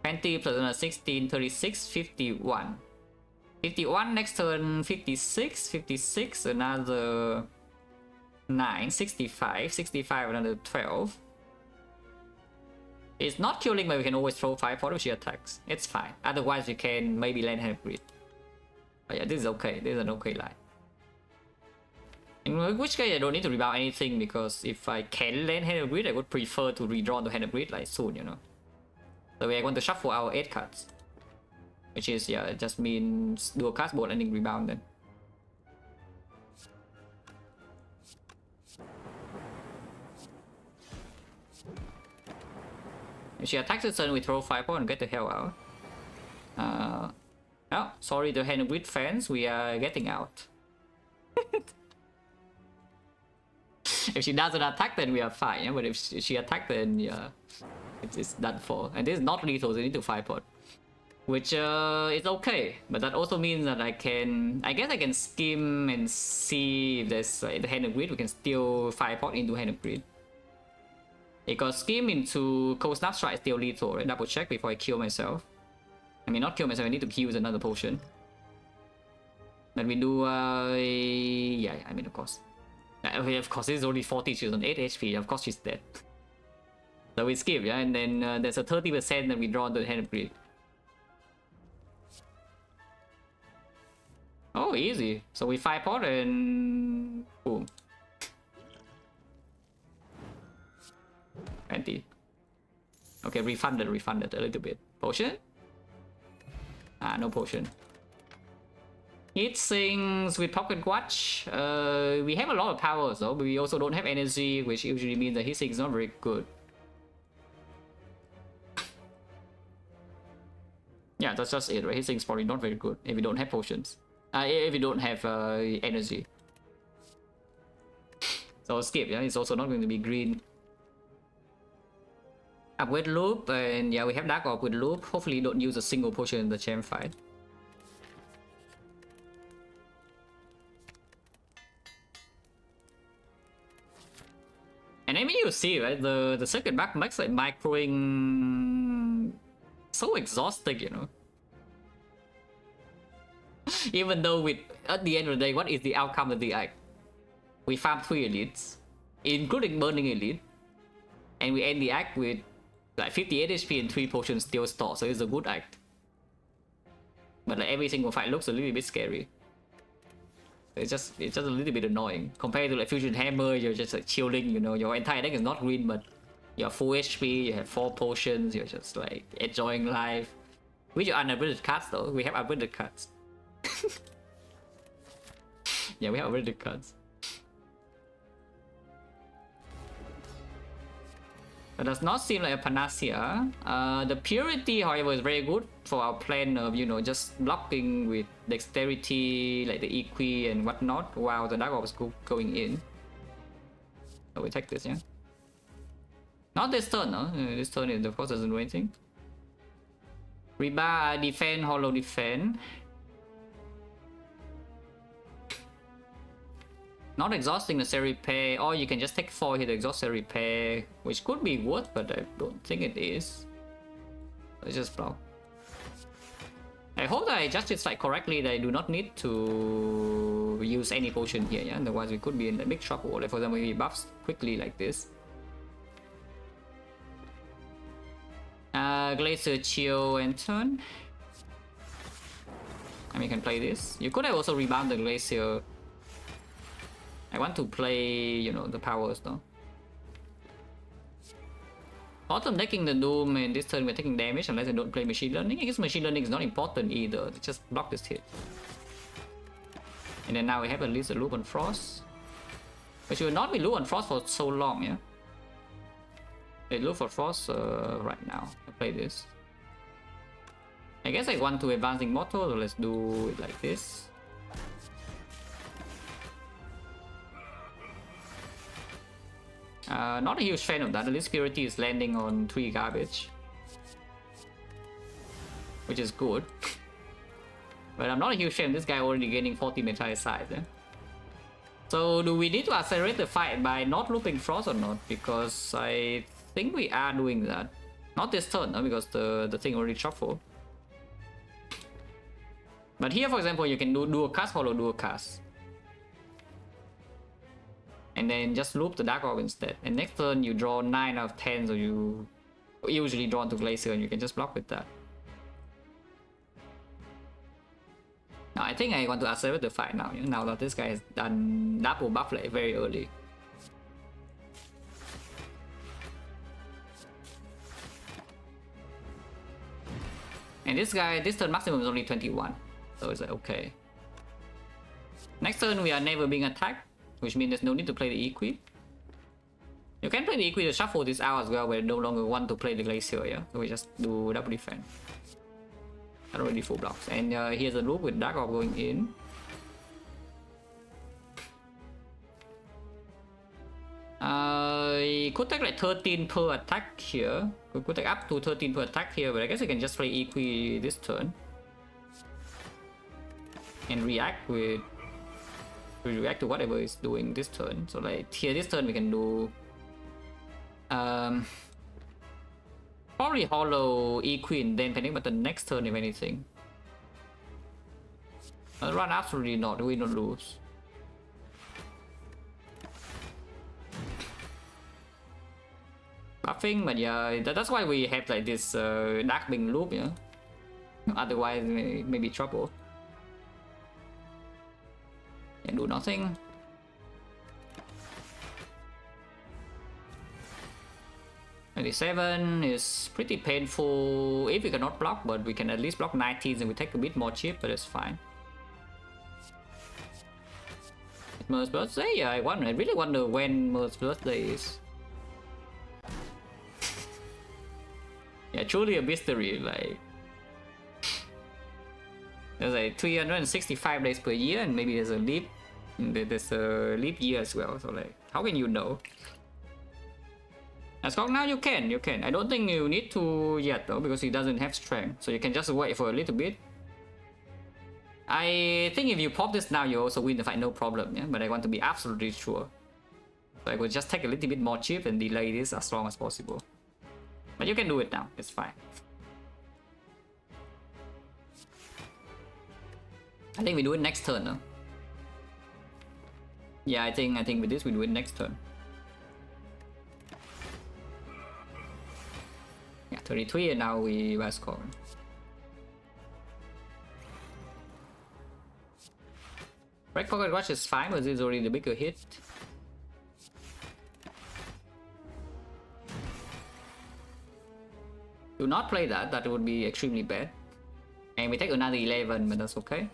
20 plus another 16, 36, 51. 51 next turn, 56, 56, another 9, 65, 65, another 12. It's not killing, but we can always throw 5 pot if she attacks. It's fine. Otherwise, we can maybe land hand grid. But yeah, this is okay. This is an okay line. In which case, I don't need to rebound anything because if I can land hand grid, I would prefer to redraw to hand grid like soon, you know. So I want to shuffle our 8 cards. Which is, yeah, it just means do a cast board ending rebound then. If she attacks the turn, we throw 5 points and get the hell out. Oh, sorry, the hand grid fans, we are getting out. If she doesn't attack, then we are fine. Yeah? But if she attacks, then yeah, it's done for. And this is not lethal, so you need to 5 pot. Which is okay, but that also means that I guess I can skim and see if there's the hand of grid. We can steal 5 pot into hand of grid. Because skim into cold snap strike is still lethal, right? Double check before I kill myself. I mean, not kill myself. I need to kill with another potion. Then we do yeah. I mean, of course, this is only 40. She's on 8 HP. Of course, she's dead. So we skip, yeah, and then there's a 30% that we draw into the hand of grid. Oh, easy. So we 5 pot and boom. 20. Okay, refunded a little bit. Potion? Ah, no potion. Heat sinks with pocket watch. We have a lot of powers though, but we also don't have energy, which usually means that heat sink is not very good. Yeah, that's just it, right? Heat sink is probably not very good if we don't have potions. If you don't have energy. So skip, yeah, it's also not going to be green. Upgrade loop, and yeah, we have dark orb with loop. Hopefully don't use a single potion in the champ fight. And I mean, you see, right, the circuit back makes like microing so exhausting, you know. Even though at the end of the day, what is the outcome of the act? We farm 3 elites, including burning elite, and we end the act with like 58 HP and 3 potions still stored, so it's a good act. But like every single fight looks a little bit scary. It's just a little bit annoying compared to like Fusion Hammer. You're just like chilling, you know. Your entire deck is not green, but you're full HP. You have 4 potions. You're just like enjoying life. With your unupgraded cards though, we have upgraded cards. Yeah, we have upgraded cards. That does not seem like a panacea. The purity, however, is very good for our plan of, you know, just blocking with dexterity, like the equi and whatnot, while the dark orb is going in. So we take this, yeah. Not this turn, no. This turn, it of course doesn't do anything. Rebar, defend, hollow defend. Not exhausting the repair, or you can just take 4 here to exhaust the repair, which could be worth, but I don't think it is. Let's just block. I hope that I adjust it like correctly, that I do not need to use any potion here, yeah? Otherwise we could be in a big trouble. Like for example, he buffs quickly like this. Glacier, chill, and turn. I mean, you can play this. You could have also rebound the Glacier. I want to play, you know, the powers though. Bottom decking the Doom, and this turn we're taking damage unless I don't play Machine Learning. I guess Machine Learning is not important either. Just block this hit. And then now we have at least a loop on Frost. But should not be loop on Frost for so long, yeah? I look for Frost right now. I play this. I guess I want to Advancing Mortal, so let's do it like this. Not a huge fan of that. At least Purity is landing on 3 garbage, which is good. But I'm not a huge fan of this guy already gaining 40 meta size. Eh? So do we need to accelerate the fight by not looping Frost or not? Because I think we are doing that. Not this turn, no? Because the thing already shuffled. But here, for example, you can do a cast, hollow, do a cast. and then just loop the Dark Orb instead. And next turn you draw 9 out of 10, so you usually draw into Glacier and you can just block with that. Now I think I want to accelerate the fight now, now that this guy has done double buff like very early. And this guy, this turn maximum is only 21, so it's like okay. Next turn we are never being attacked, which means there's no need to play the Equi. You can play the Equi to shuffle this out as well, but I no longer want to play the Glacier, yeah? So we just do double defense. I don't really full blocks. And here's a loop with Dark Orb going in. Could take like 13 per attack here. Could take up to 13 per attack here, but I guess I can just play Equi this turn. And react to whatever it's doing this turn. So like here this turn we can do probably hollow Equi and then panic button next turn if anything. I'll run absolutely not, win or lose. Buffing, but yeah, that's why we have like this Darkwing loop, yeah. Otherwise may be trouble. Can do nothing. '97 is pretty painful if we cannot block, but we can at least block 19s and we take a bit more chip, but it's fine. Mer's birthday? Yeah, I really wonder when Mer's birthday is. Yeah, truly a mystery, like there's like 365 days per year, and maybe there's a leap year as well, so like how can you know? As of now you can. I don't think you need to yet though, because he doesn't have strength, so you can just wait for a little bit. I think if you pop this now you also win the fight, no problem, yeah, but I want to be absolutely sure. So I will just take a little bit more chip and delay this as long as possible. But you can do it now, it's fine. I think we do it next turn, no? Yeah, I think with this we do it next turn. Yeah, 33 and now we were scoring. Break Pocket Watch is fine, but this is already the bigger hit. Do not play that, that would be extremely bad. And we take another 11, but that's okay.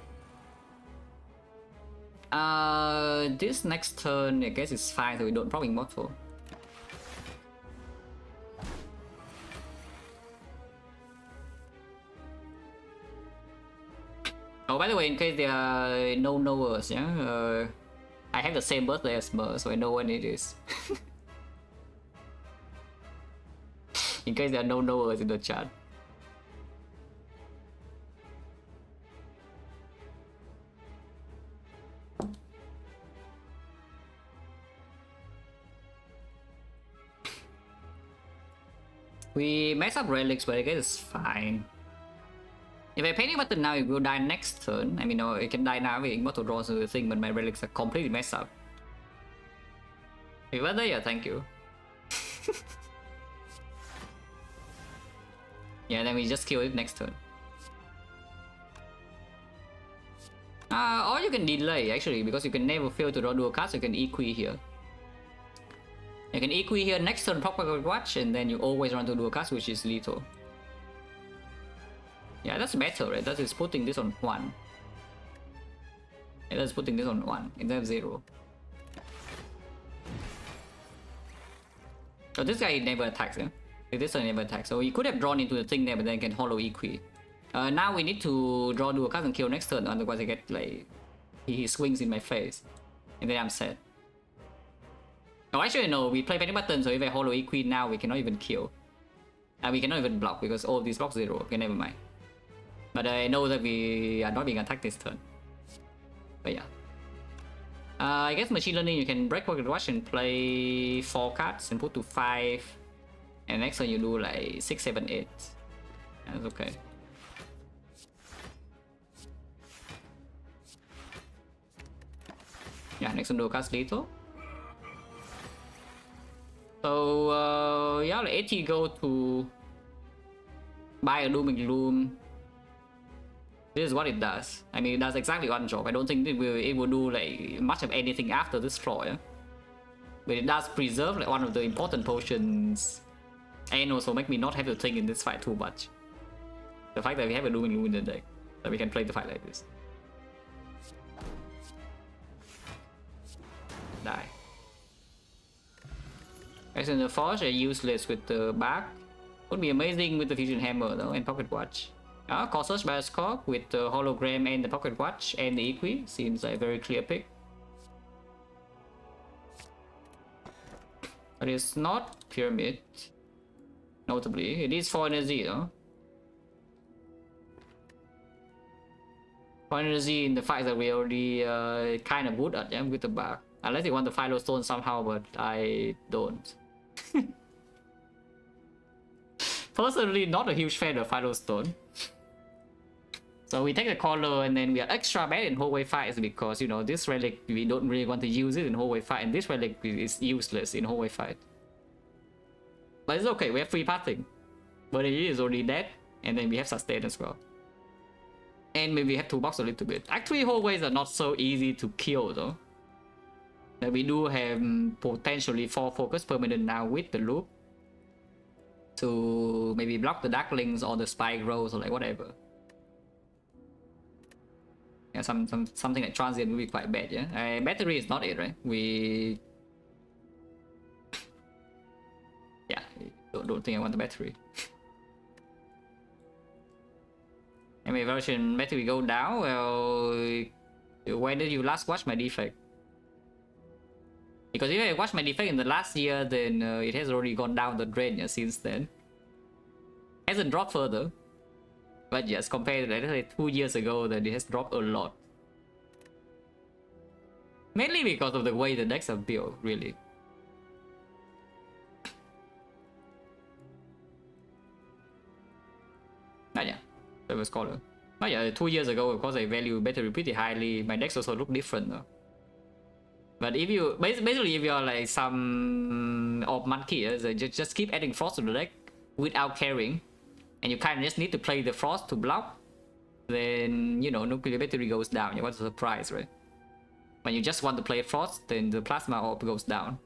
This next turn I guess is fine, so we don't probably Immortal. Oh, by the way, in case there are no knowers, yeah, I have the same birthday as Mer, so I know when it is. In case there are no knowers in the chat. We mess up relics, but I guess it's fine. If I panic button now, it will die next turn. I mean, no, it can die now with Immortal Draws into the thing, but my relics are completely messed up. Happy birthday, yeah, thank you. Yeah, then we just kill it next turn. Or you can delay actually, because you can never fail to draw dual cards, so you can Equi here. You can Equi here next turn, Pocket Watch, and then you always run to dual cards, which is lethal. Yeah, that's better, right? That is putting this on 1. Yeah, that's putting this on 1 instead of 0. So this guy never attacks, yeah? This one never attacks, so he could have drawn into the thing there, but then can hollow Equi. Now we need to draw dual cards and kill next turn, otherwise I get like he swings in my face, and then I'm sad. Oh, actually no, we play panic button, so if I hollow Equi now, we cannot even kill. We cannot even block because all of these blocks 0. Okay, never mind. But I know that we are not being attacked this turn. But yeah. I guess Machine Learning, you can break Pocket Watch and play 4 cards and put to 5. And next turn you do like 6, 7, 8. That's okay. Yeah, next turn do cast lethal. So yeah, like 80 go to buy a Doom and Gloom. This is what it does. I mean, it does exactly one job. I don't think it will do like much of anything after this floor, yeah? But it does preserve like one of the important potions, and also make me not have to think in this fight too much. The fact that we have a Doom and Gloom in the deck, that we can play the fight like this. Die. Actually, the Forge are useless with the back. Would be amazing with the Fusion Hammer though, and Pocket Watch. Call Search by a Scorp with the Hologram and the Pocket Watch and the Equi seems like a very clear pick. But it's not Pyramid. Notably, it is 4 energy though. 4 energy in the fight that we already kind of good at, yeah, with the back. Unless you want the Philo Stone somehow, but I don't. Personally, not a huge fan of Philo Stone. So we take the collar and then we are extra bad in hallway fights because, you know, this relic, we don't really want to use it in hallway fight, and this relic is useless in hallway fight. But it's okay, we have free pathing. But it is already dead, and then we have sustain as well. And maybe we have to box a little bit. Actually, hallways are not so easy to kill though. That we do have potentially 4 focus permanent now with the loop. To maybe block the Darklings or the Spike Rolls or like whatever. Yeah, something like transient will be quite bad, yeah. Battery is not it, right? We yeah, don't think I want the battery. Anyway, version battery go down. Well, when did you last watch my Defect? Because if I watched my Defect in the last year, then it has already gone down the drain, yeah, since then. Hasn't dropped further. But yes, compared to let's say 2 years ago, then it has dropped a lot. Mainly because of the way the decks are built, really. But yeah, that was Scholar. But yeah, 2 years ago, of course, I value battery pretty highly. My decks also look different though. But if you basically if you're like some of monkey, just keep adding frost to the deck without caring, and you kind of just need to play the frost to block, then you know nuclear battery goes down. Yeah, what's a surprise, right? When you just want to play frost, then the plasma orb goes down.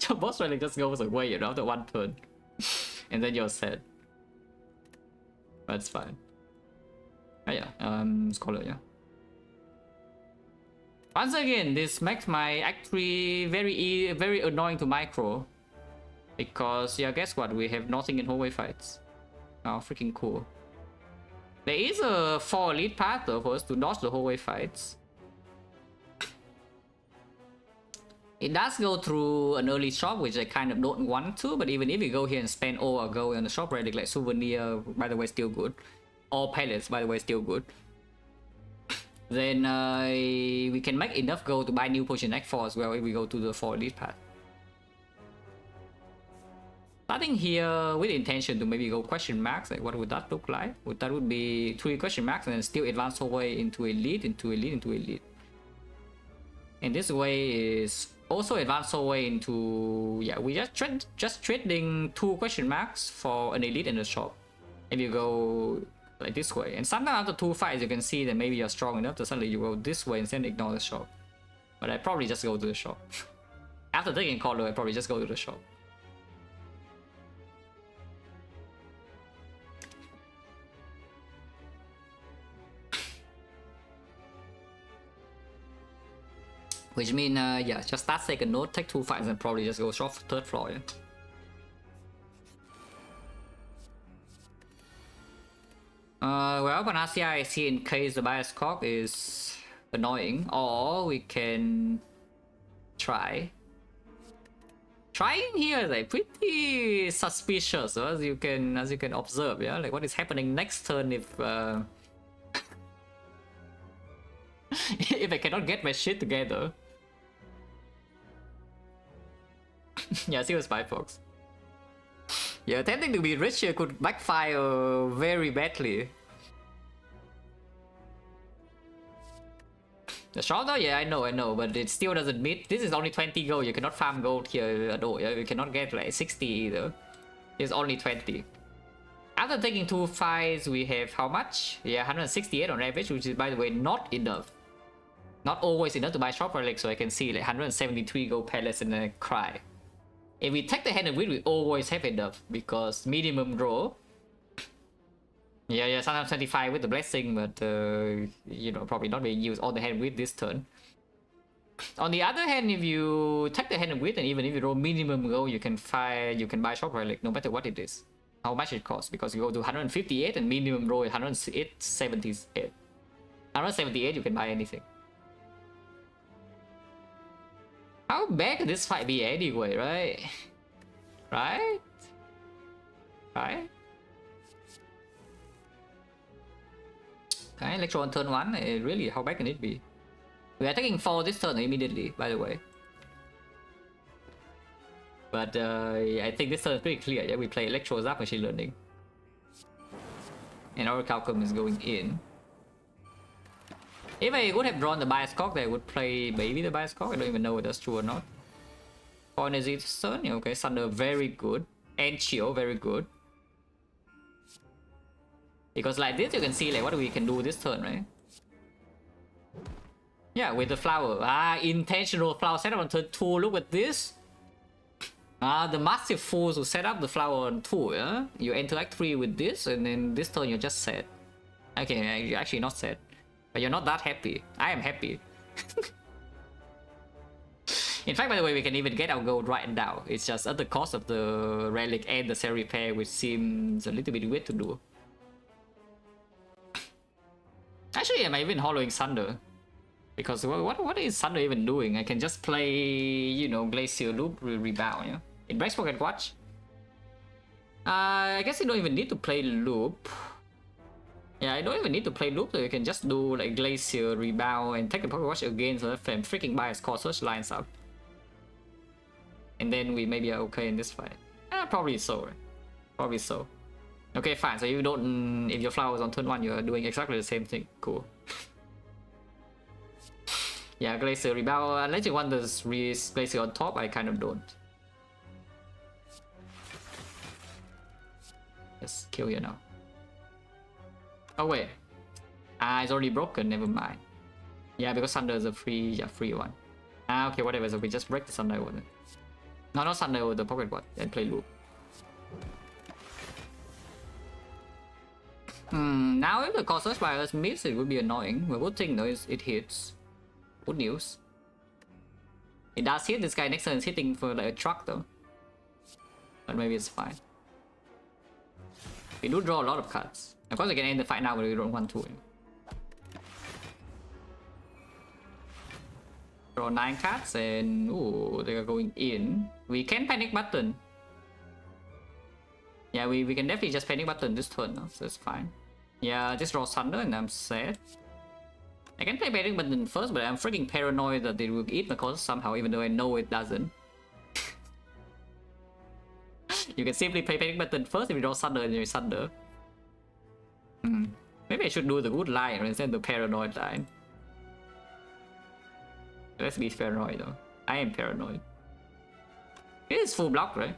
Your boss really just goes away, you know, after 1 turn, and then you're sad. That's fine. Oh yeah, Scholar, yeah. Once again, this makes my Act 3 very annoying to micro. Because, yeah, guess what? We have nothing in hallway fights. Oh, freaking cool. There is a 4 elite path though for us to dodge the hallway fights. It does go through an early shop, which I kind of don't want to, but even if you go here and spend all or go on the shop relic, like Souvenir, by the way, still good. Or Pellets, by the way, still good. Then we can make enough gold to buy new potion Act 4 as well if we go to the 4 elite path. Starting here with the intention to maybe go question marks, like what would that look like? That would be 3 question marks and then still advance all the way into elite, into elite, into elite. And this way is also advance all the way into, yeah, we just trading 2 question marks for an elite in the shop. If you go like this way, and sometimes after 2 fights you can see that maybe you're strong enough to suddenly you go this way instead of ignore the shop. But I probably just go to the shop. After taking color, I probably just go to the shop. Which means, yeah, just start second node, take 2 fights, and probably just go shop 3rd floor. Yeah? Well, Panacea I see in case the bias cock is annoying, or we can try. Trying here is like pretty suspicious, as you can observe. Yeah, like what is happening next turn if if I cannot get my shit together. Yeah, see Spy Fox. Yeah, attempting to be rich here could backfire very badly. The short though, yeah, I know, but it still doesn't meet. This is only 20 gold. You cannot farm gold here at all. You cannot get like 60 either. It's only 20. After taking 2 fights, we have how much? Yeah, 168 on average, which is, by the way, not enough. Not always enough to buy shop relic, so I can see like 173 gold pellets and I cry. If we take the hand and win, we always have enough because minimum draw. Yeah, sometimes 25 with the blessing, but you know, probably not being used all the hand with this turn. On the other hand, if you take the hand and win, and even if you roll minimum gold, you can buy shop relic no matter what it is, how much it costs, because you go to 158 and minimum roll is 178. 178, you can buy anything. How bad could this fight be anyway, right? Right? Okay, Electro on turn 1, really, how bad can it be? We are taking 4 this turn immediately, by the way. But I think this turn is pretty clear. Yeah, we play Electro Zap Machine Learning. And our Calcum is going in. If I would have drawn the Bias Cock, I would play maybe the Bias Cock. I don't even know if that's true or not. For energy this turn, okay, Thunder very good. And Chill very good. Because like this you can see like what we can do this turn, right? Yeah, with the flower. Intentional flower setup on turn 2. Look at this. The massive fools who set up the flower on 2, yeah? You enter like 3 with this, and then this turn you're just set. Okay, you're actually not set. But you're not that happy. I am happy. In fact, by the way, we can even get our gold right now. It's just at the cost of the relic and the cell repair, which seems a little bit weird to do. Actually, am I even hollowing Thunder? Because what is Thunder even doing? I can just play, you know, Glacier Loop Rebound, yeah? It breaks Pocket Watch. I guess you don't even need to play Loop. Yeah, I don't even need to play Loop, so you can just do like Glacier Rebound and take the Pocket Watch again, so that freaking Bias Core Search lines up. And then we maybe are okay in this fight. Probably so, right? Probably so. Okay, fine. So you don't, if your flower is on turn 1, you're doing exactly the same thing. Cool. Yeah, Glacier Rebound, unless you want this Glacier on top, I kind of don't. Just kill you now. Oh wait. It's already broken, never mind. Yeah, because Thunder is a free one. Okay, whatever, so we just break the Thunder over. No, not Thunder over the Pocket Watch and play Loop. Now if the Core Search by us miss, it would be annoying. But good thing though is it hits. Good news. It does hit. This guy next turn is hitting for like a truck though. But maybe it's fine. We do draw a lot of cards. Of course we can end the fight now, but we don't want to. Draw 9 cards and ooh, they are going in. We can panic button. Yeah, we can definitely just panic button this turn, no? So it's fine. Yeah, just draw Thunder and I'm set. I can play panic button first, but I'm freaking paranoid that it will eat my cards somehow, even though I know it doesn't. You can simply play panic button first if you draw Thunder and you Thunder. Maybe I should do the good line instead of the paranoid line. Let's be paranoid though. I am paranoid. It is full block, right?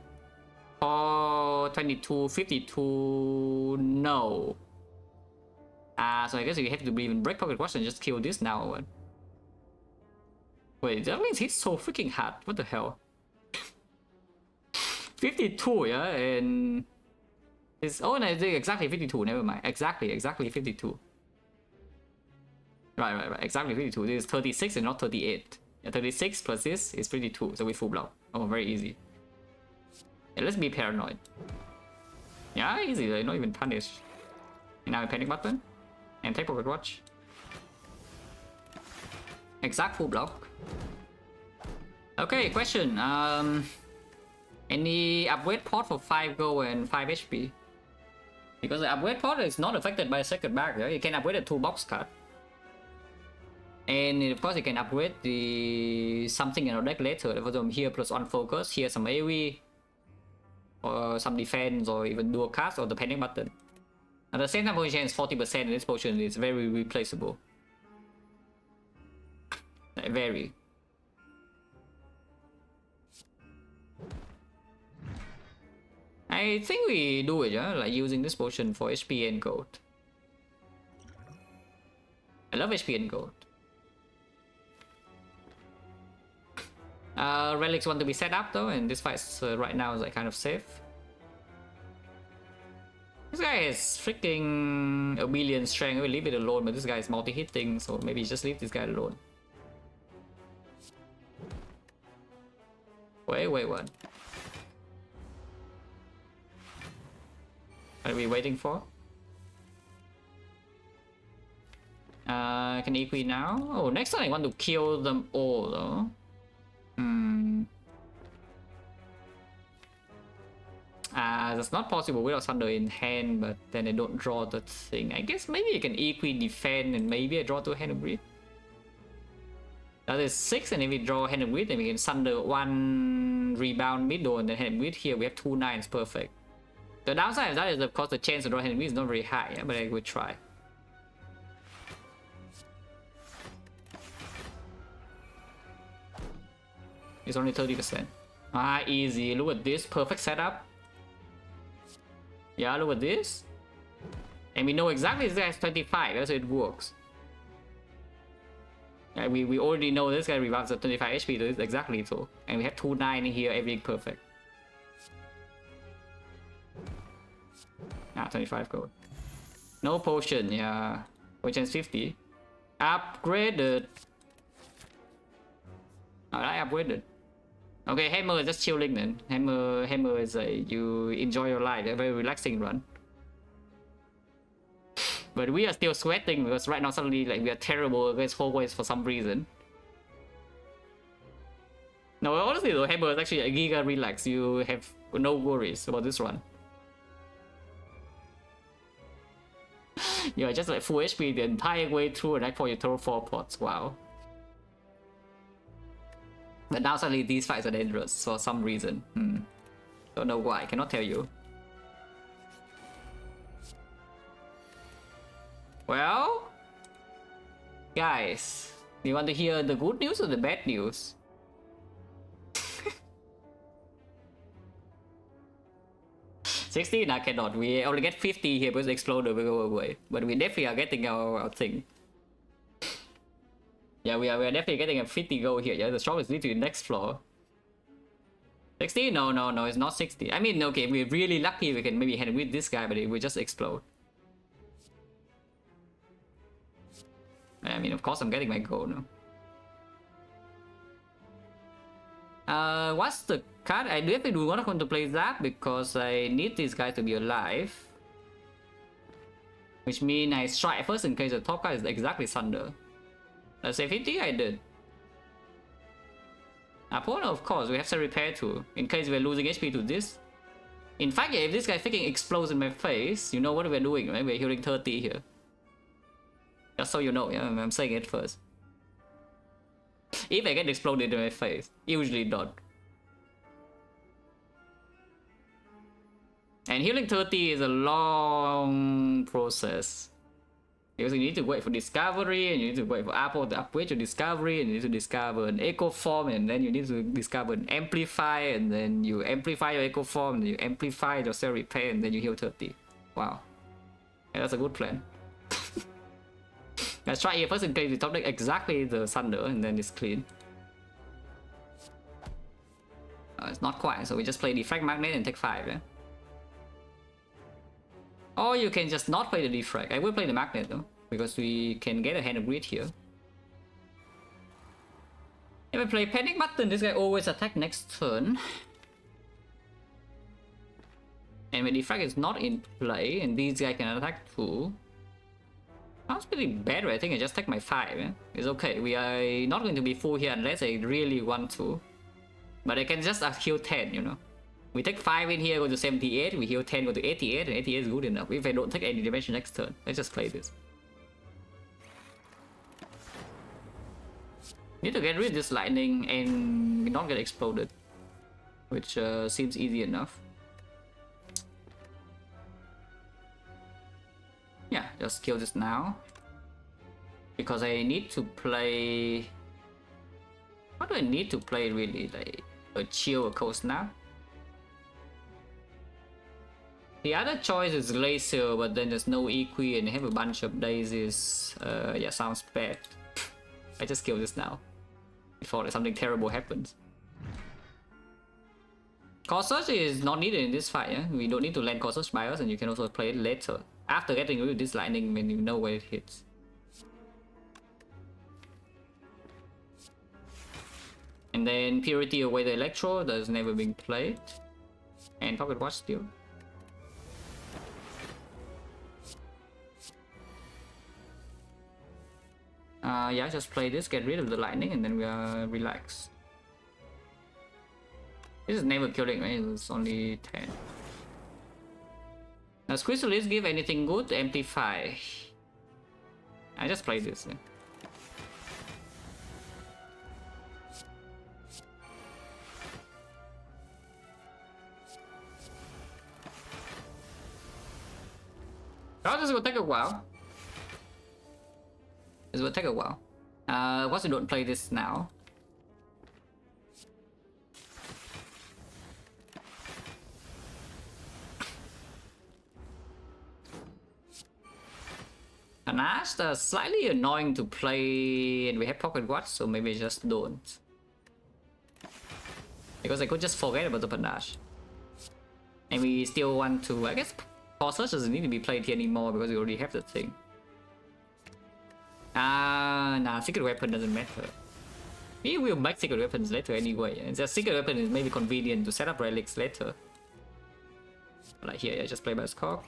For 22, 52, no. So I guess you have to even break Pocket Watch and just kill this now. Wait, that means he's so freaking hard. What the hell? 52, yeah, and it's no, exactly 52. Never mind. Exactly 52. Right. Exactly 52. This is 36 and not 38. Yeah, 36 plus this is 52. So we full block. Oh, very easy. Yeah, let's be paranoid. Yeah, easy. Like, not even punished. And now we panic button and take Pocket Watch. Exact full block. Okay, question. Any upgrade pot for 5 gold and 5 HP? Because the upgrade pot is not affected by a second bag. Yeah? You can upgrade a 2 box card. And of course you can upgrade the something in our deck later. For example, here plus 1 focus, here some AoE, or some defense, or even dual cast, or the panic button. At the same time, potion is 40% and this potion is very replaceable. very. I think we do it, yeah, like using this potion for HP and gold. I love HP and gold. Relics want to be set up though, and this fight right now is like kind of safe. This guy is freaking a billion strength. We'll leave it alone, but this guy is multi-hitting, so maybe just leave this guy alone. Wait, what? What are we waiting for? Can equi now? Oh, next time I want to kill them all though. That's not possible without Thunder in hand, but then I don't draw the thing. I guess maybe I can equi defend and maybe I draw to Hand of Greed. That is 6, and if we draw Hand of Greed, then we can Thunder 1 rebound middle, and then Hand of Greed here we have 2 9s, perfect. The downside of that is of course the chance to draw Hand of Greed is not very high, yeah, but I would try. It's only 30%. Easy. Look at this. Perfect setup. Yeah, look at this. And we know exactly this guy has 25, so it works. Yeah, we already know this guy revives at 25 HP, so it's exactly so. And we have 2 9 here, everything perfect. 25 gold. No potion, yeah. Potion 50. Upgraded. Alright, upgraded. Okay, Hammer is just chilling then. Hammer is you enjoy your life, a very relaxing run. But we are still sweating because right now suddenly like we are terrible against hallways for some reason. No, honestly though, Hammer is actually a giga relax. You have no worries about this run. You are just like full HP the entire way through, and I you throw 4 pots. Wow. But now suddenly these fights are dangerous for some reason. Don't know why, cannot tell you. Well, guys, you want to hear the good news or the bad news? 16, I cannot. We only get 50 here because the exploder will go away. But we definitely are getting our thing. Yeah, we are definitely getting a 50 gold here. Yeah, the shop is literally next floor. 60? No, it's not 60. I mean, okay, we're really lucky we can maybe hand with this guy, but it will just explode. I mean, of course I'm getting my gold now. What's the card? I definitely do want to play that because I need these guys to be alive. Which means I strike first in case the top card is exactly Thunder. Let's say 50, I did. Opponent, of course, we have to repair too, in case we're losing HP to this. In fact, if this guy freaking explodes in my face, you know what we're doing, right? We're healing 30 here. Just so you know, yeah, I'm saying it first. If I get exploded in my face, usually not. And healing 30 is a long process. Because you need to wait for discovery, and you need to wait for Apple to upgrade your discovery, and you need to discover an echo form, and then you need to discover an amplify, and then you amplify your echo form, and you amplify your cell repair, and then you heal 30. Wow. Yeah, that's a good plan. Let's try here first in case we top deck exactly the Thunder, and then it's clean. It's not quite, so we just play Defect Magnet and take 5, yeah? Or you can just not play the Defect. I will play the Magnet though, because we can get a Hand of Greed here. If I play Panic Button, this guy always attack next turn. And when Defect is not in play, and these guys can attack too. Sounds pretty bad, right? I think I just take my 5, yeah? It's okay, we are not going to be full here unless I really want to. But I can just heal 10, you know? We take 5 in here, go to 78, we heal 10, go to 88, and 88 is good enough. If I don't take any damage next turn, let's just play this. Need to get rid of this lightning and not get exploded. Which seems easy enough. Yeah, just kill this now. Because I need to play What do I need to play really? Like a chill or cold snap? The other choice is laser, but then there's no EQ and have a bunch of daisies. Yeah, sounds bad. I just kill this now before something terrible happens. Core Search is not needed in this fight. We don't need to land Core Search by us, and you can also play it later after getting rid of this lightning when you know where it hits. And then Purity away the Electro, that's never been played. And Pocket Watch still. Yeah, just play this, get rid of the lightning, and then we are relaxed. This is never killing, right? It's only 10. Now, Squeeze Release give anything good, amplify. I just play this. Oh, this will take a while. This will take a while. Once you don't play this now. Panache is slightly annoying to play, and we have Pocket Watch, so maybe just don't. Because I could just forget about the Panache. And we still want to, I guess, Core Search doesn't need to be played here anymore because we already have the thing. Nah, Secret Weapon doesn't matter. We will make Secret Weapons later anyway. It's just Secret Weapon is maybe convenient to set up relics later. Like here, yeah, just play by Scorp.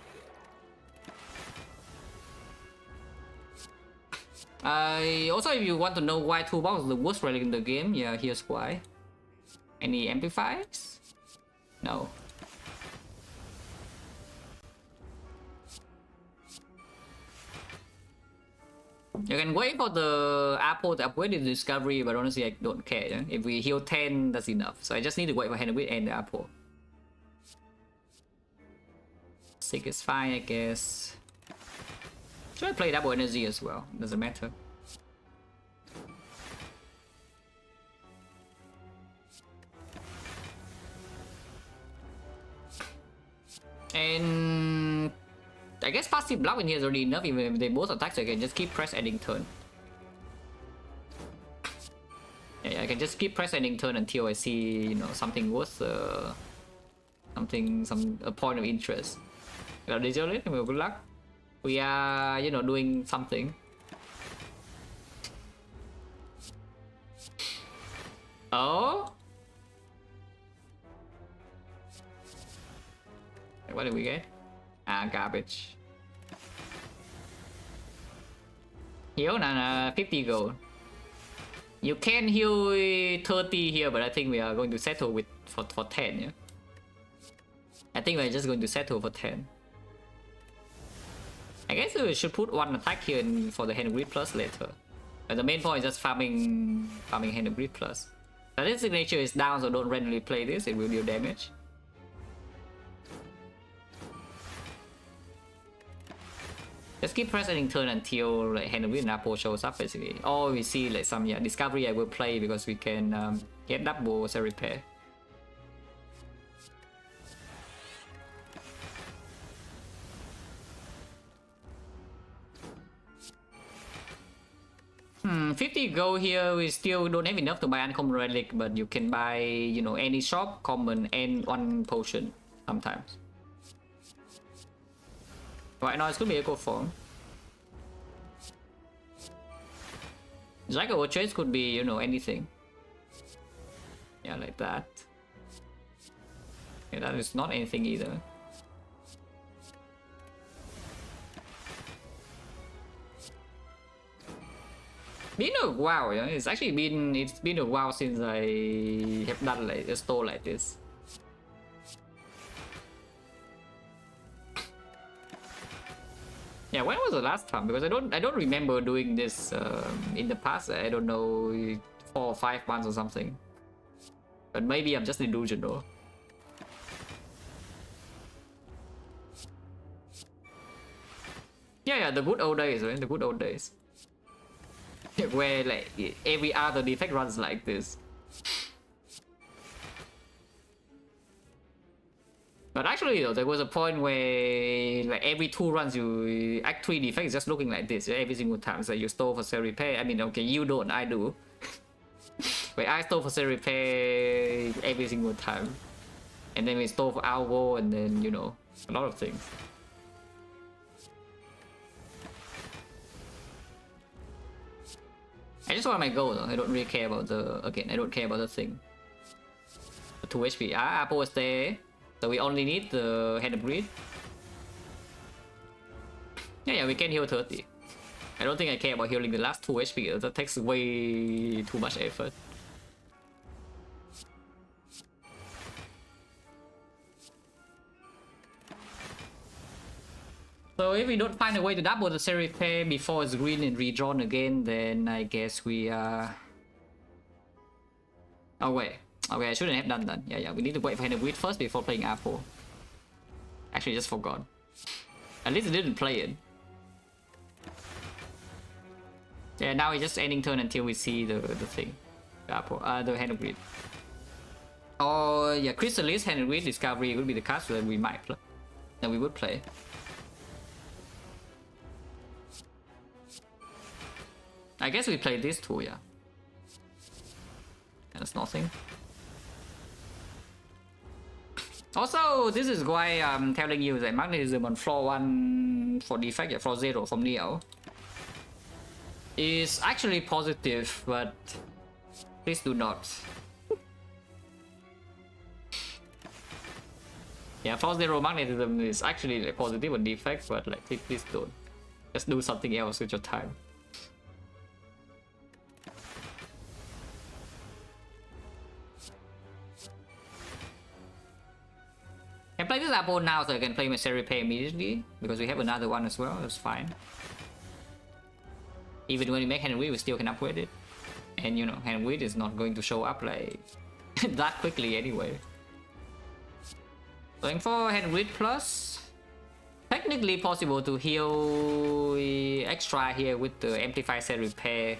Also, if you want to know why Toolbox is the worst relic in the game, yeah, here's why. Any amplifiers? No. You can wait for the apple to upgrade the discovery, but honestly I don't care. Yeah? If we heal 10, that's enough. So I just need to wait for Handwit and the apple. 6 is fine, I guess. Should I play double energy as well? Doesn't matter. And I guess passive block in here is already enough. Even if they both attack, so I can just keep press ending turn. Yeah, I can just keep press ending turn until I see, you know, something worth a point of interest. Good luck. We are, you know, doing something. Oh, what did we get? Garbage. Heal and 50 gold. You can heal 30 here, but I think we are going to settle with for 10. Yeah, I think we're just going to settle for 10. I guess we should put one attack here for the Hand Grid Plus later. But the main point is just farming Hand Grid Plus. Now this signature is down, so don't randomly play this, it will deal damage. Just keep pressing turn until like Hand Grid and Apple shows up basically. Or we see like some discovery I will play because we can get double cell repair. Hmm, 50 gold here, we still don't have enough to buy uncommon relic, but you can buy, you know, any shop, common, and one potion sometimes. Right now it's gonna be Echo Form. Jack or Chase could be, you know, anything. Yeah, like that. Yeah, that is not anything either. Been a while, yeah. It's been a while since I have done like a store like this. Yeah, when was the last time? Because I don't remember doing this in the past. I don't know, 4 or 5 months or something. But maybe I'm just delusional. Yeah, the good old days, right? The good old days. where like every other defect runs like this. But actually, though, there was a point where like every 2 runs you act 3 defect is just looking like this every single time. So you stole for cell repair. I mean, okay, you don't, I do. But I stole for cell repair every single time, and then we stole for alvo, and then you know a lot of things. I just want my goal though. I don't really care about the I don't care about the thing. The 2 HP. Apple stay. So we only need the head of greed. Yeah, we can heal 30. I don't think I care about healing the last 2 HP. That takes way too much effort. So if we don't find a way to double the cell repair before it's green and redrawn again, then I guess we oh wait. Okay, I shouldn't have done that. Yeah, we need to wait for Hand of Greed first before playing Apple. Actually, just forgot. At least I didn't play it. Yeah, now we're just ending turn until we see the thing. The Apple, the Hand of Greed. Oh, yeah, Chrysalis, Hand of Greed, Discovery would be the card that we might play. That we would play. I guess we play these 2, yeah. And that's nothing. Also, this is why I'm telling you that magnetism on floor 1 for defect, yeah, floor 0 from Neo is actually positive, but please do not. Yeah, floor 0 magnetism is actually like, positive on defect, but like please don't. Just do something else with your time. I can play this Apple now so I can play my cell repair immediately, because we have another one as well, that's fine. Even when we make Hand of Greed, we still can upgrade it. And you know, Hand of Greed is not going to show up like that quickly anyway. Going for Hand of Greed plus. Technically possible to heal extra here with the Amplify cell repair.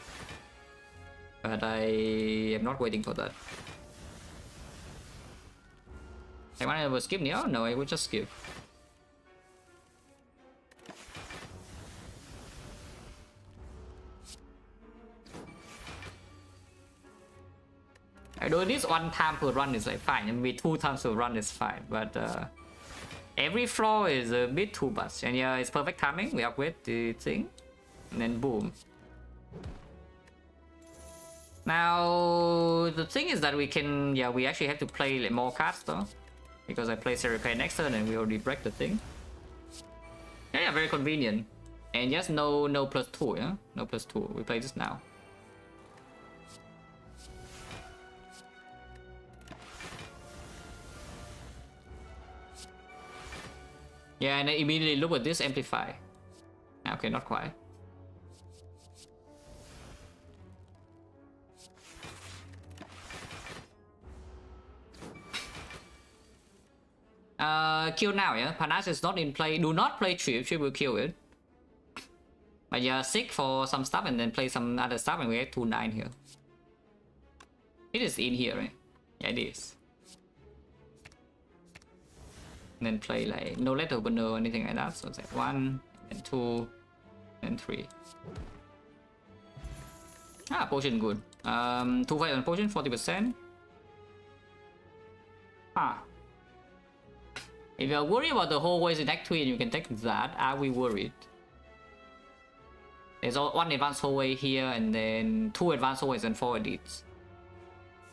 But I am not waiting for that. I want to skip Neo? No, I will just skip. I know this 1 time per run is like fine, and maybe 2 times per run is fine, but every floor is a bit too much. And yeah, it's perfect timing. We upgrade the thing, and then boom. Now the thing is that we can, yeah, we actually have to play like, more cards though. Because I play cell repair next turn and we already break the thing. Yeah, very convenient. And just no +2, yeah? No +2. We play this now. Yeah, and then immediately look at this Amplify. Okay, not quite. Kill now, yeah? Panache is not in play. Do not play Trip will kill it. But yeah, seek for some stuff and then play some other stuff, and we have 2-9 here. It is in here, right? Yeah, it is. And then play like no letter opener or anything like that. So it's like 1, and 2, and 3. Ah, potion good. 2 fight on potion, 40%. Ah. If you're worried about the whole ways in Act 3 and you can take that, are we worried? There's 1 advanced hallway here and then 2 advanced hallways and 4 edits.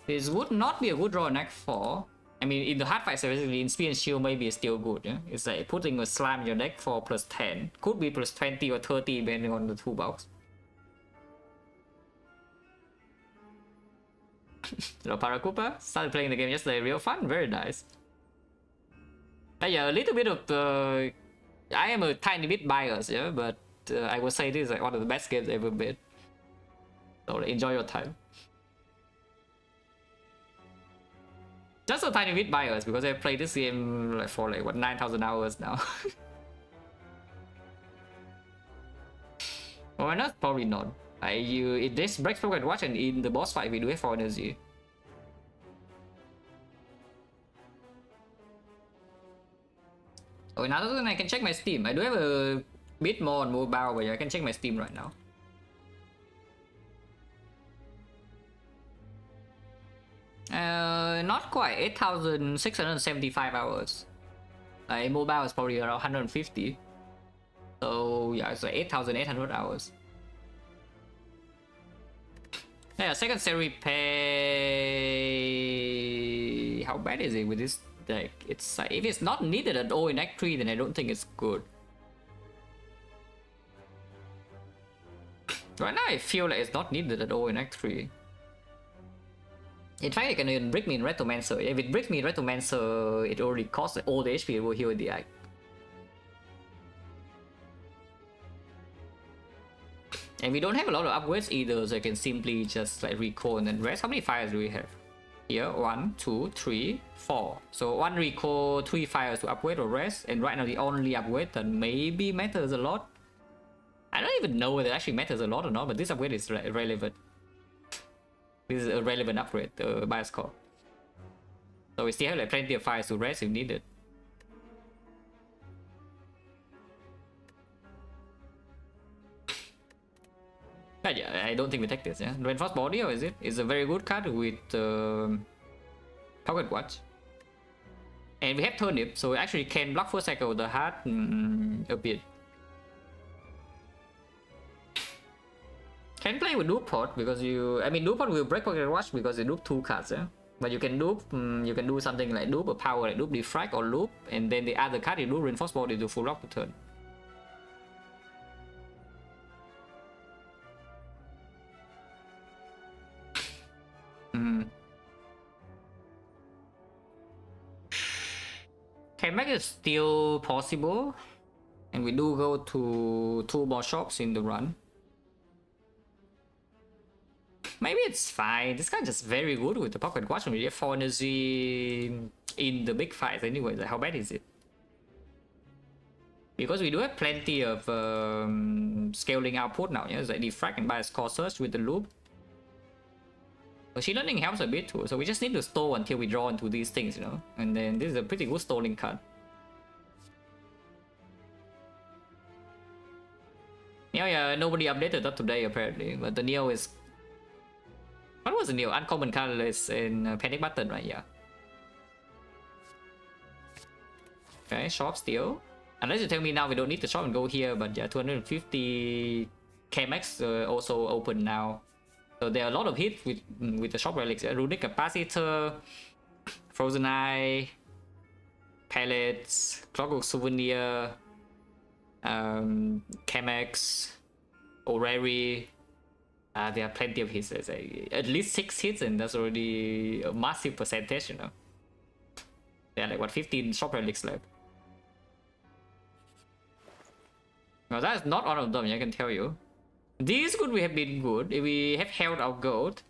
This would not be a good draw in Act 4. I mean, in the hard fight, basically, in Spear and Shield maybe it's still good. Yeah? It's like putting a slime in your deck for +10. Could be +20 or 30 depending on the toolbox. So Paracupa started playing the game yesterday, real fun, very nice. Yeah, a little bit of I am a tiny bit biased, yeah, but I would say this is like one of the best games ever made. So enjoy your time. Just a tiny bit biased because I played this game like for like what 9,000 hours now. Why not? Probably not. It this breaks pocket watch, and in the boss fight we do have 4 energy. Oh, another thing, I can check my Steam. I do have a bit more on mobile, but I can check my Steam right now. Not quite. 8,675 hours. Mobile is probably around 150. So yeah, it's like 8,800 hours. Yeah, second series pay. How bad is it with this deck? It's like, if it's not needed at all in Act 3, then I don't think it's good. Right now, I feel like it's not needed at all in Act 3. In fact, it can even break me in Retomancer. If it breaks me in Retomancer, it already costs all the HP it will heal in the Act. And we don't have a lot of upgrades either, so I can simply just like recall and then rest. How many fires do we have? Here, 1, 2, 3, 4. So 1 recall, 3 fires to upgrade or rest. And right now the only upgrade that maybe matters a lot. I don't even know whether it actually matters a lot or not, but this upgrade is relevant. This is a relevant upgrade, the bias core. So we still have like plenty of fires to rest if needed. But yeah, I don't think we take this. Yeah, Reinforced Body, or is it? It's a very good card with Pocket Watch. And we have Turnip, so we actually can block first cycle the heart a bit. Can play with Dupe Pot because Dupe Pot will break Pocket Watch because they dupe 2 cards, yeah. But you can dupe, you can do something like dupe a power, like dupe Defect or loop, and then the other card you do Reinforced Body to full lock the turn. K-Mac is still possible, and we do go to 2 more shops in the run. Maybe it's fine. This guy just very good with the Pocket Watch, and we have 4 energy in the big fights anyway. Like, how bad is it? Because we do have plenty of scaling output now, yeah? It's like Defect and Bias Core Search with the loop. Machine Learning helps a bit too, so we just need to stall until we draw into these things, you know? And then this is a pretty good stalling card. Yeah, nobody updated that today apparently, but the Neo is... What was the Neo? Uncommon Colorless and Panic Button, right? Yeah. Okay, shop still. Unless you tell me now we don't need to shop and go here, but yeah, 250 KMX also open now. So there are a lot of hits with the shop relics. Runic Capacitor, Frozen Eye, Pellets, Clockwork Souvenir, Chemex, Orrery. There are plenty of hits. At least 6 hits, and that's already a massive percentage, you know. There are like what, 15 shop relics left. Now that's not one of them, I can tell you. These could have been good if we have held our gold.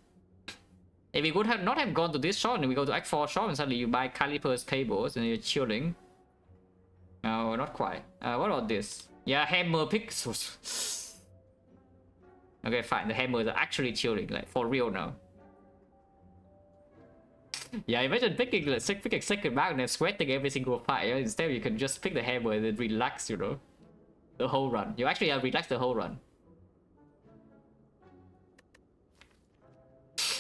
If we could have not have gone to this shop and we go to Act 4 shop and suddenly you buy calipers, cables, and you're chilling. No, not quite. What about this? Yeah, hammer picks. Okay, fine. The hammers are actually chilling, like for real now. Yeah, imagine picking like picking second back and then sweating every single fight. Instead, you can just pick the hammer and then relax, you know, the whole run. You actually relax the whole run.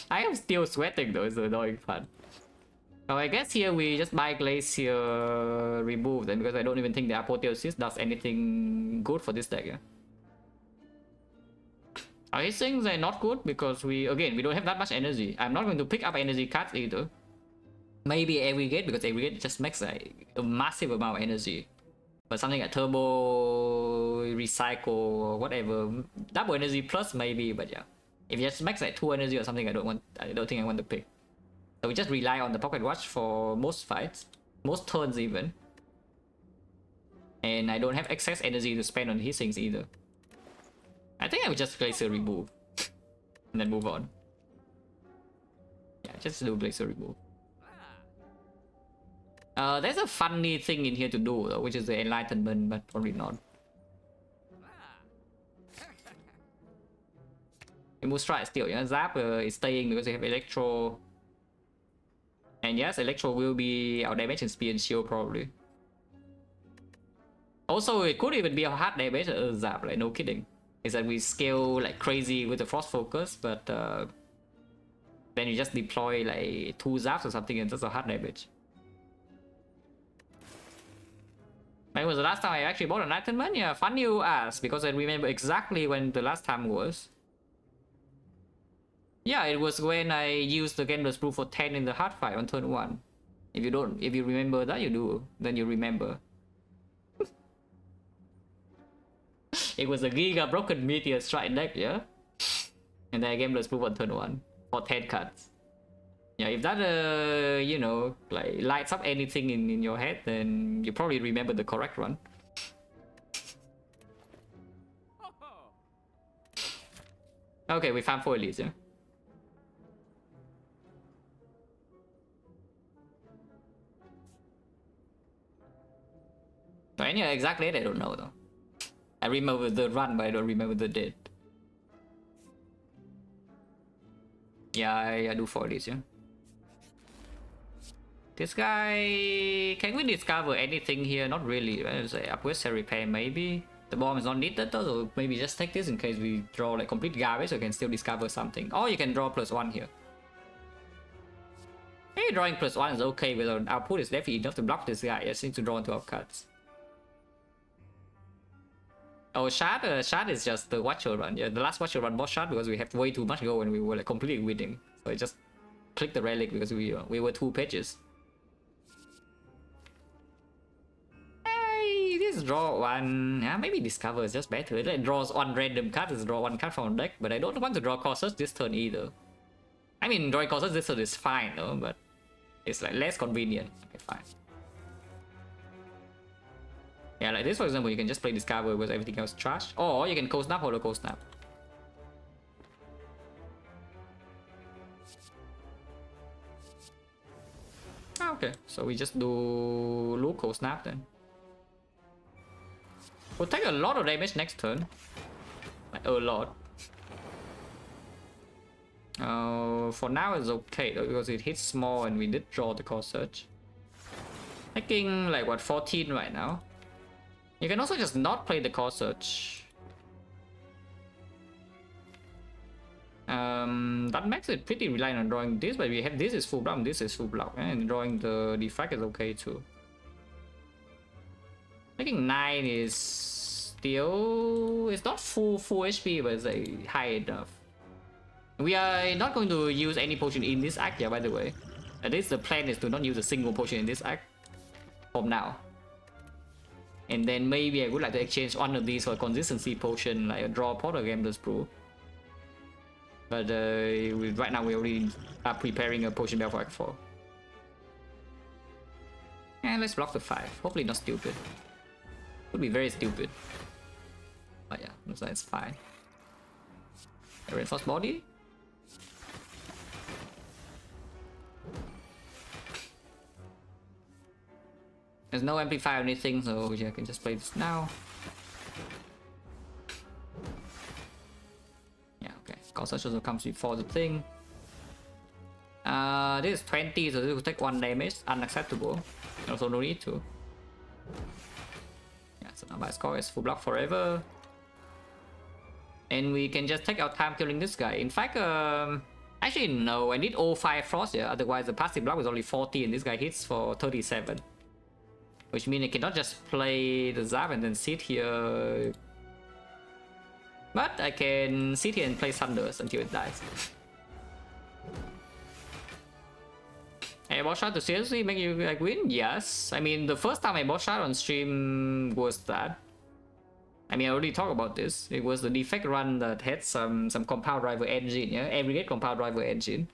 I am still sweating though, it's annoying fun. So I guess here we just buy Glacier remove then, because I don't even think the Apotheosis does anything good for this deck, yeah. I think they're not good because we don't have that much energy. I'm not going to pick up energy cards either. Maybe Aggregate, because Aggregate just makes a massive amount of energy. But something like Turbo, Recycle, or whatever, double energy plus maybe, but yeah. If it just makes like 2 energy or something, I don't think I want to pick. So we just rely on the Pocket Watch for most fights, most turns even. And I don't have excess energy to spend on his things either. I think I would just Glacier remove and then move on. Yeah, just do Glacier remove. There's a funny thing in here to do though, which is the Enlightenment, but probably not. Remove strike still, yeah. Zap is staying because they have electro. And yes, electro will be our damage and speed and shield probably. Also, it could even be a hard damage Zap, like no kidding. Is that we scale like crazy with the frost focus, but then you just deploy like 2 zaps or something and that's a hard damage. When was the last time I actually bought an Enlightenment? Yeah, fun you ask, because I remember exactly when the last time was. Yeah, it was when I used the Gambler's Brew for 10 in the hard fight on turn 1. If you remember that, you do, then you remember. It was a Giga Broken Meteor Strike deck, yeah? And then I Gambler's Brew on turn 1 for 10 cards. Yeah, if that, you know, like lights up anything in your head, then you probably remember the correct one. Okay, we found 4 elites, yeah? So any exact date, I don't know though. I remember the run, but I don't remember the date. Yeah, I do 4 elites, yeah? This guy... Can we discover anything here? Not really, right? It's like upgrade cell repair, maybe. The bomb is not needed though, so maybe just take this in case we draw like complete garbage, so we can still discover something. Or you can draw +1 here. Maybe drawing +1 is okay, but our output is definitely enough to block this guy. I just need to draw 12 cards. Oh, Shard is just the Watcher run. Yeah, the last Watcher run was Shard because we have way too much gold and we were like completely winning. So I just clicked the relic because we were 2 pages. This draw 1, yeah, maybe discover is just better. It draws 1 random card, just draw 1 card from deck, but I don't want to draw Corsair this turn either. I mean, drawing Corsair this turn is fine though, but it's like less convenient. Okay, fine. Yeah, like this for example, you can just play discover with everything else trash, or you can cold snap or cold snap. Okay, so we just do loop cold snap then. We'll take a lot of damage next turn. Like a lot. For now it's okay though, because it hits small and we did draw the core search. Taking like what, 14 right now. You can also just not play the core search. That makes it pretty reliant on drawing this, but we have this is full block, this is full block, and drawing the defect is okay too. Making 9 is still... It's not full HP, but it's like high enough. We are not going to use any potion in this act, yeah, by the way. At least the plan is to not use a single potion in this act. From now. And then maybe I would like to exchange one of these for a consistency potion, like a draw pot or Gambler's Brew. But right now we already are preparing a potion bell for Act 4. And let's block the 5. Hopefully not stupid. Could be very stupid. But yeah, looks like it's fine. A reinforced body. There's no amplifier or anything, so yeah, I can just play this now. Yeah, okay. Corsair also comes before the thing. This is 20, so this will take 1 damage. Unacceptable. Also no need to. Yeah, so now my score is full block forever. And we can just take our time killing this guy. In fact, actually no, I need all 5 frost here, otherwise the passive block is only 40 and this guy hits for 37. Which means I cannot just play the Zap and then sit here. But I can sit here and play Thunders until it dies. Hey, boss shot to seriously make you like win? Yes. I mean, the first time I boss shot on stream was that. I mean, I already talked about this. It was the Defect run that had some compound driver engine, yeah? Aggregate compound driver engine.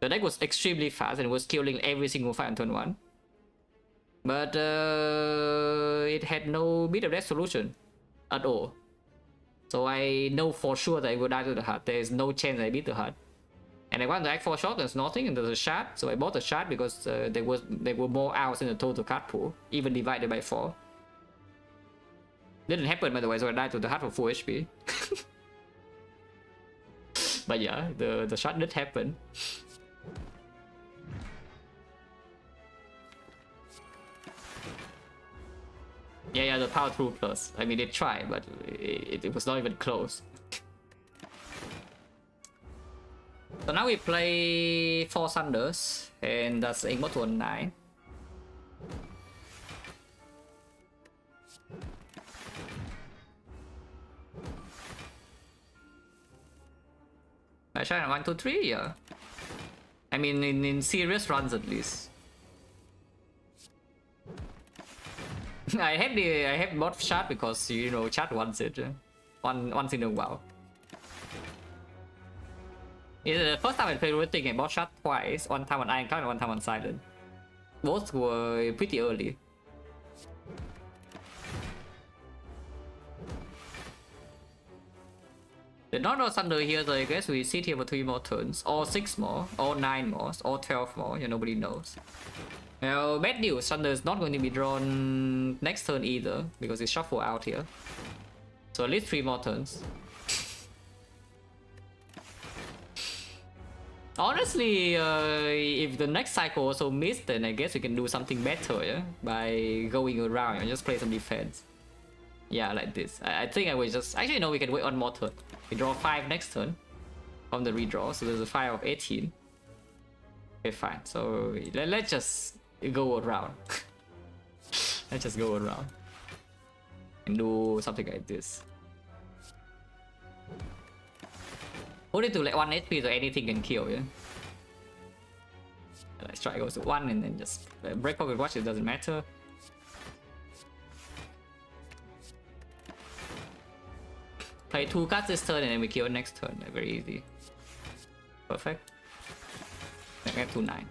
The deck was extremely fast and was killing every single fight on turn 1. But it had no bit of that solution at all. So I know for sure that I will die to the heart. There is no chance I beat the heart. And I want to act for shot, there's nothing, and there's a shard. So I bought a shard because there were more outs in the total card pool, even divided by 4. Didn't happen by the way, so I died to the heart for full HP. But yeah, the shot did happen. Yeah, the power through plus. I mean, they tried, but it was not even close. So now we play 4 Thunders, and that's equal to a 9. I try 1, 2, 3, yeah. I mean, in serious runs at least. I have bot chat because, you know, chat wants it once in a while. It's the first time I played rotating and bot chat twice. One time on iron cloud and one time on silent. Both were pretty early. The normal thunder here, so I guess we sit here for 3 more turns, or 6 more, or 9 more, or 12 more. Yeah, nobody knows. Now, bad news, Thunder is not going to be drawn next turn either, because it's shuffled out here. So at least 3 more turns. Honestly, if the next cycle also missed, then I guess we can do something better, yeah? By going around and just play some defense. Yeah, like this. I think I will just... Actually, no, we can wait 1 more turn. We draw 5 next turn from the redraw, so there's a 5 of 18. Okay, fine. So let's just go around. Let's just go around and do something like this. Put it to like 1 HP so anything can kill, yeah? Let's try goes to 1 and then just break pocket watch, it doesn't matter. Play 2 cards this turn and then we kill next turn. Like, very easy. Perfect. Then we have 2-9.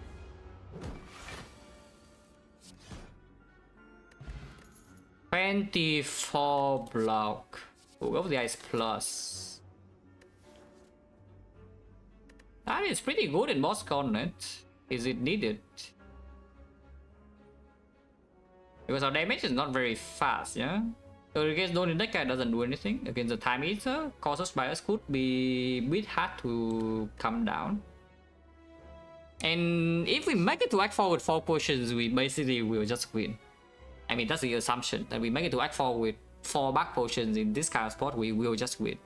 $24 block. Oh, what was the ice plus? That is pretty good in boss gauntlet. Is it needed? Because our damage is not very fast, yeah? So against Don in that guy doesn't do anything. Against the Time Eater, causes by us could be a bit hard to come down. And if we make it to Act 4 with 4 potions, we basically will just win. I mean, that's the assumption, that we make it to Act 4 with 4 back potions in this kind of spot, we will just win.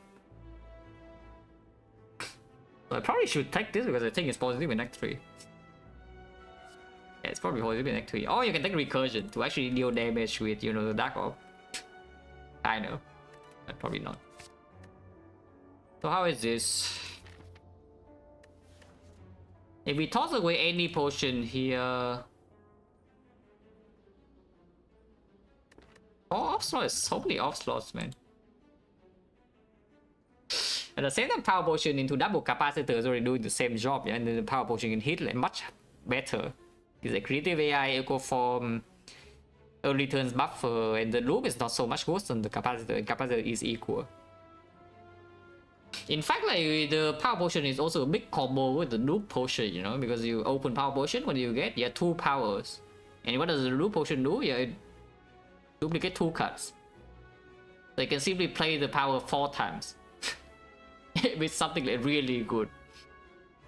So I probably should take this because I think it's positive in Act 3. Yeah, it's probably positive in Act 3. Or you can take Recursion to actually deal damage with, you know, the Dark Orb. I know, but probably not. So how is this? If we toss away any potion here... Oh, off slots, so many off slots, man. At the same time, power potion into double capacitor is already doing the same job, yeah? And then the power potion can hit like much better. It's a creative AI, eco form, early turns buffer, and the loop is not so much worse than the capacitor, and capacitor is equal. In fact, like the power potion is also a big combo with the loop potion, you know, because you open power potion, what do you get? You have 2 powers. And what does the loop potion do? Yeah, duplicate 2 cards. So you can simply play the power 4 times. With something like really good.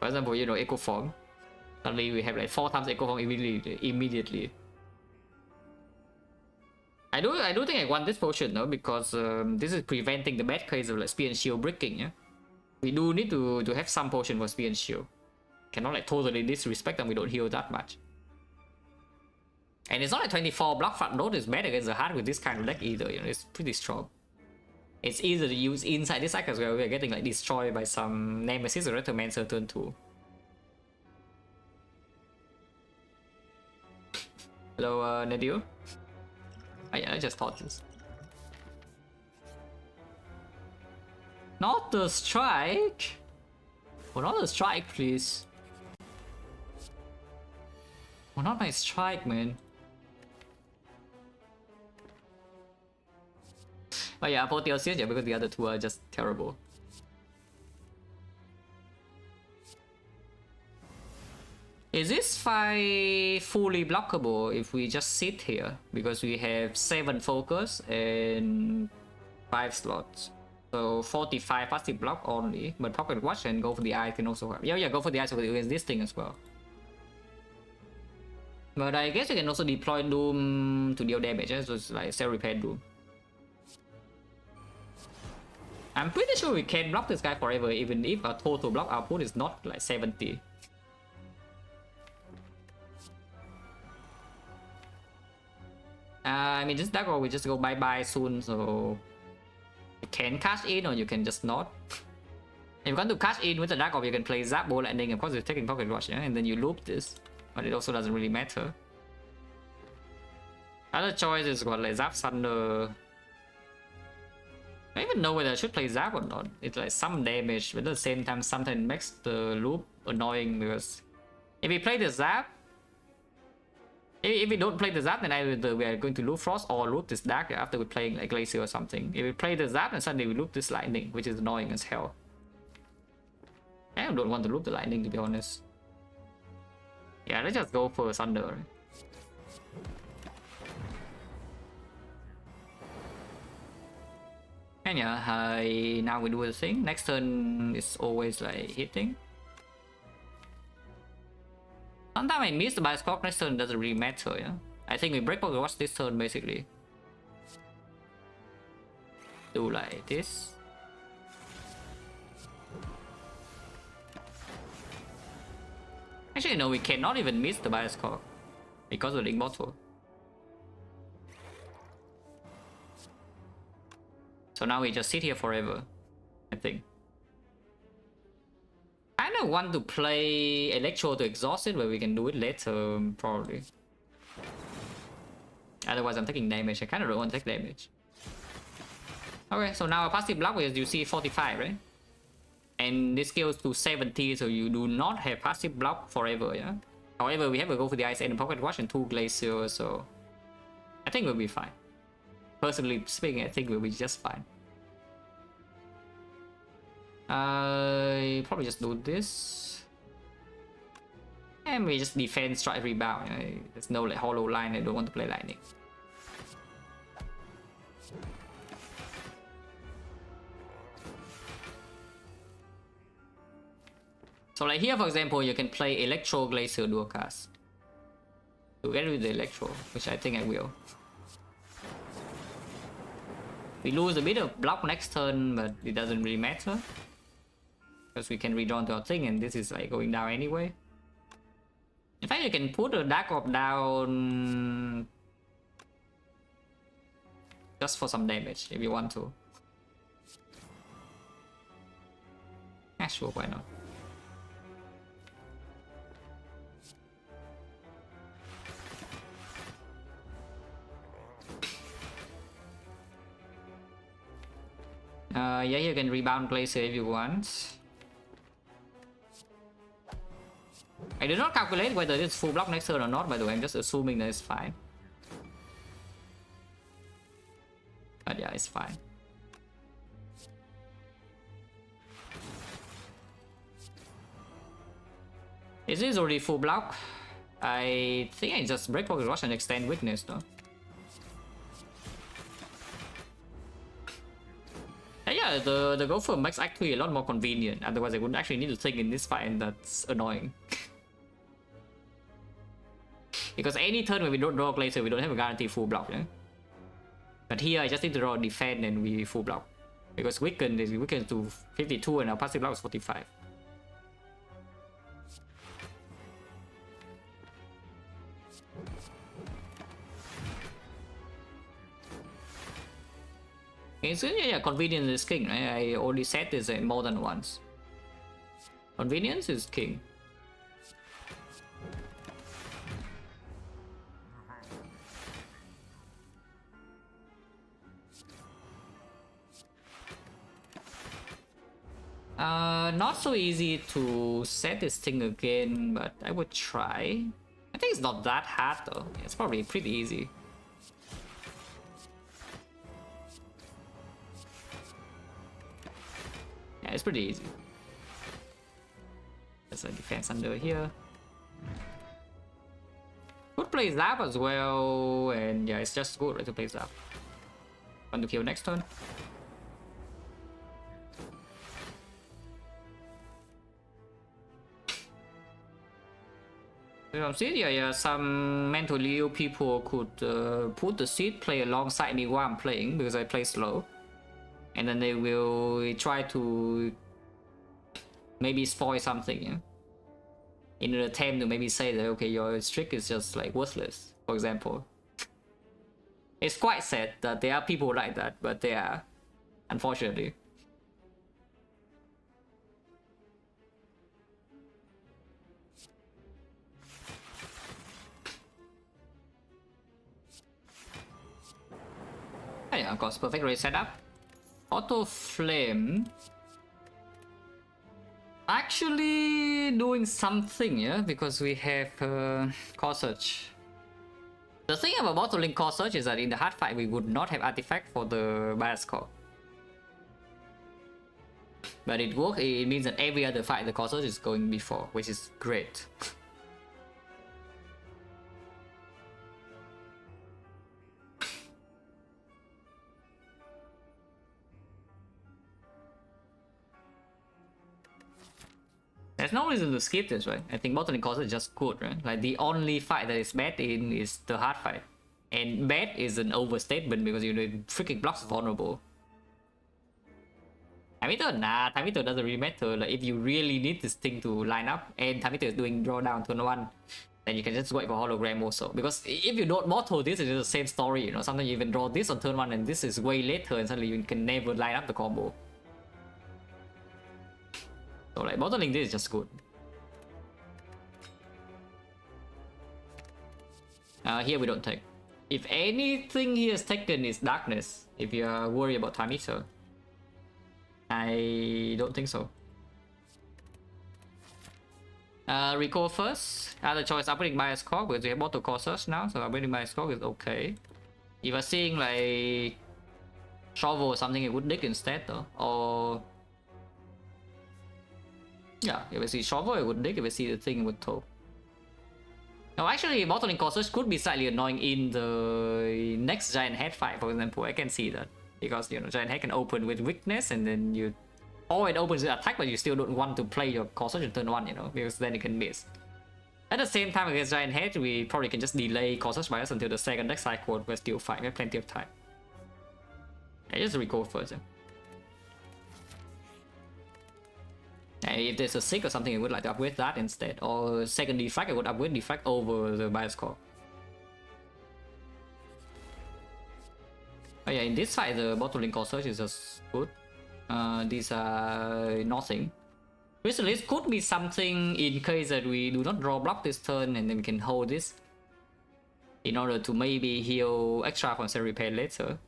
For example, you know, Echo Form. Suddenly we have like 4 times Echo Form immediately. I do think I want this potion though, because this is preventing the bad case of like Spear and Shield bricking, yeah? We do need to have some potion for Spear and Shield. Cannot like totally disrespect them, we don't heal that much. And it's not like 24 block front load is bad against the heart with this kind of deck either, you know, it's pretty strong. It's easy to use inside this cycle where we're getting like destroyed by some Nemesis or Retromancer turn 2. Hello, Nadir? Oh yeah, I just thought this. Not the strike! Oh, not the strike, please. Oh, not my strike, man. But yeah, Apotheosis, yeah, because the other 2 are just terrible. Is this fight fully blockable if we just sit here? Because we have 7 focus and 5 slots. So 45 passive block only, but Pocket Watch and Go for the Eye can also help. Yeah, go for the Eye so against this thing as well. But I guess you can also deploy Doom to deal damage, so it's like self-repair Doom. I'm pretty sure we can block this guy forever, even if our total block output is not like 70. I mean, this Dark Orb will just go bye-bye soon, so you can cash in or you can just not. If you want to cash in with the Dark Orb, you can play Zap Ball Lightning. Of course, you're taking Pocket Watch, yeah? And then you loop this, but it also doesn't really matter. Other choice is what, like Zap Thunder. I don't even know whether I should play Zap or not. It's like some damage, but at the same time, sometimes it makes the loop annoying because if we play the Zap, if we don't play the Zap, then either we are going to loop Frost or loop this Dark after we're playing like Glacier or something. If we play the Zap, then suddenly we loop this Lightning, which is annoying as hell. I don't want to loop the Lightning, to be honest. Yeah, let's just go for Thunder. And yeah, now we do the thing. Next turn is always like hitting. Sometimes I miss the bias clock, next turn doesn't really matter, yeah. I think we break Pocket Watch this turn basically. Do like this. Actually no, we cannot even miss the bias clock because of the Immortal. So now we just sit here forever, I think. I don't want to play Electro to exhaust it, but we can do it later, probably. Otherwise, I'm taking damage. I kind of don't want to take damage. Okay, so now our passive block is, you see, 45, right? And this scales to 70, so you do not have passive block forever, yeah? However, we have to go for the Ice and Pocket Watch and 2 Glacier, so I think we'll be fine. Personally speaking, I think we'll be just fine. Probably just do this. And we just defend, strike, rebound. There's no like hollow line, I don't want to play Lightning. So like here, for example, you can play Electro Glacier dual cast to get rid of the Electro, which I think I will. We lose a bit of block next turn, but it doesn't really matter because we can redraw to our thing, and this is like going down anyway. In fact, you can put a Dark Orb down just for some damage if you want to. Yeah, sure, why not? Yeah, you can rebound Glacier if you want. I did not calculate whether it's full block next turn or not, by the way. I'm just assuming that it's fine. But yeah, it's fine. Is this already full block? I think I just break Pocket Watch and extend Witness though. Yeah, the Gopher makes actually a lot more convenient. Otherwise, I would actually need to think in this fight, and that's annoying. Because any turn when we don't draw Glacier, we don't have a guaranteed full block. Yeah? But here, I just need to draw Defend and we full block. Because Weaken is weakened to 52 and our passive block is 45. It's yeah, convenience is king, right? I already said this more than once. Convenience is king. Not so easy to set this thing again, but I would try. I think it's not that hard though. It's probably pretty easy. Yeah, it's pretty easy. There's a defense under here. Could play Zap as well, and yeah, it's just good right, to play Zap. Want to kill next turn. Yeah, some mentally ill people could put the seed play alongside me while I'm playing because I play slow, and then they will try to maybe spoil something, yeah? In an attempt to maybe say that okay, your trick is just like worthless, for example. It's quite sad that there are people like that, but they are, unfortunately. Oh yeah, of course, perfect race setup. Auto flame. Actually doing something, yeah, because we have core search. The thing about bottling core search is that in the hard fight we would not have artifact for the bias core. But it works, it means that every other fight the core search is going before, which is great. There's no reason to skip this, right? I think bottling core search is just good, right? Like the only fight that is bad in is the hard fight. And bad is an overstatement because you know freaking blocks vulnerable. Time Eater? Nah, Time Eater doesn't really matter. Like if you really need this thing to line up and Time Eater is doing drawdown turn 1, then you can just wait for hologram also. Because if you don't mortal this, it's the same story, you know. Sometimes you even draw this on turn 1 and this is way later and suddenly you can never line up the combo. So like bottling this is just good. Here we don't take. If anything here is taken is darkness, if you are worried about Time Eater. I don't think so. Recall first. Other choice upgrading bias core because we have bottle core search now, so upgrading bias core is okay. If I'm seeing like shovel or something, it would dig instead though. Or yeah, if I see shovel, it would dig. If I see the thing, it would tow. Now, actually, bottling core search could be slightly annoying in the next giant head fight, for example. I can see that. Because, you know, giant head can open with weakness and then you... Or it opens with attack, but you still don't want to play your core search in turn 1, you know, because then it can miss. At the same time, against giant head, we probably can just delay core search bias until the second deck cycle. We're still fine, we have plenty of time. I just recall first. And if there's a sick or something, I would like to upgrade that instead. Or second defect, I would upgrade defect over the bias core. Oh yeah, in this fight, the bottling core search is just good. These are nothing. Recently, it could be something in case that we do not draw block this turn and then we can hold this. In order to maybe heal extra from Cell Repair later.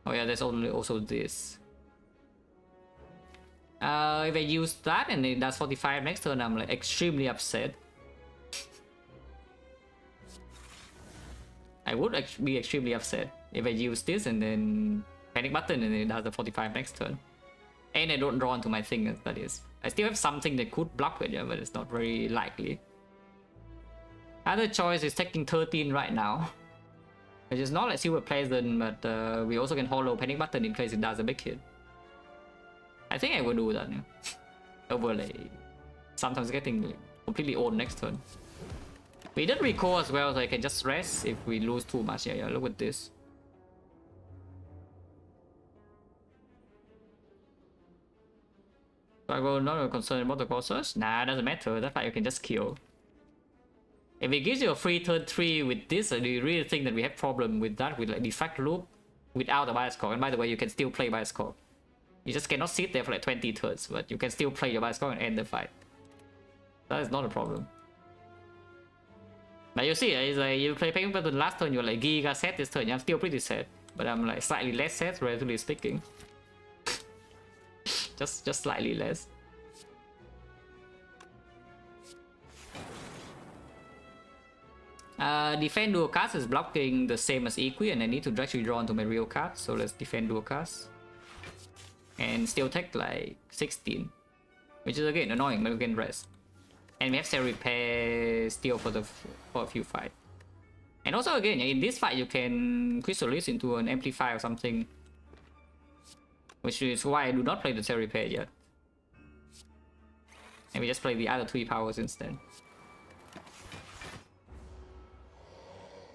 Oh yeah, there's only also this. If I use that and it does 45 next turn, I'm like extremely upset. I would be extremely upset if I use this and then panic button and it does the 45 next turn. And I don't draw into my thing, that is. I still have something that could block it, yeah, but it's not very likely. Other choice is taking 13 right now. Which is not like super pleasant, but we also can hollow panic button in case it does a big hit. I think I will do that, yeah. Overlay. Sometimes getting completely owned next turn. We did recall as well, so I can just rest if we lose too much. Yeah, look at this. So I will not concerned about the core search. Nah, doesn't matter. That's why you can just kill. If it gives you a free turn 3 with this, do you really think that we have problem with that? With like defect loop without the bias core? And by the way, you can still play bias core. You just cannot sit there for like 20 turns, but you can still play your bias core and end the fight. That is not a problem. But you see, it's like you play panic button last turn, you're like giga set this turn. I'm still pretty set, but I'm like slightly less set, relatively speaking. just slightly less. Defend dual cast is blocking the same as Equi, and I need to actually draw into my real card, so let's defend dual cast. And still take like 16, which is again annoying, but we can rest. And we have Cell Repair still for a few fights. And also again, in this fight you can Crystallis into an Amplify or something. Which is why I do not play the Cell Repair yet. And we just play the other 3 powers instead.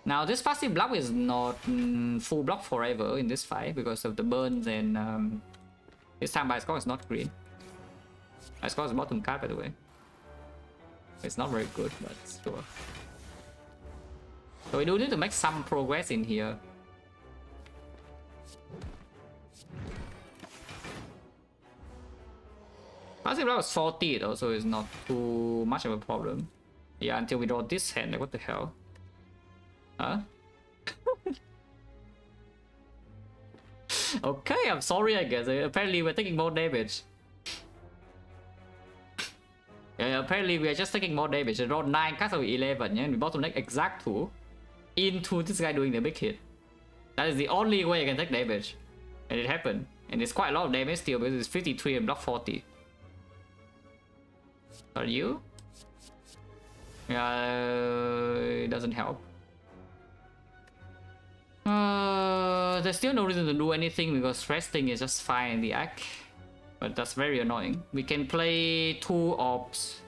Now this passive block is not full block forever in this fight because of the burns, and this time my score is not green. My score is bottom card, by the way. It's not very good, but sure. So we do need to make some progress in here. Passive block was 40 though, so it's not too much of a problem. Yeah, until we draw this hand, like what the hell? Huh? Okay, I'm sorry I guess. Apparently we're taking more damage. Yeah, apparently we are just taking more damage. I draw 9 cards with 11, yeah? And we bottleneck exact 2 into this guy doing the big hit. That is the only way I can take damage. And it happened. And it's quite a lot of damage still because it's 53 and block 40. Are you? It doesn't help. There's still no reason to do anything because resting is just fine in the act. But that's very annoying. We can play 2 orbs.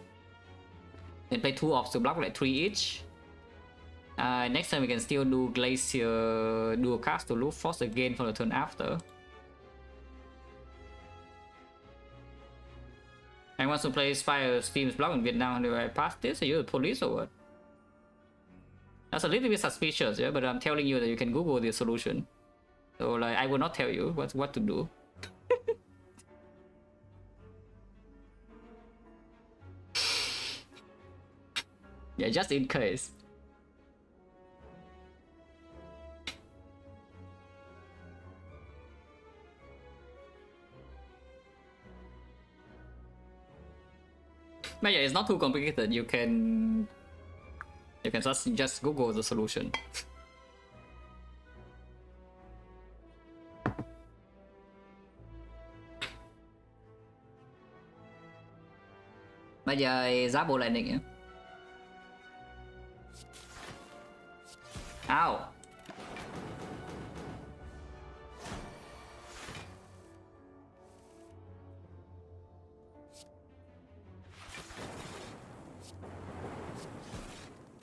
We can play 2 orbs to block like 3 each. Next time we can still do Glacier, do a cast to loop Frost again for the turn after. I want to play Spire Steam's block in Vietnam. Do I pass this? Are you the police or what? That's a little bit suspicious, yeah, but I'm telling you that you can Google the solution. So like, I will not tell you what to do. Yeah, just in case. But yeah, it's not too complicated. You can just Google the solution. Bây giờ giá bộ lại định nhỉ? Ow.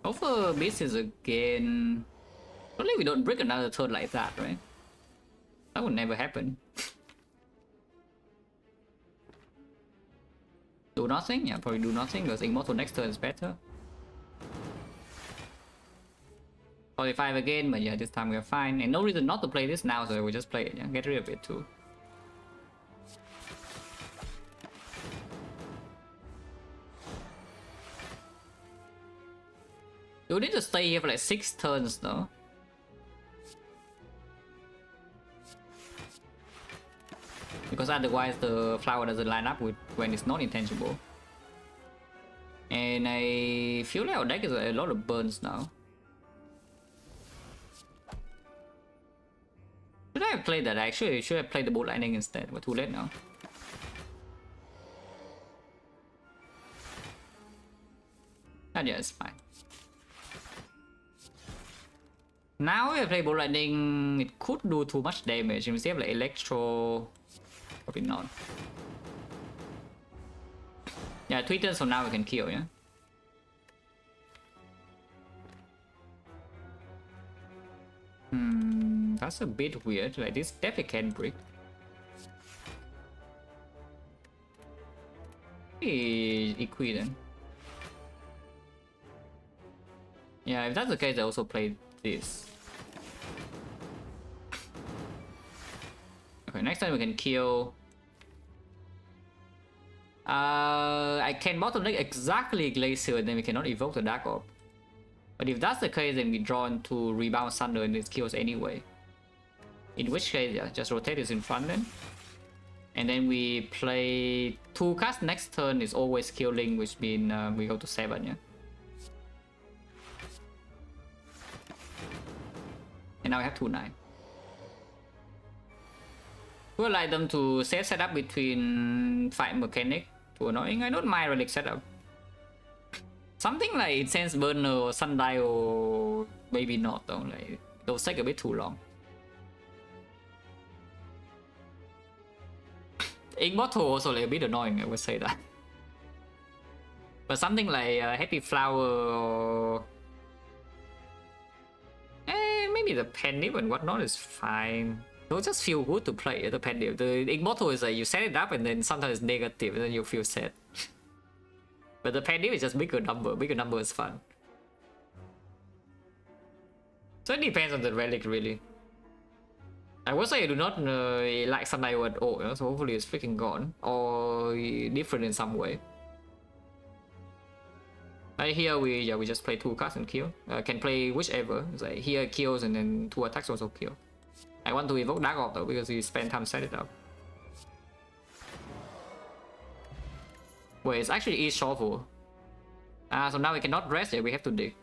Over misses again. Only we don't break another turn like that, right? That would never happen. Do nothing? Yeah, probably do nothing because Immortal next turn is better. 45 again, but yeah, this time we're fine. And no reason not to play this now, so we just play it, yeah? Get rid of it too. You need to stay here for like 6 turns though. Because otherwise the flower doesn't line up with when it's not intangible. And I feel like our deck is a lot of burns now. Should I have played that? Actually, should have played the bolt lightning instead. We're too late now. And yeah, it's fine. Now if I play bolt lightning, it could do too much damage. If we have like electro, probably not. Yeah, 3 turns from now we can kill, yeah. That's a bit weird. Like this Defect can break. Equi then. Yeah, if that's the case, I also play this. Okay, next time we can kill. I can bottleneck exactly Glacier and then we cannot evoke the Dark Orb. But if that's the case, then we draw into Rebound Thunder and it kills anyway. In which case, yeah, just rotate this in front then. And then we play 2 cards next turn is always killing, which means we go to 7, yeah. And now we have 2-9. We would like them to set up between fight mechanic to annoying. I don't mind relic setup. Something like Incense Burner or Sundial, maybe not though. Like those take a bit too long. Immortal also like a bit annoying, I would say that. But something like Happy Flower or maybe the Penny and whatnot is fine. It'll just feel good to play the Penny. The Immortal is like you set it up and then sometimes it's negative and then you feel sad. But the Penny is just bigger number. Bigger number is fun. So it depends on the relic really. I will say I do not like Sunlight at all, so hopefully it's freaking gone or different in some way. Right here we just play 2 cards and kill. Can play whichever. It's like here it kills and then 2 attacks also kill. I want to evoke Dark Orb though because we spend time set it up. Wait, it's actually each shovel. So now we cannot rest yet, we have to dig.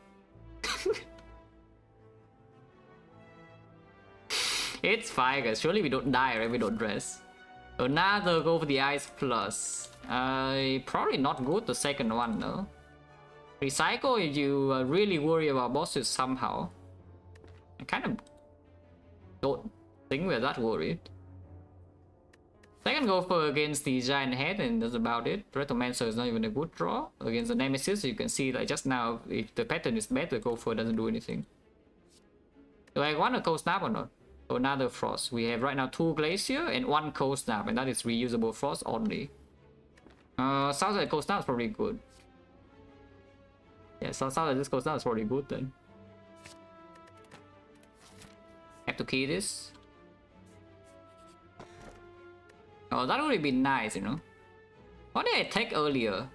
It's fine guys, surely we don't die, right? We don't rest. Another go for the Ice Plus. Probably not good the second one though. Recycle if you really worry about bosses somehow. I kind of don't think we're that worried. Second go for against the Giant Head and that's about it. Retomancer is not even a good draw. Against the Nemesis you can see like just now if the pattern is better, go for doesn't do anything. Do I want a Cold Snap or not? Another Frost. We have right now 2 Glacier and 1 Cold Snap and that is reusable Frost only. Sounds like Cold Snap is probably good. Yeah, sounds like this Cold Snap is probably good then. Have to key this. Oh, that would be nice, you know. What did I take earlier?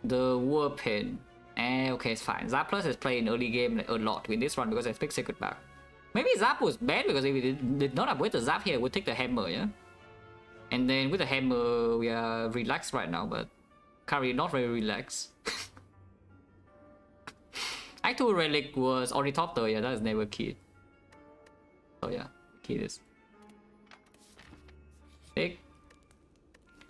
The War Pen. Okay, it's fine. Zapplus is played in early game a lot with this one because I picked Secret Back. Maybe Zap was bad because if we did not upgrade the Zap here, we'll take the Hammer, yeah? And then with the Hammer, we are relaxed right now, but currently not very relaxed. Act 2 Relic was Ornithopter, yeah, that is never keyed. So yeah, key this. Take.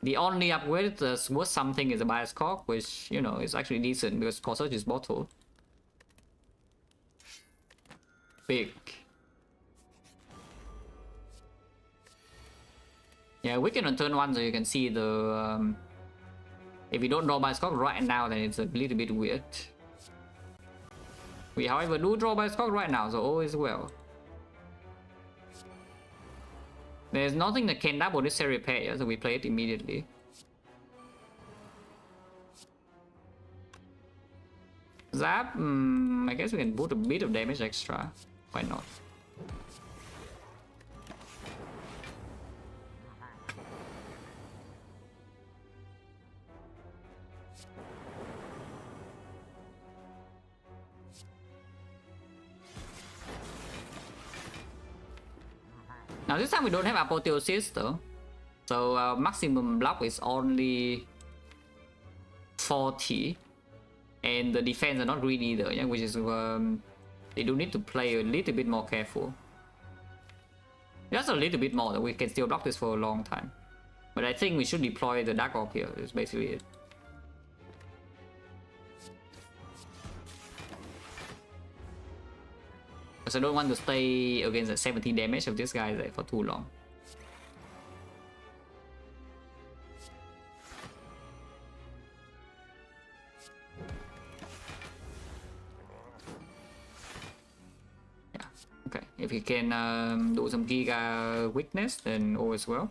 The only upgrade that was something is a Bias Cock, which, you know, is actually decent because Corsair is bottle. Big. Yeah, we can on turn 1 so you can see the... if you don't draw Bias Cock right now, then it's a little bit weird. We, however, do draw Bias Cock right now, so all is well. There's nothing that can double this repair, yeah, so we play it immediately. Zap, I guess we can put a bit of damage extra. Why not? Now this time we don't have Apotheosis though, so maximum block is only 40, and the defense are not green either, yeah, which is they do need to play a little bit more careful. Just a little bit more, that we can still block this for a long time. But I think we should deploy the Dark Orb here, is basically it. Because I don't want to stay against the 70 damage of this guy for too long. Yeah, okay. If he can do some Giga weakness, then all is well.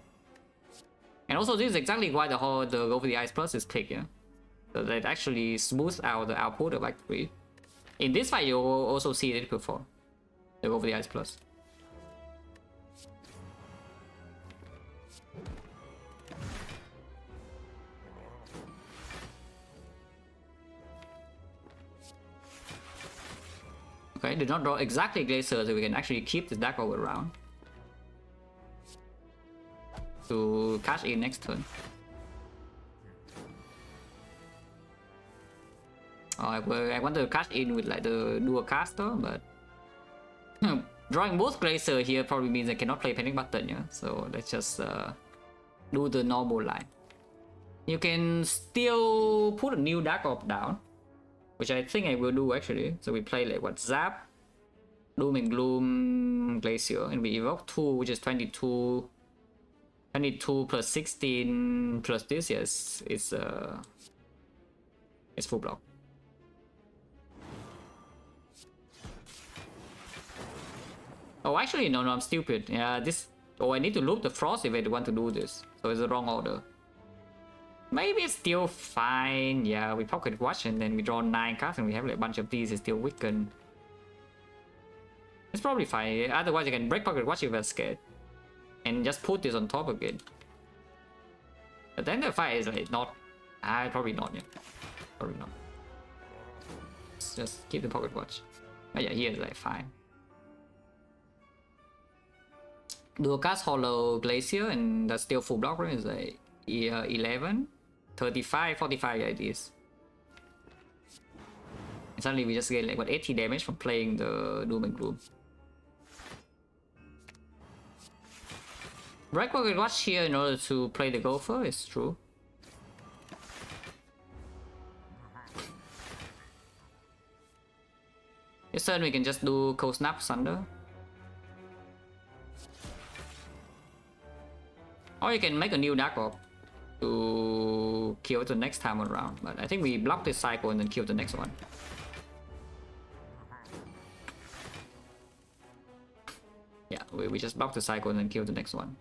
And also this is exactly why the whole Go for the Ice Plus is picked, yeah? So that actually smooths out the output of Act 3. In this fight you will also see it perform. Go for the Ice Plus. Okay, did not draw exactly Glacier, so we can actually keep this Dark Orb around to cash in next turn. Oh, I want to cash in with like the dual caster, but drawing both Glacier here probably means I cannot play Panic Button, yeah? So let's just do the normal line. You can still put a new Dark Orb down, which I think I will do actually. So we play like what, Zap, Doom and Gloom, Glacier, and we evoke 2, which is 22. 22 plus 16 plus this, yes, it's It's full block. Oh, actually, no, I'm stupid. Yeah, this... Oh, I need to loop the Frost if I want to do this. So it's the wrong order. Maybe it's still fine. Yeah, we Pocket Watch and then we draw 9 cards and we have like a bunch of these. It's still weakened. It's probably fine. Otherwise, you can break Pocket Watch if you're scared. And just put this on top again. But then the fight is like not... probably not, yeah. Probably not. Let's just keep the Pocket Watch. Oh yeah, here is like fine. Do a cast Hollow Glacier and that's still full block, right? It's like 11, 35, 45 ideas. And suddenly we just get like what 80 damage from playing the Doom and Gloom. Break Pocket Watch here in order to play the Gopher, it's true. This turn we can just do Cold Snap Sunder. Or you can make a new Dark Orb to kill the next time around. But I think we block this cycle and then kill the next one. Yeah, we just block the cycle and then kill the next one.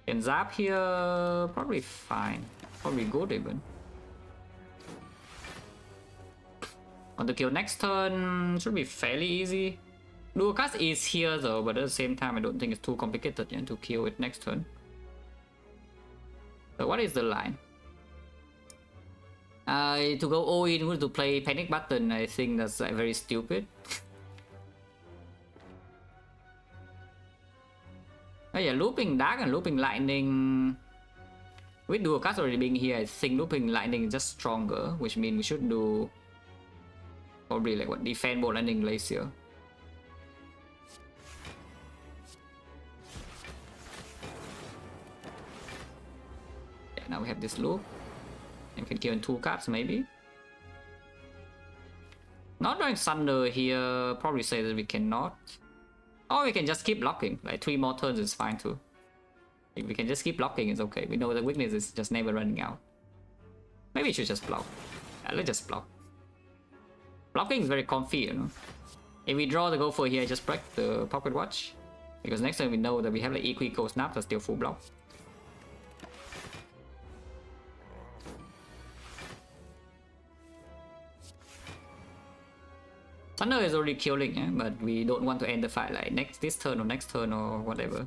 And Zap here, probably fine. Probably good even. On the kill next turn, should be fairly easy. Dual cast is here though, but at the same time I don't think it's too complicated to kill it next turn. So what is the line? To go all in to play Panic Button, I think that's very stupid. Oh yeah, looping Dark and looping Lightning. With dual cast already being here, I think looping Lightning is just stronger, which means we should do probably like what, defend Bolt Lightning Glacier. Yeah, now we have this loop. And we can kill in 2 cards maybe. Not drawing Sunder here, probably say that we cannot. Or we can just keep blocking, like 3 more turns is fine too. If we can just keep blocking, it's okay. We know the weakness is just never running out. Maybe we should just block. Yeah, let's just block. Blocking is very comfy, you know. If we draw the Gopher here, just break the Pocket Watch. Because next time we know that we have like Equi Snap that's still full block. Thunder is already killing, yeah? But we don't want to end the fight like this turn or next turn or whatever.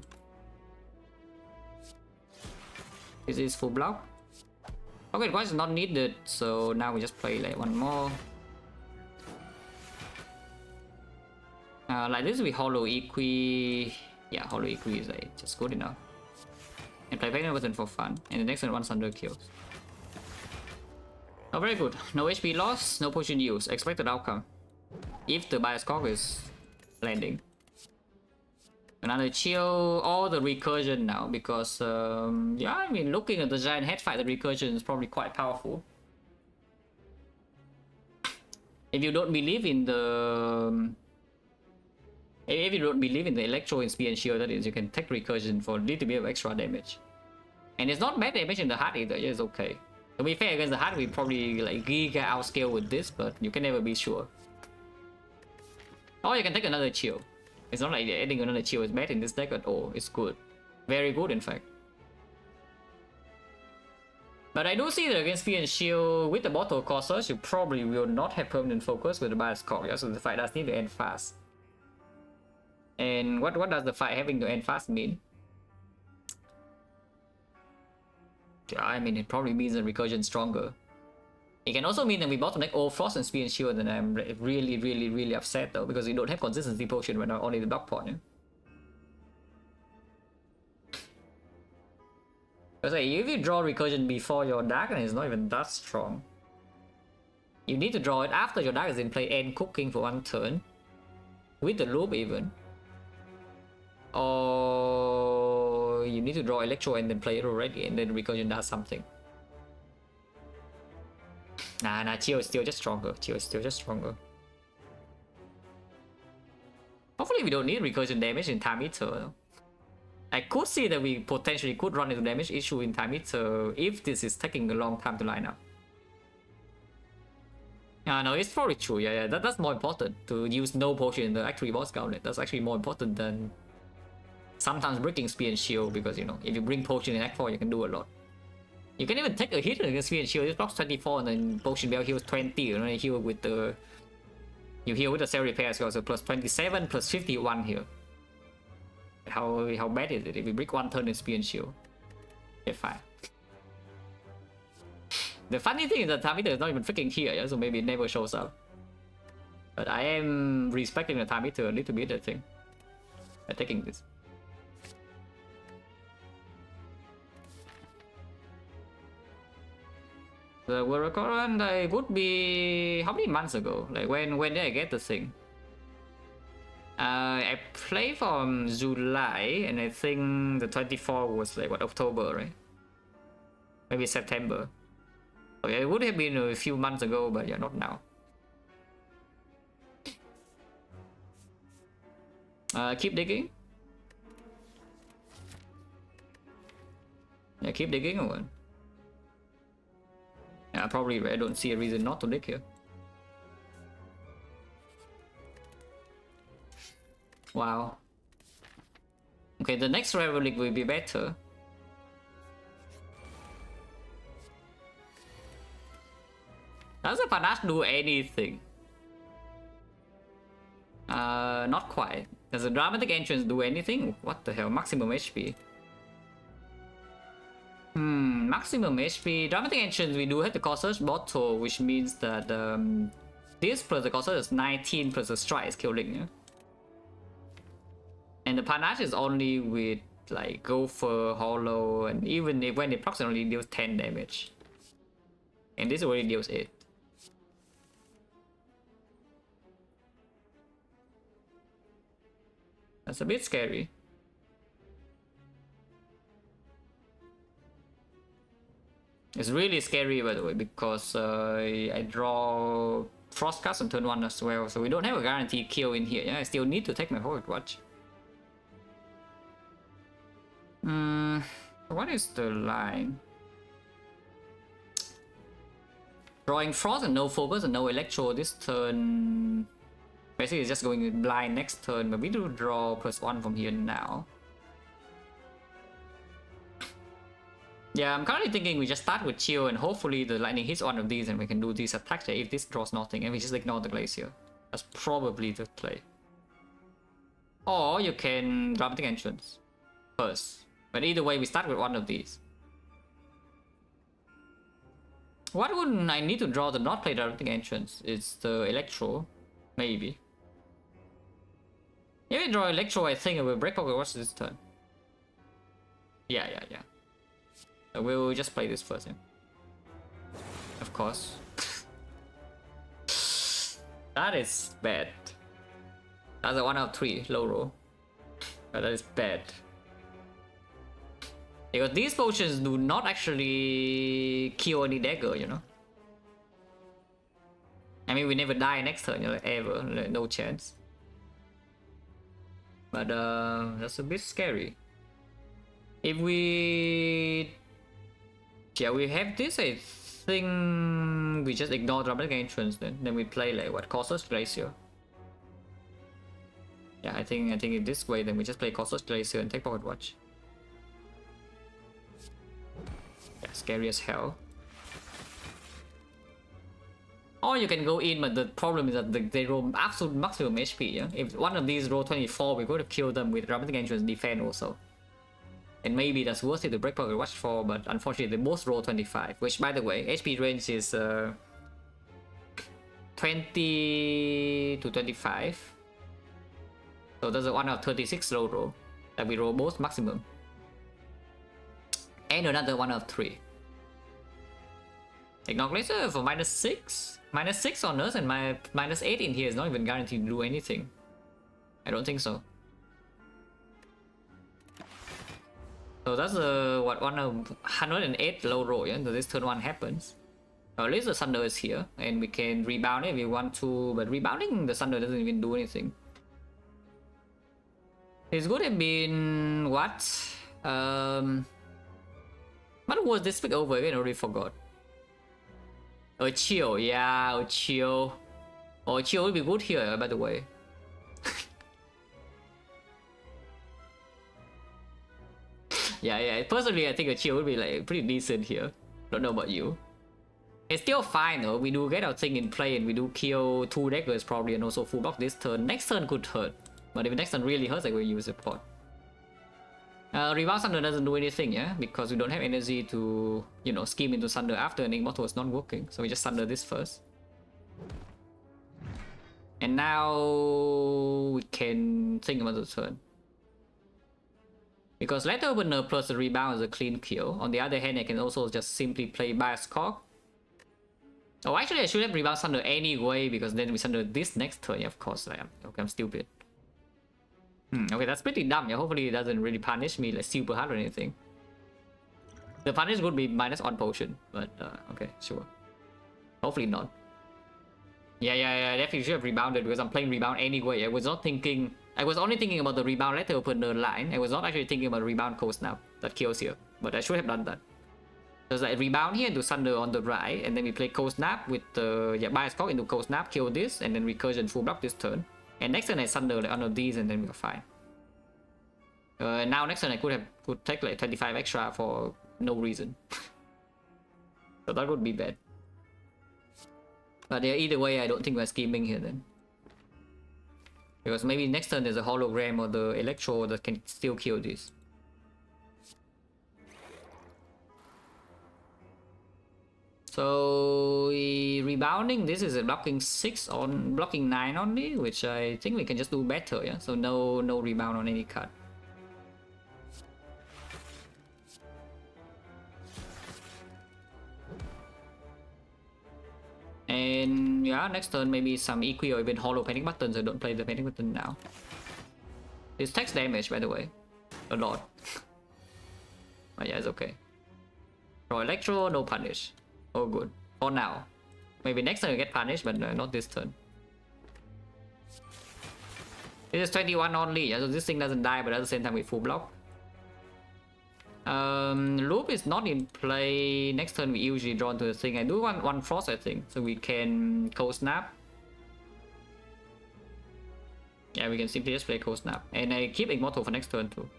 This is full block. Okay, Watch is not needed, so now we just play like 1 more. Like this we Hollow Equi. Yeah, Hollow Equi is like just good enough. And play Panic Button for fun. And the next one Thunder kills. Oh, very good. No HP loss, no potion use. Expected outcome. If the bias cock is landing. Another chill, all the recursion now because yeah, I mean looking at the giant head fight, the recursion is probably quite powerful. If you don't believe in the electro in spear and shield, that is, you can take recursion for a little bit of extra damage. And it's not bad damage in the heart either, it's okay. To be fair, against the heart we probably like giga outscale with this, but you can never be sure. Or you can take another chill. It's not like adding another chill is bad in this deck at all. It's good. Very good, in fact. But I do see that against Spear and Shield, with the Bottle Corsage, you probably will not have permanent focus with the Bias Cock, so the fight does need to end fast. And what does the fight having to end fast mean? Yeah, I mean, it probably means that recursion stronger. It can also mean that we bottleneck all Frost and Spear and Shield, and I'm really upset though, because we don't have consistency potion right now, only the block point. Yeah? Because like, if you draw recursion before your Darken, it's not even that strong. You need to draw it after your Darken is in play and cooking for 1 turn. With the loop even. Or you need to draw Electro and then play it already, and then recursion does something. Nah, Chill is still just stronger. Chill is still just stronger. Hopefully we don't need recursion damage in time eater. I could see that we potentially could run into damage issue in time eater if this is taking a long time to line up. No, it's probably true. Yeah, that's more important to use no potion in the Act 3 boss gauntlet. That's actually more important than sometimes breaking spear and shield, because you know, if you bring potion in Act 4, you can do a lot. You can even take a hit against spear and shield. It blocks 24 and then potion bell heals 20, and then you heal with the cell repair as well, so plus 27 plus 51 here. How bad is it if we break one turn in spear and shield? Okay, fine. The funny thing is that time eater is not even freaking here, yeah? So maybe it never shows up. But I am respecting the time eater a little bit, I think, by taking this. The world record I would be how many months ago? Like when did I get the thing? I played from July, and I think the 24 was like what, October, right? Maybe September. Okay, it would have been a few months ago, but yeah, not now. Keep digging. Yeah, keep digging or what? Yeah, probably. I don't see a reason not to dig here. Wow. Okay, the next Relic will be better. Does the panache do anything? Not quite. Does the dramatic entrance do anything? What the hell? Maximum HP. Maximum HP. Dramatic entrance, we do have the Corsair's bottle, which means that this plus the Corsair is 19 plus the strike is killing, yeah? And the panache is only with like Gopher, Hollow, and even if when it procs, it only deals 10 damage. And this already deals 8. That's a bit scary. It's really scary, by the way, because I draw Frostcast on turn 1 as well, so we don't have a guaranteed kill in here. Yeah, I still need to take my Pocket Watch. What is the line? Drawing Frost and no focus and no Electro this turn. Basically, it's just going blind next turn, but we do draw +1 from here now. Yeah, I'm currently thinking we just start with Chill and hopefully the lightning hits one of these and we can do these attacks if this draws nothing, and we just ignore the Glacier. That's probably the play. Or you can Dramatic Entrance first. But either way, we start with one of these. What would I need to draw to not play Dramatic Entrance? It's the Electro, maybe. If we draw Electro, I think it will break Pocket Watch this turn. Yeah. We'll just play this first, yeah. Of course. That is bad. That's a 1 out of 3 low roll. But that is bad. Because these potions do not actually kill any dagger, you know. I mean, we never die next turn, you know, ever. Like, no chance. But that's a bit scary. If we... Yeah, we have this, I think we just ignore Dramatic Entrance then we play like what, Corsair's Glacier. Yeah, I think in this way then we just play Corsair's Glacier and take Pocket Watch. Yeah, scary as hell. Or you can go in, but the problem is that they roll absolute maximum HP, yeah? If one of these roll 24, we're going to kill them with Dramatic Entrance defend also. And maybe that's worth it to break Pocket Watch for, but unfortunately they both roll 25, which by the way, HP range is 20 to 25. So that's a 1 out of 36 low roll that we roll both maximum. And another 1 out of 3. Ignore Glacier for -6. -6 on us, and my -8 in here is not even guaranteed to do anything. I don't think so. So that's a what, 108 low roll, yeah? So this turn 1 happens. Or at least the Thunder is here, and we can rebound it if we want to, but rebounding the Thunder doesn't even do anything. It would have been what? What was this pick over again? I already forgot. A chill, yeah, a chill. Oh, chill would be good here, by the way. Yeah. Personally, I think a chill would be like pretty decent here. Don't know about you. It's still fine though. We do get our thing in play and we do kill 2 daggers probably and also full block this turn. Next turn could hurt. But if next turn really hurts, I will use a pot. Rebound Thunder doesn't do anything, yeah? Because we don't have energy to, you know, scheme into Thunder after an Immortal is not working. So we just Thunder this first. And now we can think about the turn. Because Letter Opener plus the Rebound is a clean kill. On the other hand, I can also just simply play Bias Cock. Oh, actually I should have Rebound Thunder anyway, because then we Thunder this next turn, yeah, of course. Okay, I'm stupid. Okay, that's pretty dumb. Yeah, hopefully it doesn't really punish me like super hard or anything. The punish would be minus on potion, but okay, sure. Hopefully not. Yeah, definitely should have rebounded because I'm playing rebound anyway. I was not thinking. I was only thinking about the rebound Letter Opener line. I was not actually thinking about rebound Cold Snap that kills here, but I should have done that. There's like rebound here into Thunder on the right, and then we play Cold Snap with the Bias Cock into Cold Snap, kill this, and then Recursion full block this turn. And next turn I Thunder like under these and then we're fine. Now next turn I could take like 25 extra for no reason. So that would be bad. But yeah, either way I don't think we're scheming here then. Because maybe next turn there's a hologram or the electro that can still kill this. So rebounding this is a blocking 6 on blocking 9 only, which I think we can just do better, yeah. So no rebound on any card. And yeah, next turn maybe some EQ or even hollow panic button, so don't play the panic button now. This takes damage, by the way, a lot. But yeah, it's okay. For electro, no punish. Oh, good. For now. Maybe next turn we get punished, but not this turn. This is 21 only, yeah, so this thing doesn't die, but at the same time we full block. Loop is not in play. Next turn we usually draw into the thing. I do want one frost, I think, so we can Cold Snap. Yeah, we can simply just play Cold Snap. And I keep Immortal for next turn too.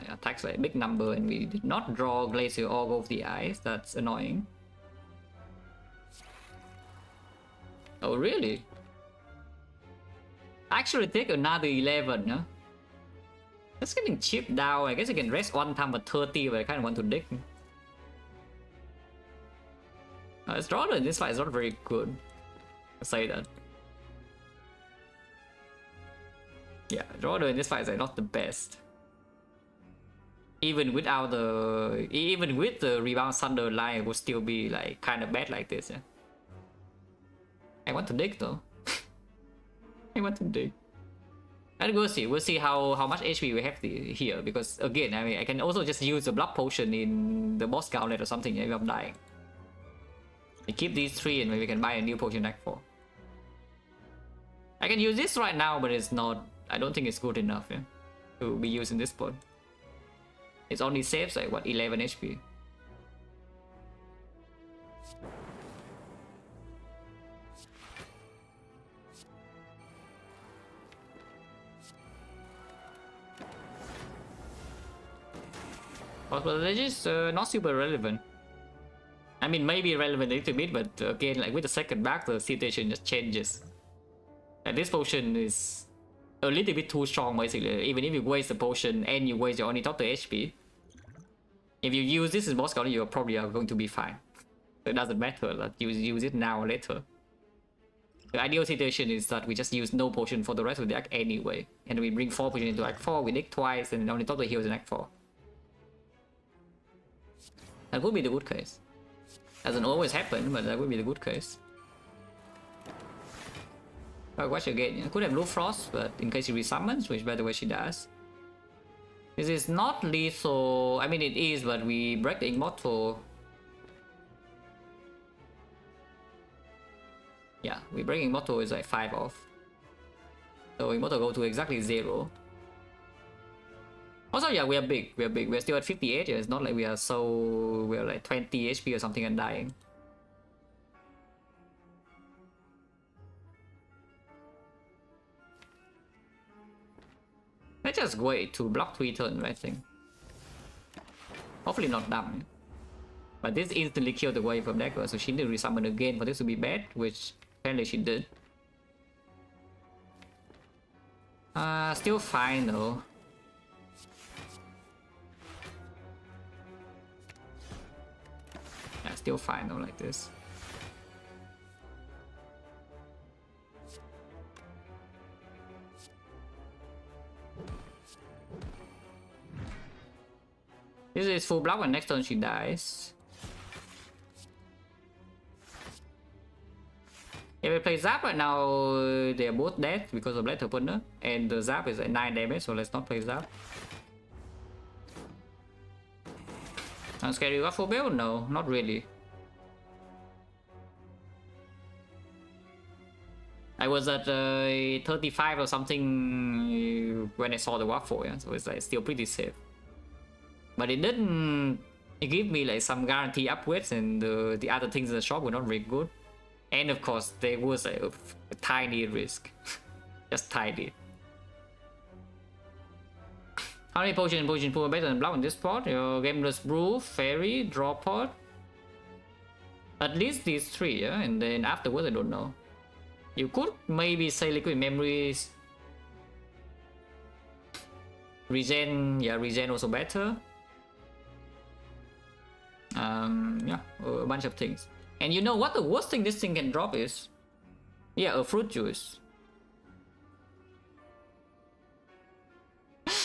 Attacks like a big number, and we did not draw Glacier or Go of the Eyes. That's annoying. Oh, really? Actually, take another 11, huh? That's getting chipped down. I guess I can rest one time for 30, but I kind of want to dig. Its draw in this fight is not very good. I'll say that. Yeah, draw in this fight is like not the best. Even with the rebound Thunder line, it would still be like kind of bad like this. Yeah. I want to dig though. I want to dig. And we'll see. We'll see how much HP we have here, because again, I mean, I can also just use the blood potion in the boss gauntlet or something if I'm dying. We keep these 3 and maybe we can buy a new potion Act 4. I can use this right now, but it's not. I don't think it's good enough, yeah, to be used in this spot. It only saves like what, 11 HP. But it's just not super relevant. I mean, maybe relevant a little bit, but again, like with the second back, the situation just changes. And this potion is a little bit too strong, basically. Even if you waste the potion and you waste your only total HP, if you use this in boss gauntlet, you probably are going to be fine. So it doesn't matter that you use it now or later. The ideal situation is that we just use no potion for the rest of the act anyway, and we bring 4 potions into Act 4, we dig twice, and only total heals in Act 4. That would be the good case. Doesn't always happen, but that would be the good case. I'll watch again. I could have Blue Frost, but in case she resummons, which by the way she does. This is not lethal. I mean it is, but we break the Immortal. Yeah, we break Immortal is like 5 off. So Immortal go to exactly 0. Also, yeah, we are big. We are big. We are still at 58. Yeah, it's not like we are so... We are like 20 HP or something and dying. Let's just wait to block 3 turns, I think. Hopefully not dumb. But this instantly killed the wave from Dagger, so she need to resummon again for this to be bad, which apparently she did. Still fine though. Yeah, still fine though, like this. This is full block and next turn she dies. If we play Zap right now, they are both dead because of Letter Opener. And the Zap is at 9 damage, so let's not play Zap. Scary Waffle Bell? No, not really. I was at 35 or something when I saw the Waffle, yeah? So it's like still pretty safe. But it didn't give me like some guarantee upwards, and the other things in the shop were not very good. And of course, there was a tiny risk. Just tiny. How many potion and potion pool better than block in this spot? Your Gameless Brew, Fairy, Draw Pod. At least these 3, yeah? And then afterwards, I don't know. You could maybe say Liquid Memories. Regen, yeah, Regen also better. Yeah, a bunch of things. And you know what the worst thing this thing can drop is? Yeah, a fruit juice.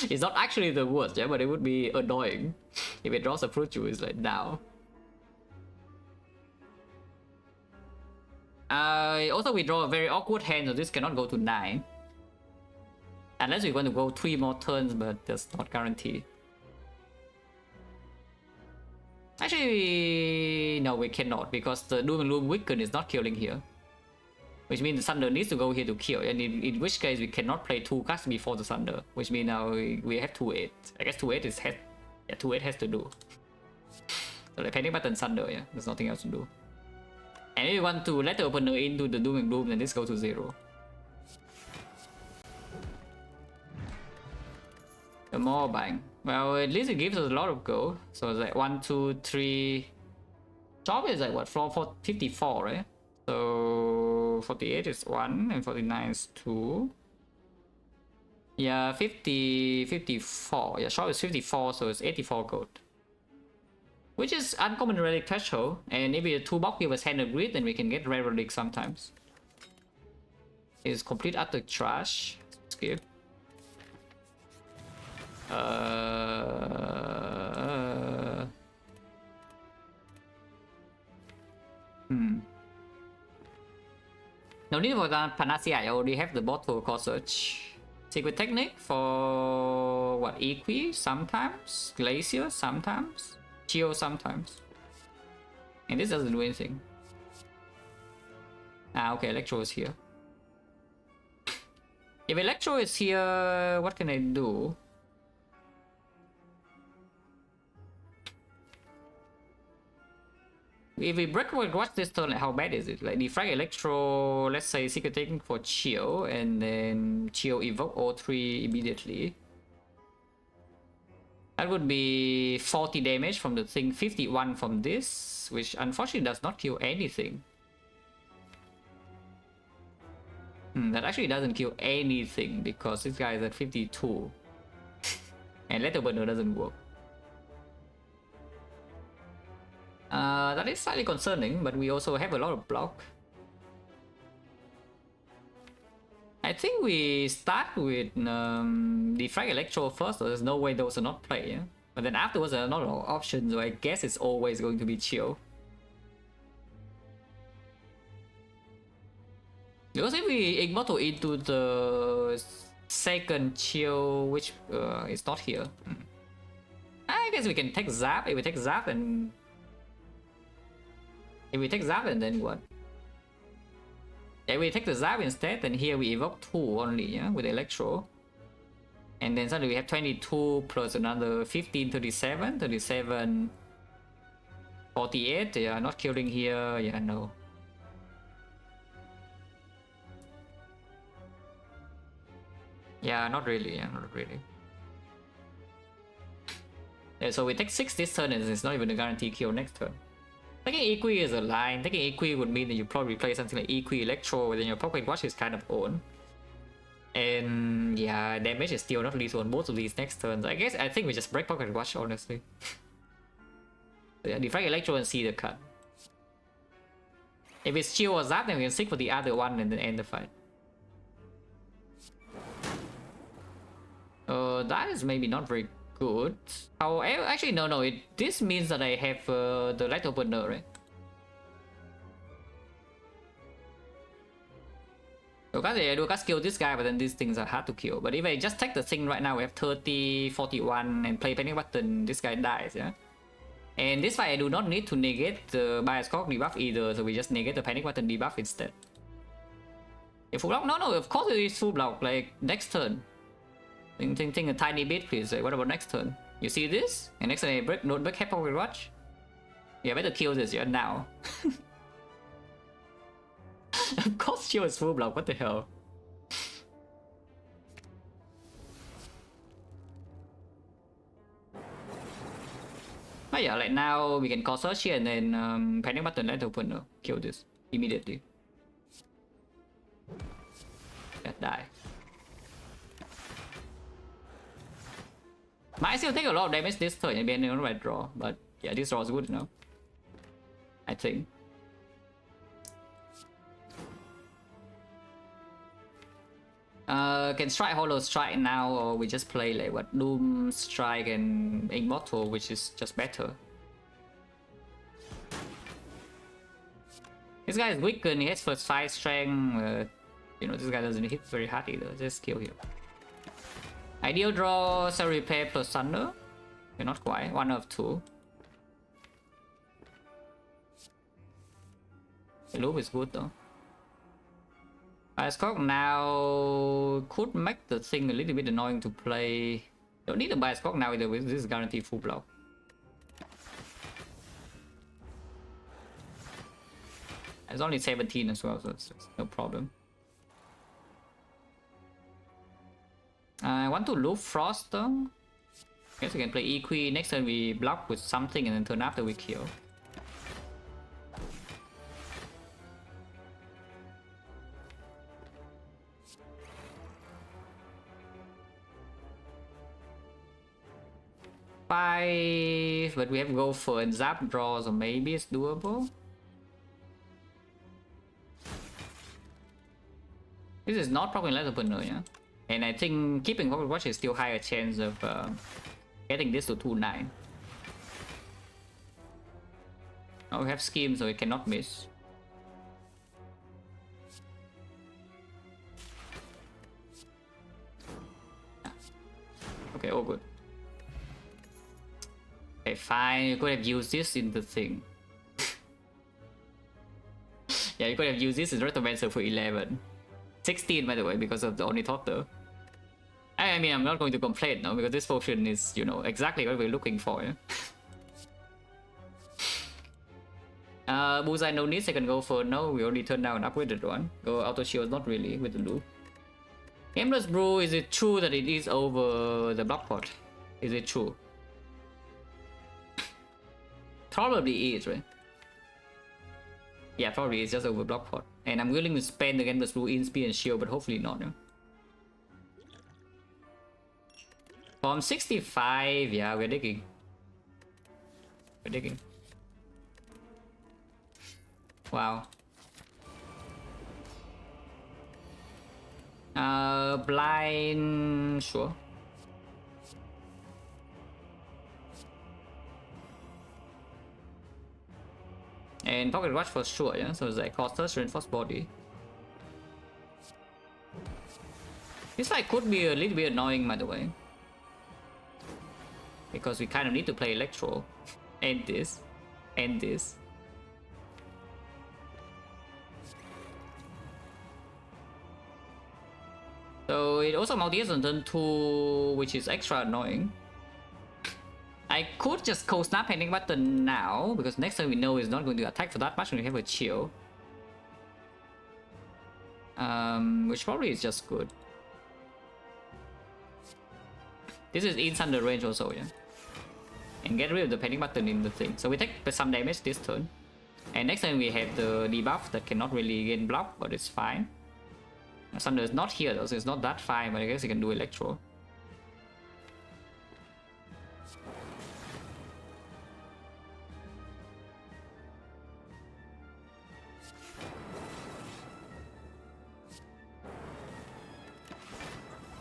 It's not actually the worst, yeah, but it would be annoying if it drops a fruit juice like now. Also, we draw a very awkward hand, so this cannot go to 9. Unless we want to go 3 more turns, but that's not guaranteed. Actually, no, we cannot, because the Doom and Gloom Weaken is not killing here. Which means the Thunder needs to go here to kill, and in which case we cannot play 2 cards before the Thunder. Which means now we have 2-8. I guess 2-8 is yeah, 2-8 has to do. So like Panic Button Thunder, yeah, there's nothing else to do. And if you want to let the opener into the Doom and Gloom, then this goes to 0. The more bang. Well, at least it gives us a lot of gold. So it's like 1, 2, 3. Job is like what? Floor for 54, right? So 48 is 1 and 49 is 2. Yeah, 54. Yeah, shop is 54, so it's 84 gold. Which is uncommon relic threshold. And if we 2 box give us hand of grid, then we can get rare relic sometimes. It's complete utter trash. Skip. No need for that Panacea, I already have the bottle called Search. Secret Technique for what? Equi sometimes, Glacier sometimes, Chill sometimes. And this doesn't do anything. Ah, okay, Electro is here. If Electro is here, what can I do? If we break, watch this turn, like how bad is it? Like Defect, Electro, let's say Secret Taking for Chill, and then Chill evoke all 3 immediately. That would be 40 damage from the thing, 51 from this, which unfortunately does not kill anything. That actually doesn't kill anything because this guy is at 52. And Letter Burner doesn't work. That is slightly concerning, but we also have a lot of block. I think we start with Defect Electro first, so there's no way those are not play, yeah? But then afterwards there are not a lot of options, so I guess it's always going to be Chill. Because if we Immortal into the second Chill, which is not here, I guess we can take Zap. If we take Zap, and if we take Zap, and then what? Yeah, we take the Zap instead, and here we evoke 2 only, yeah, with Electro. And then suddenly we have 22 plus another 15, 37, 37, 48. Yeah, not killing here. Yeah, no. Yeah, not really. Yeah, not really. Yeah, so we take 6 this turn, and it's not even a guarantee kill next turn. Taking Equi is a line. Taking Equi would mean that you probably play something like Equi Electro, then your Pocket Watch is kind of own. And yeah, damage is still not lethal on both of these next turns. I think we just break Pocket Watch, honestly. So yeah, Defect Electro and see the cut. If it's Chill or Zap, then we can seek for the other one and then end the fight. That is maybe not very good. However, actually no, this means that I have the light opener, right? Okay, I do cast kill this guy, but then these things are hard to kill. But if I just take the thing right now, we have 30, 41, and play panic button, this guy dies, yeah? And this fight I do not need to negate the bias cock debuff either, so we just negate the panic button debuff instead. If full block? No, of course it is full block, like next turn. Think a tiny bit, please. What about next turn? You see this? And next turn I break, don't break head pocket watch? Yeah, better kill this, yeah, now. Of course she was full block, what the hell? But yeah, like now we can call search here and then panic button light opener. Kill this immediately. Yeah, die. Might still take a lot of damage this turn and be on right draw, but yeah, this draw is good enough. I think. Can strike Hollow Strike now, or we just play like what Doom Strike and Immortal, which is just better. This guy is weakened, he has first 5 strength. You know, this guy doesn't hit very hard either. Just kill him. Ideal draw, Cell Repair plus Thunder. Okay, not quite. 1 of 2. The loop is good though. Biascock now could make the thing a little bit annoying to play. Don't need a Biascock now either, with this is guaranteed full block. It's only 17 as well, so it's no problem. I want to loop Frost though. Guess we can play Equi. Next turn we block with something and then turn after we kill. Five, but we have to go for a zap draw, so maybe it's doable. This is not probably less opener, yeah. And I think keeping Pocket Watch is still higher chance of getting this to 2-9. Now we have Scheme, so we cannot miss. Okay, all good. Okay, fine. You could have used this in the thing. Yeah, you could have used this in Retromancer for 11. 16, by the way, because of the Ornithopter. I mean, I'm not going to complain now, because this potion is, you know, exactly what we're looking for, yeah? Bullseye no need, second go for no, we already turned down an upgraded one. Go auto shield, not really, with the loop. Aimless Brew, is it true that it is over the block pot? Is it true? Probably is, right? Yeah, probably it's just over block pot. And I'm willing to spend against the Brew in speed and shield, but hopefully not, yeah? From 65, yeah, we're digging. We're digging. Wow. Blind, sure. And Pocket Watch for sure, yeah? So it's like cost us reinforced body. This fight could be a little bit annoying, by the way. Because we kind of need to play Electro. And this. And this. So it also multi-hits on turn 2, which is extra annoying. I could just cold snap panic button now, because next time we know it's not going to attack for that much and we have a chill. Which probably is just good. This is inside the range also, yeah. And get rid of the panic button in the thing. So we take some damage this turn. And next time we have the debuff that cannot really gain block, but it's fine. Thunder is not here though, so it's not that fine, but I guess you can do Electro.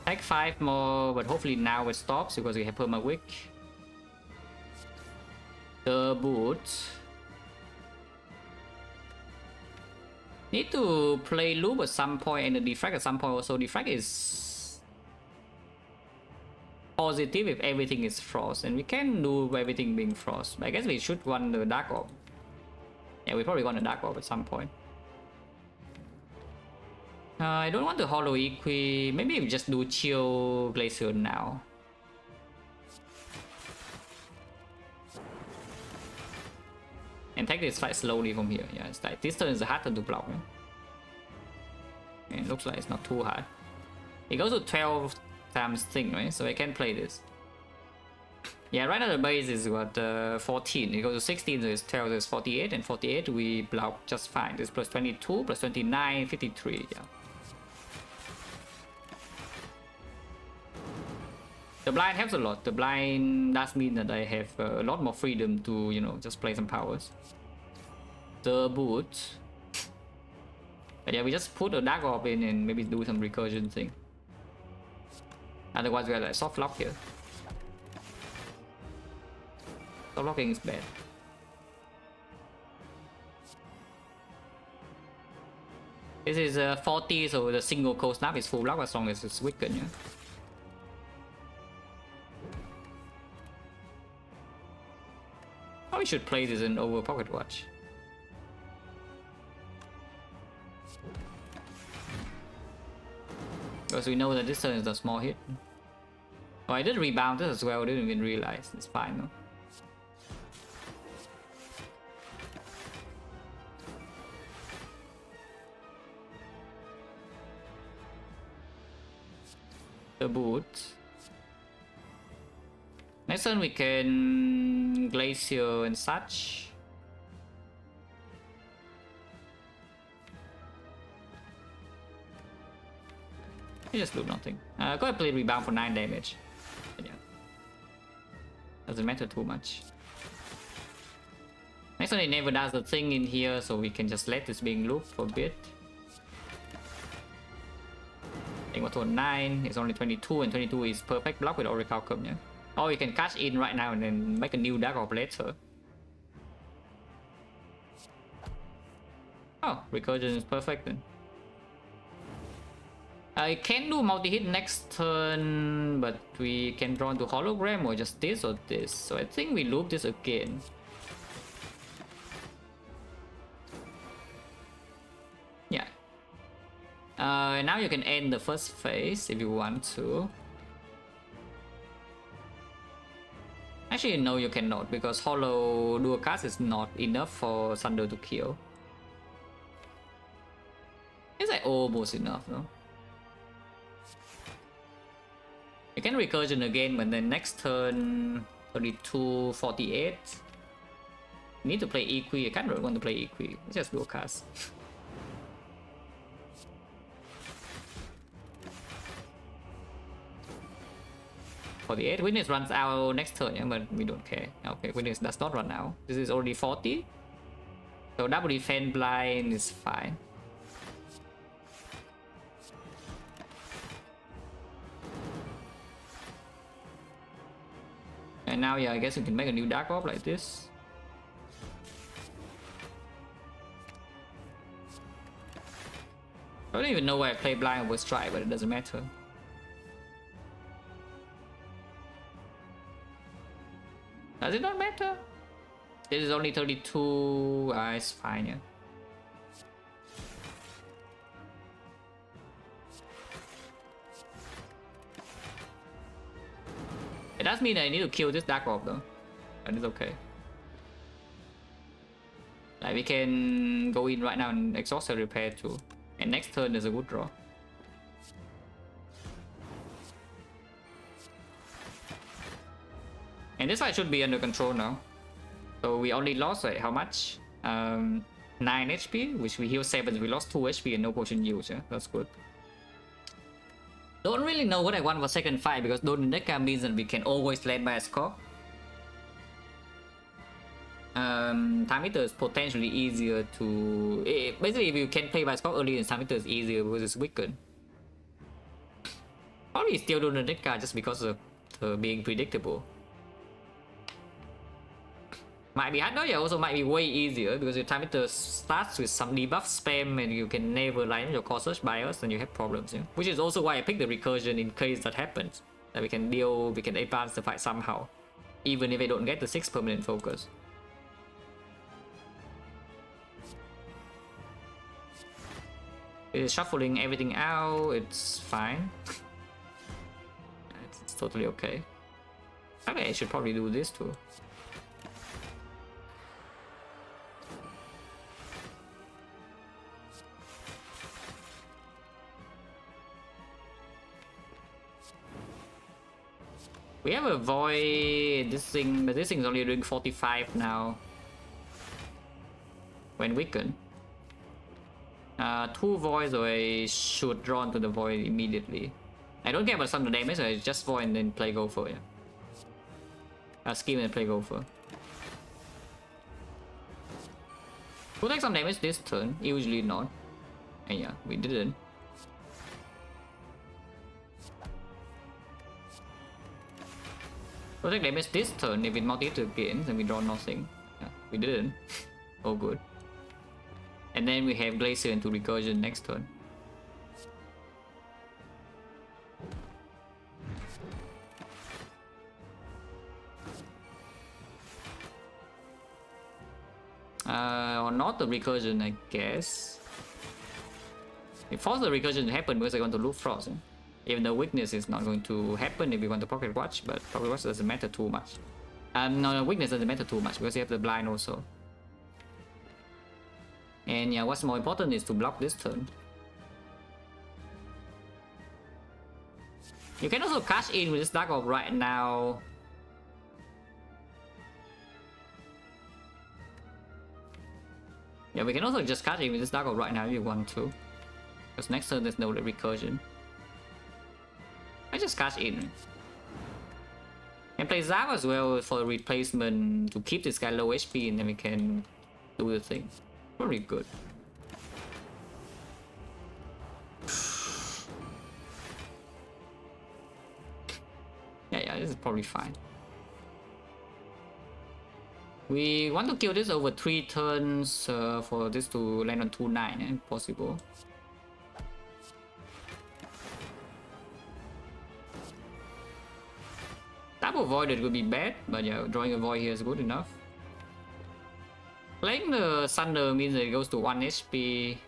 Take 5 more, but hopefully now it stops because we have Perma Wick. The boot. Need to play loop at some point and the defect at some point also. Defect is positive if everything is frost, and we can do everything being frost. But I guess we should run the Dark Orb. Yeah, we probably want a Dark Orb at some point. I don't want to Hollow Equi. Maybe we just do Chill Glacier now. And take this fight slowly from here. Yeah, it's like this turn is hard to block. Yeah? And it looks like it's not too hard. It goes to 12 times thing, right? So I can play this. Yeah, right now the base is what 14. It goes to 16, so it's 12, so it's 48, and 48 we block just fine. This plus 22, plus 29, 53. Yeah. The blind helps a lot. The blind does mean that I have a lot more freedom to, you know, just play some powers. The boot. But yeah, we just put a Dark Orb in and maybe do some recursion thing. Otherwise we are like soft lock here. Soft locking is bad. This is 40, so the single cold snap is full block as long as it's weakened, yeah. We should play this in over Pocket Watch. Because we know that this turn is a small hit. Oh, I did rebound this as well, didn't even realize. It's fine though. The boot. Next turn we can Glacier and such. I just do nothing. Go ahead and play rebound for 9 damage. But yeah. Doesn't matter too much. Next one it never does the thing in here, so we can just let this being loop for a bit. I think what's on 9 is only 22, and 22 is perfect block with Orichalcum, yeah. Or you can cash in right now and then make a new Dark Orb later. Oh, recursion is perfect then. I can do multi-hit next turn, but we can draw into hologram or just this or this. So I think we loop this again. Yeah. Now you can end the first phase if you want to. Actually, no, you cannot, because Hollow Dual Cast is not enough for Thunder to kill. It's like almost enough, though. You can recursion again, but then next turn 32, 48. You need to play Equi. I can't really want to play Equi. It's just Dual Cast. 48. Witness runs out next turn, yeah, but we don't care. Okay, Witness does not run out. This is already 40. So double defense blind is fine. And now, yeah, I guess we can make a new Dark Orb like this. I don't even know why I play blind over strike, but it doesn't matter. Does it not matter? This is only 32. It's fine, yeah. does mean I need to kill this Dark Orb though. But it's okay. Like we can go in right now and exhaust the repair too. And next turn is a good draw. And this fight should be under control now. So we only lost how much? 9 HP, which we heal 7. We lost 2 HP and no potion use. Yeah, that's good. Don't really know what I want for second fight because Doneka means that we can always land by a score. Time Eater is potentially easier to... basically, if you can play by score early, then Time Eater is easier because it's weakened. Probably still Doneka just because of being predictable. Might be harder, yeah, also might be way easier because your Time Eater starts with some debuff spam and you can never line your core search bias and you have problems, yeah? Which is also why I picked the recursion in case that happens. That we can advance the fight somehow. Even if I don't get the 6 permanent focus. It's shuffling everything out, it's fine. It's totally okay. Okay, I should probably do this too. We have a void, this thing, but this thing is only doing 45 now. When weakened. 2 voids, so I should draw into the void immediately. I don't care about some of the damage, so I just void and then play Gopher, yeah. Scheme and play Gopher. We'll take some damage this turn, usually not. And yeah, we didn't. We'll take damage this turn if it multi-hit again, then we draw nothing. Yeah, we didn't. Oh good. And then we have Glacier into Recursion next turn. Or not the Recursion, I guess. It forces the Recursion to happen because I want to loot Frost. Eh? Even the weakness is not going to happen if we want to Pocket Watch, but Pocket Watch doesn't matter too much. No, weakness doesn't matter too much because you have the blind also. And yeah, what's more important is to block this turn. You can also cash in with this Dark Orb right now. Yeah, we can also just cash in with this Dark Orb right now if you want to. Because next turn there's no recursion. I just cash in. And play Zav as well for replacement to keep this guy low HP and then we can do the thing. Very good. Yeah, this is probably fine. We want to kill this over 3 turns for this to land on 2-9 if possible. Double Voided would be bad, but yeah, drawing a Void here is good enough. Playing the Thunder means that it goes to 1 HP.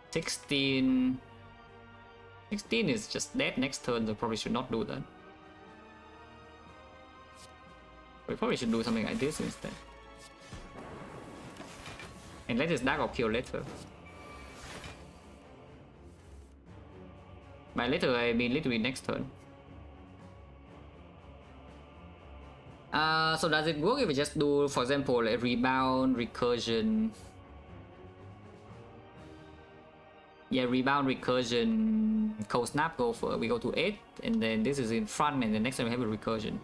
16 is just dead next turn, so probably should not do that. We probably should do something like this instead. And let this Dark Orb kill later. By later I mean literally next turn. So does it work if we just do, for example, a rebound, recursion? Yeah, rebound, recursion, cold snap, go for, we go to 8, and then this is in front, and the next time we have a recursion.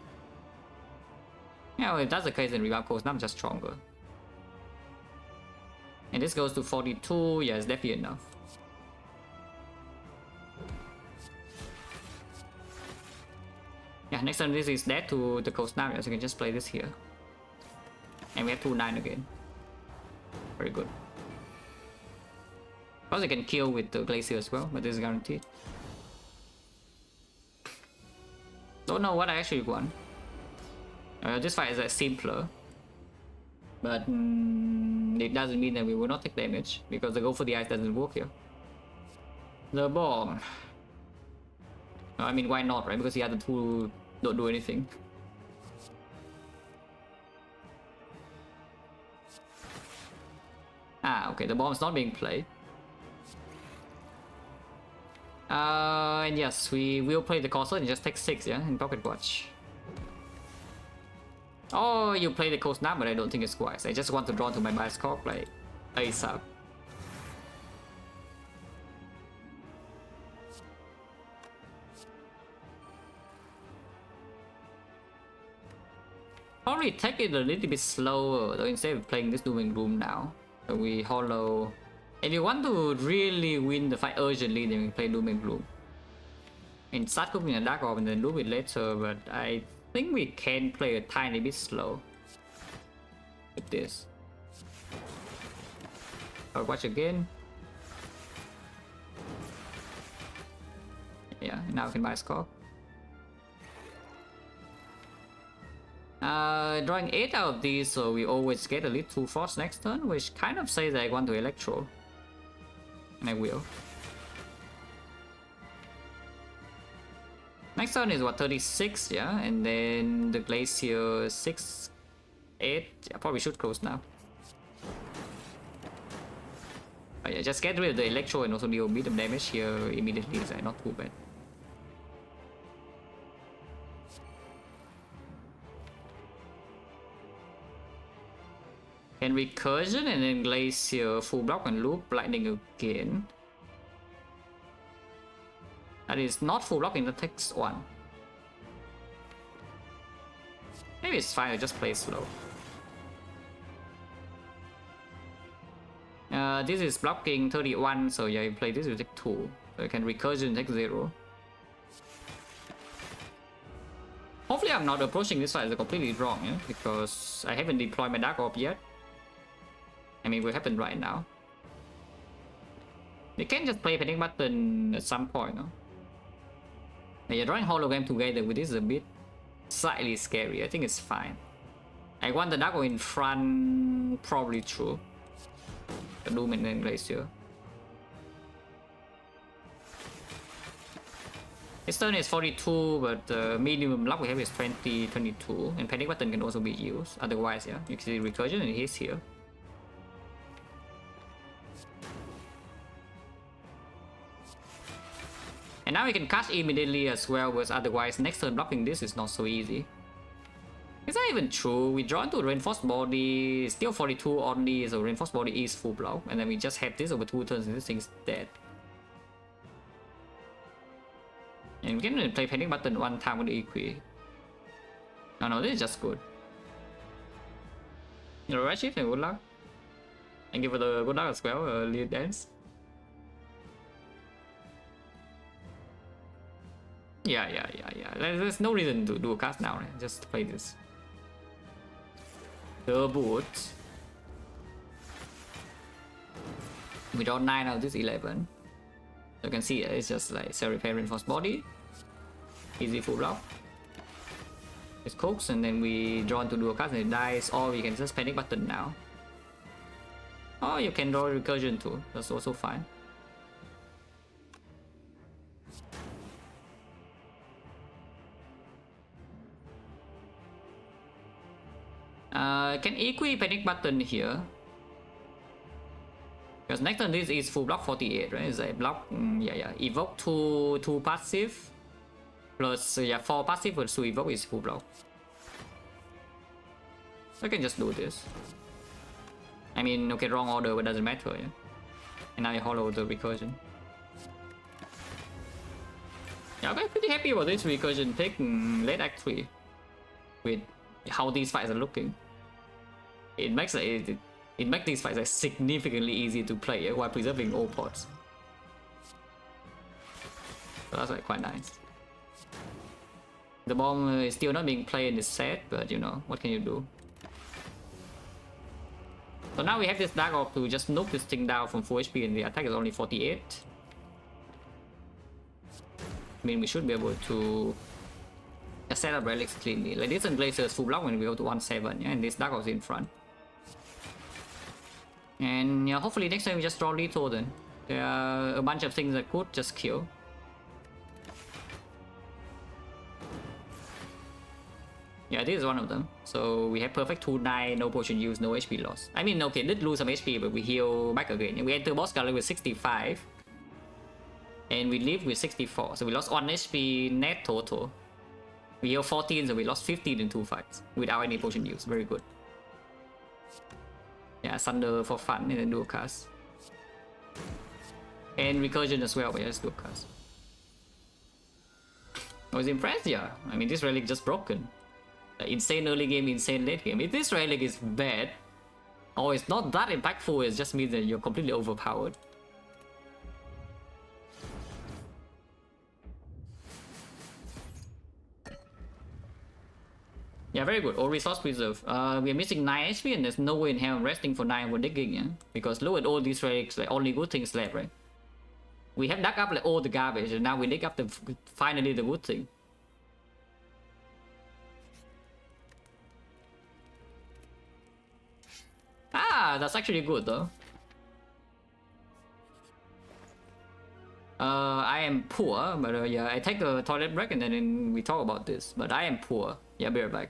Yeah, well, if that's the case, then rebound, cold snap is just stronger. And this goes to 42, yeah, it's definitely enough. Yeah, next time this is dead to the cold snap, so you can just play this here. And we have 2-9 again. Very good. Also, you can kill with the Glacier as well, but this is guaranteed. Don't know what I actually want. This fight is simpler. But it doesn't mean that we will not take damage, because the Go for the Ice doesn't work here. The Bomb. I mean, why not, right? Because the other two don't do anything. Ah, okay, the bomb's not being played. And yes, we will play the console and just take 6, yeah, in Pocket Watch. Oh, you play the cold snap, but I don't think it's wise. I just want to draw to my bioscope like ASAP. Probably take it a little bit slower though, instead of playing this Dooming Room now. So we hollow. If you want to really win the fight urgently, then we play Dooming Bloom. And start cooking a Dark Orb and then do it later, but I think we can play a tiny bit slow with this. I'll watch again. Yeah, now I can buy a score. Drawing 8 out of these, so we always get a little force next turn, which kind of says I want to Electro. And I will. Next turn is what, 36, yeah? And then the Glacier 6, 8. Yeah, probably should close now. But yeah, just get rid of the Electro and also deal medium damage here immediately, is not too bad. Can Recursion and then Glacier full block and loop lightning again. That is not full block in the text one. Maybe it's fine, I just play slow. This is blocking 31, so yeah, you play this with take 2. So you can Recursion and take 0. Hopefully I'm not approaching this fight completely wrong, yeah? Because I haven't deployed my Dark Orb yet. I mean, it will happen right now. They can just play Panic Button at some point, no? And you're drawing hologram together with this is a bit slightly scary. I think it's fine. I want the Dark Orb in front, probably true. The Doom and then Glacier. His turn is 42, but the minimum luck we have is 20, 22. And Panic Button can also be used. Otherwise, yeah, you can see Recursion and he's here. And now we can cast immediately as well, because otherwise next turn blocking this is not so easy. It's not even true. We draw into Reinforced Body, still 42 only, so Reinforced Body is full block. And then we just have this over 2 turns and this thing's dead. And we can play Panic Button one time with the Equi. No, this is just good. Alright, Chief, and good luck. Thank you for the good luck as well, lead dance. Yeah. There's no reason to do a cast now, right? Just play this. The boot. We draw 9 out of this 11. So you can see it's just like Cell Repair, Reinforced Body. Easy full block. It's cooks and then we draw into dual cast and it dies, or we can just Panic Button now. Or you can draw Recursion too, that's also fine. Can Equi Panic Button here. Because next turn this is full block 48, right? It's a block, yeah. Evoke 2 passive. Plus, 4 passive plus 2 evoke is full block. I can just do this. I mean, okay, wrong order, but doesn't matter, yeah? And now you hollow the Recursion. Yeah, I'm pretty happy about this Recursion taking late Act 3. With how these fights are looking. It makes these fights significantly easier to play while preserving all pods. So that's like quite nice. The bomb is still not being played in this set, but you know, what can you do? So now we have this Dark Orb to just knock this thing down from full HP and the attack is only 48. I mean, we should be able to set up relics cleanly. Like this and Glacier's full block when we go to 1-7, yeah, and this Dark Orb's in front. And yeah, hopefully next time we just draw lethal then. There are a bunch of things that could just kill. Yeah, this is one of them. So we have perfect 2-9, no potion use, no HP loss. I mean, okay, did lose some HP, but we heal back again. We enter boss gallery with 65. And we live with 64. So we lost 1 HP net total. We heal 14, so we lost 15 in 2 fights without any potion use. Very good. Yeah, Thunder for fun and then dual cast. And recursion as well, but yeah, just dual cast. I was impressed, yeah. I mean, this relic just broken. Insane early game, insane late game. If this relic is bad, or it's not that impactful, it just means that you're completely overpowered. Yeah, very good. All resource preserve. We are missing 9 HP and there's no way in hell I'm resting for 9 for digging, yeah? Because look at all these relics, like only good things left, right? We have dug up like all the garbage and now we dig up the finally the good thing. Ah, that's actually good though. I am poor, but yeah, I take a toilet break and then we talk about this. But I am poor. Yeah, be right back.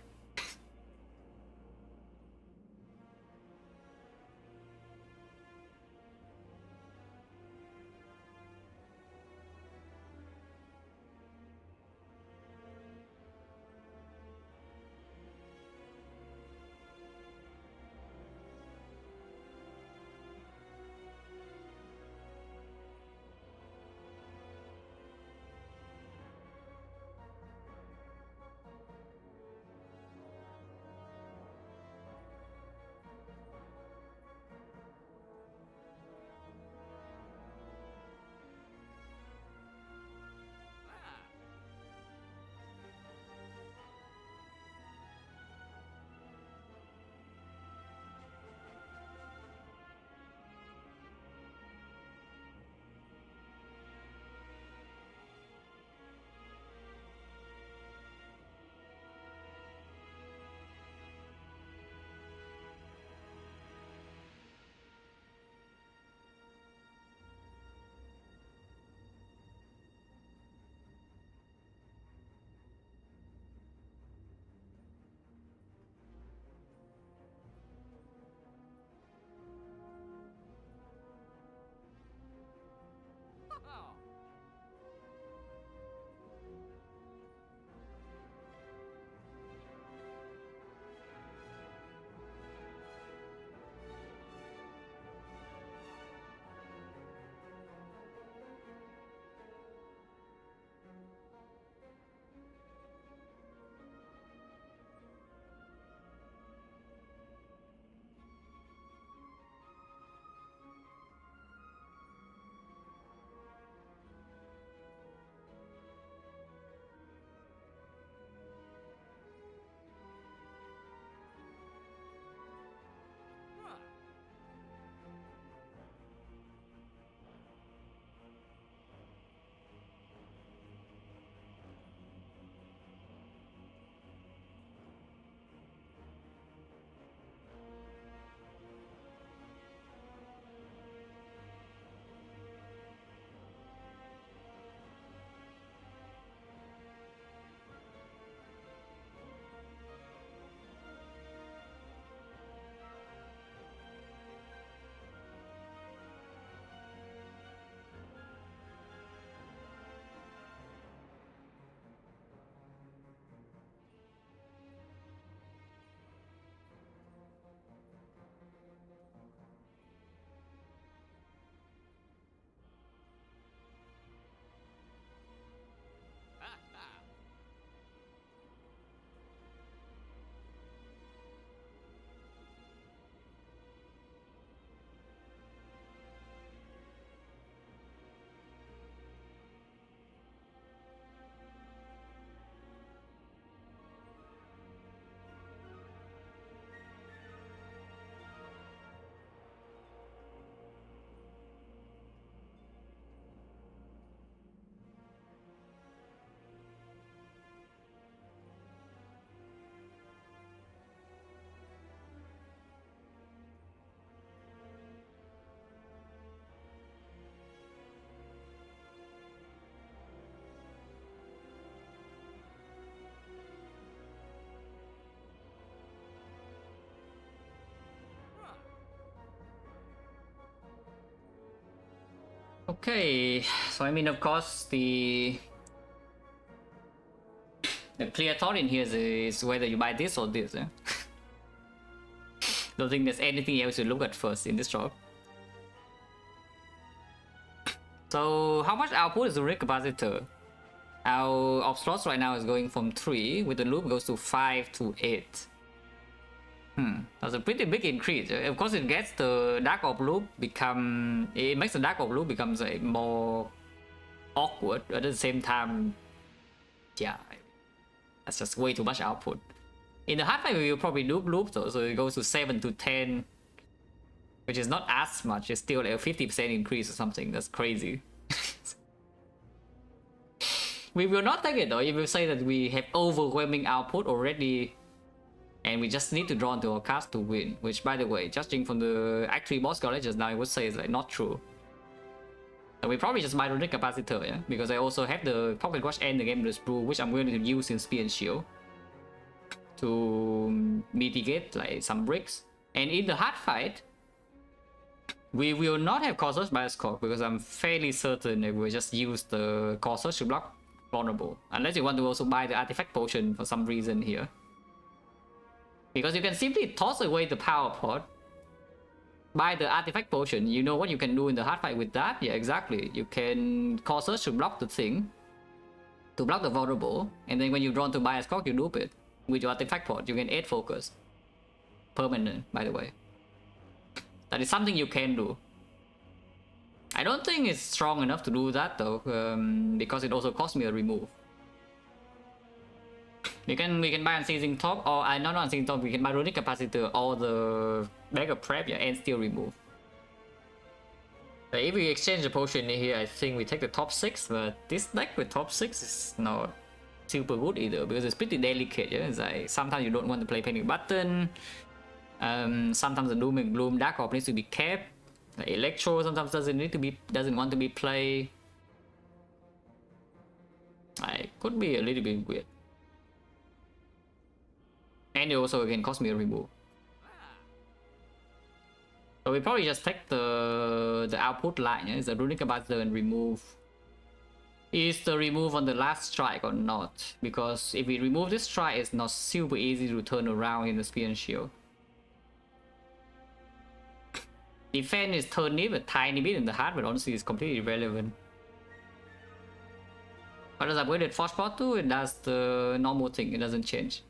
Okay, so I mean, of course, the clear thought in here is whether you buy this or this. Yeah? Don't think there's anything else to look at first in this shop. So how much output is the rig capacitor? Our op slots right now is going from 3, with the loop goes to 5 to 8. That's a pretty big increase. Of course, it gets the dark op loop it makes the dark op loop becomes more awkward. At the same time, yeah, that's just way too much output. In the hard fight, we will probably loop though, so it goes to 7 to 10, which is not as much. It's still like a 50% increase or something. That's crazy. We will not take it though. If we say that we have overwhelming output already, and we just need to draw into our cards to win, which, by the way, judging from the Act 3 boss card just now, I would say is like not true. So we probably just buy the rig capacitor, yeah, because I also have the pocket watch and the game brew, which I'm going to use in Spear and Shield to mitigate like some bricks. And in the hard fight, we will not have core search bias core, because I'm fairly certain that we'll just use the core search to block vulnerable, unless you want to also buy the artifact potion for some reason here. Because you can simply toss away the power pod, buy the artifact potion. You know what you can do in the hard fight with that? Yeah, exactly. You can core search to block the thing, to block the vulnerable, and then when you draw to bias cock, you loop it with your artifact pod. You can 8 focus. Permanent, by the way. That is something you can do. I don't think it's strong enough to do that though, because it also costs me a remove. We can buy Unceasing Top, or not Unceasing Top, we can buy Runic Capacitor or the Bag of Prep, yeah, and still remove. But if we exchange the potion here, I think we take the top 6, but this deck with top 6 is not super good either, because it's pretty delicate, yeah? It's like, sometimes you don't want to play Panic Button, sometimes the Doom and Gloom Dark Orb needs to be kept, the Electro sometimes doesn't want to be played. It could be a little bit weird. And it also again cost me a remove. So we probably just take the output line, yeah? Is the Runic Capacitor and remove. Is the remove on the last strike or not? Because if we remove this strike, it's not super easy to turn around in the Spear and Shield. Defense is turned a tiny bit in the hard, but honestly it's completely irrelevant. But as I upgraded Force Pot too, it does the normal thing, it doesn't change.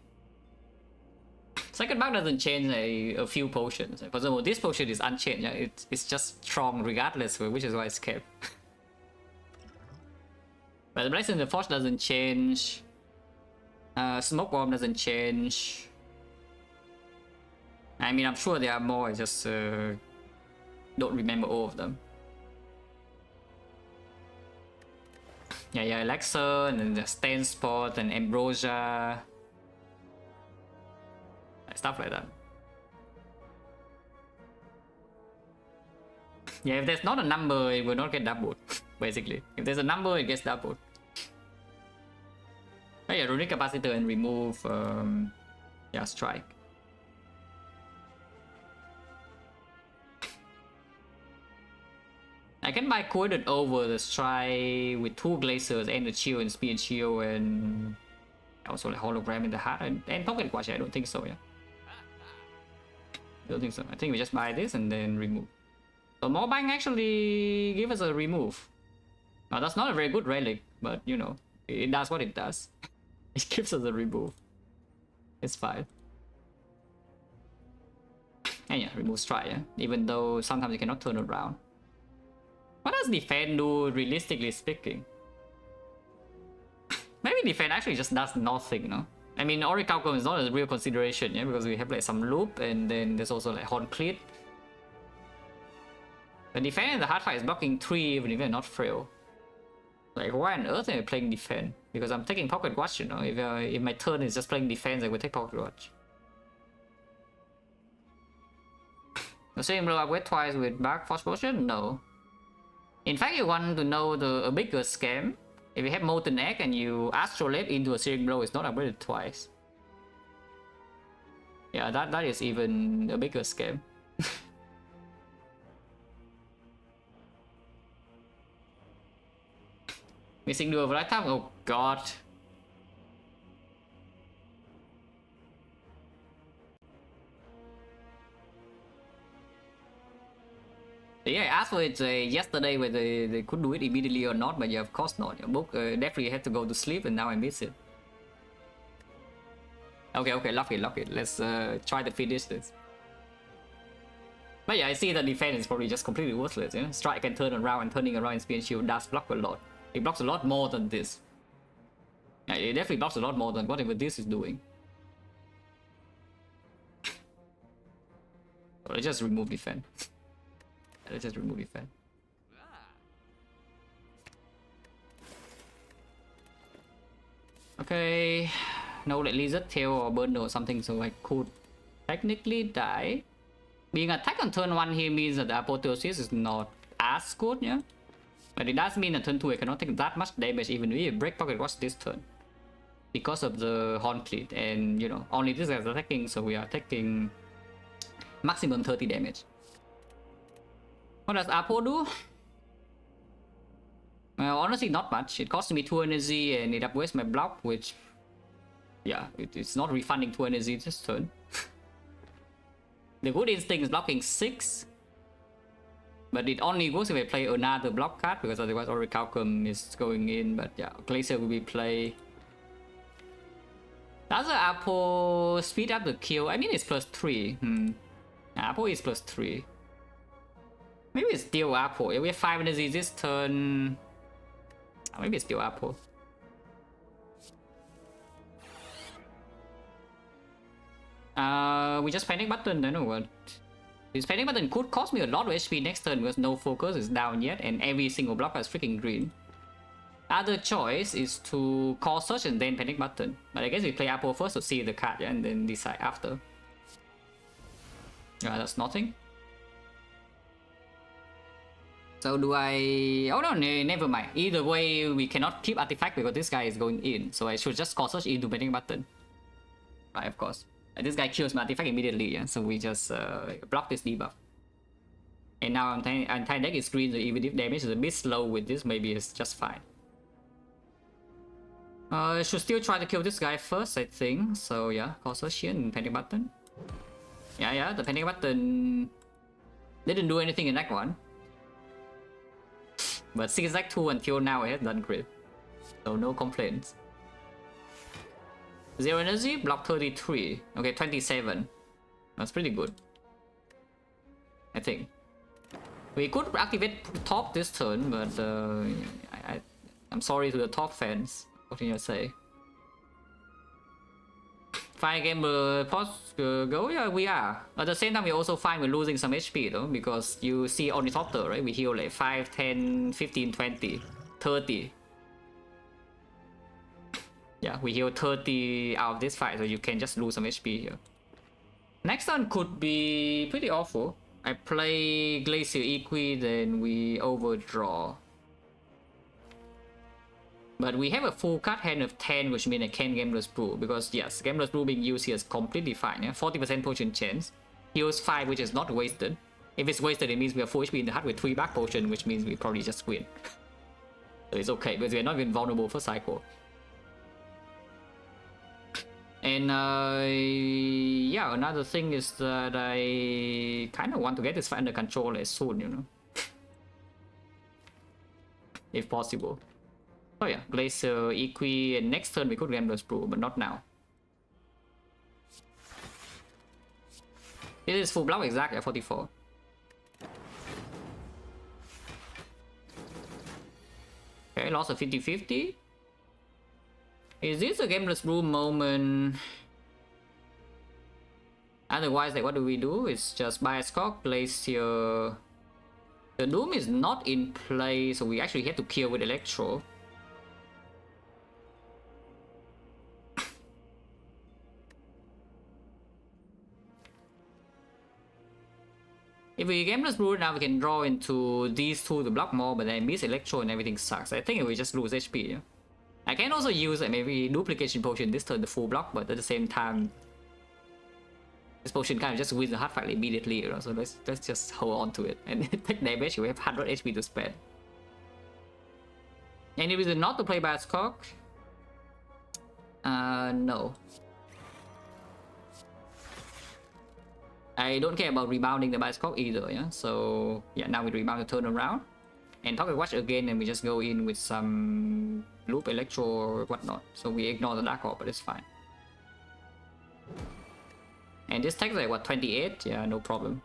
Second bug doesn't change a few potions. For example, this potion is unchanged. Yeah? It's just strong regardless, which is why it's kept. But the Blessing in the Forge doesn't change. Smoke Bomb doesn't change. I mean, I'm sure there are more, I just don't remember all of them. Yeah, Elixir, and then the Stain Spot, and Ambrosia. Stuff like that. Yeah, if there's not a number, it will not get doubled. Basically, if there's a number, it gets doubled. Oh yeah, Runic Capacitor and remove, yeah, Strike. I can buy Corded over the Strike with 2 Glazers and the Chill and Speed Chill, and also like Hologram in the heart and Pocket Watch. I don't think so, yeah. Don't think so. I think we just buy this and then remove. So Morbang actually give us a remove. Now that's not a very good relic, but you know, it does what it does. It gives us a remove. It's fine. And yeah, remove Strike, yeah? Even though sometimes you cannot turn around. What does Defend do, realistically speaking? Maybe Defend actually just does nothing, no? I mean, Orichalcum is not a real consideration, yeah, because we have like some loop, and then there's also like Horn Cleat. The Defend in the hard fight is blocking 3 even if you're not frail. Like, why on earth am I playing Defend? Because I'm taking Pocket Watch, you know. If my turn is just playing Defense, I would take Pocket Watch. The same blow upgrade twice with Bark Force Potion? No. In fact, you want to know a bigger scam. If you have Molten Egg and you Astrolabe into a Searing Blow, it's not upgraded twice. Yeah, that is even a bigger scam. Missing duel lifetime. Oh god. Yeah, I asked for it yesterday whether they could do it immediately or not, but yeah, of course not. Your book definitely had to go to sleep, and now I miss it. Okay, lock it. Let's try to finish this. But yeah, I see that defense is probably just completely worthless. You know? Strike can turn around, and turning around in speed and shield does block a lot. It blocks a lot more than this. Yeah, it definitely blocks a lot more than whatever this is doing. So let's just remove defense. Let's just remove defense. Okay, no like lizard tail or burn or something, so I could technically die. Being attacked on turn 1 here means that the apotheosis is not as good, yeah? But it does mean that turn 2 I cannot take that much damage even if break pocket watch this turn. Because of the horn cleat, and you know, only this guy's attacking, so we are taking maximum 30 damage. What does Apo do? Well, honestly, not much. It costs me 2 energy and it upgrades my block, which... yeah, it's not refunding 2 energy this turn. The good instinct is blocking 6. But it only works if I play another block card, because otherwise Orichalcum is going in. But yeah, Glacier will be play. Does the Apo speed up the kill? I mean, it's +3. Apo is +3. Maybe it's still Apo. If we have 5 energy this turn... maybe it's still Apo. We just panic button, I know what. This panic button could cost me a lot of HP next turn because no focus is down yet and every single block is freaking green. Other choice is to call search and then panic button. But I guess we play Apo first to see the card, yeah, and then decide after. Yeah, that's nothing. So do I... oh no, never mind. Either way, we cannot keep artifact because this guy is going in. So I should just call search into panic button. Right, of course. This guy kills my artifact immediately, yeah? So we just block this debuff. And now entire deck is green, so even if damage is a bit slow with this, maybe it's just fine. I should still try to kill this guy first, I think. So yeah, call search here and panic button. Yeah, the panic button didn't do anything in that one. But 6 deck 2 until now it has done great. So no complaints. 0 energy, block 33. Okay, 27. That's pretty good, I think. We could activate top this turn, but I'm sorry to the top fans. What can you say? 5 game post go? Yeah, we are. At the same time, we also find we're losing some HP though, because you see on the top there, right? We heal like 5, 10, 15, 20, 30. Yeah, we heal 30 out of this fight, so you can just lose some HP here. Next turn could be pretty awful. I play Glacier Equi, then we overdraw. But we have a full card hand of 10, which means I can Gambler's Brew. Because yes, Gambler's Brew being used here is completely fine. Yeah? 40% potion chance. Heals 5, which is not wasted. If it's wasted, it means we have full HP in the heart with 3 back potion, which means we probably just win. So it's okay, because we're not even vulnerable for cycle. And yeah, another thing is that I kind of want to get this fight under control as soon, you know. If possible. Oh yeah, Glacier, Equi, and next turn we could Gambler's Brew, but not now. It is full block exactly at 44. Okay, lost a 50-50. Is this a Gambler's Brew moment? Otherwise, like, what do we do? It's just buy a Skog, Glacier. The Doom is not in play, so we actually have to kill with Electro. If we Gambler's Brew now, we can draw into these two to block more, but then miss Electro and everything sucks. I think we just lose HP. Yeah? I can also use maybe Duplication Potion this turn, the full block, but at the same time, this potion kind of just wins the hard fight immediately, you know? So let's just hold on to it and take damage. We have 100 HP to spend. Any reason not to play Bascock? No. I don't care about rebounding the Bascock either, yeah? So, yeah, now we rebound the turn around. And Pocket Watch again, and we just go in with some Loop Electro or whatnot. So we ignore the Dark Orb, but it's fine. And this takes like, what, 28? Yeah, no problem.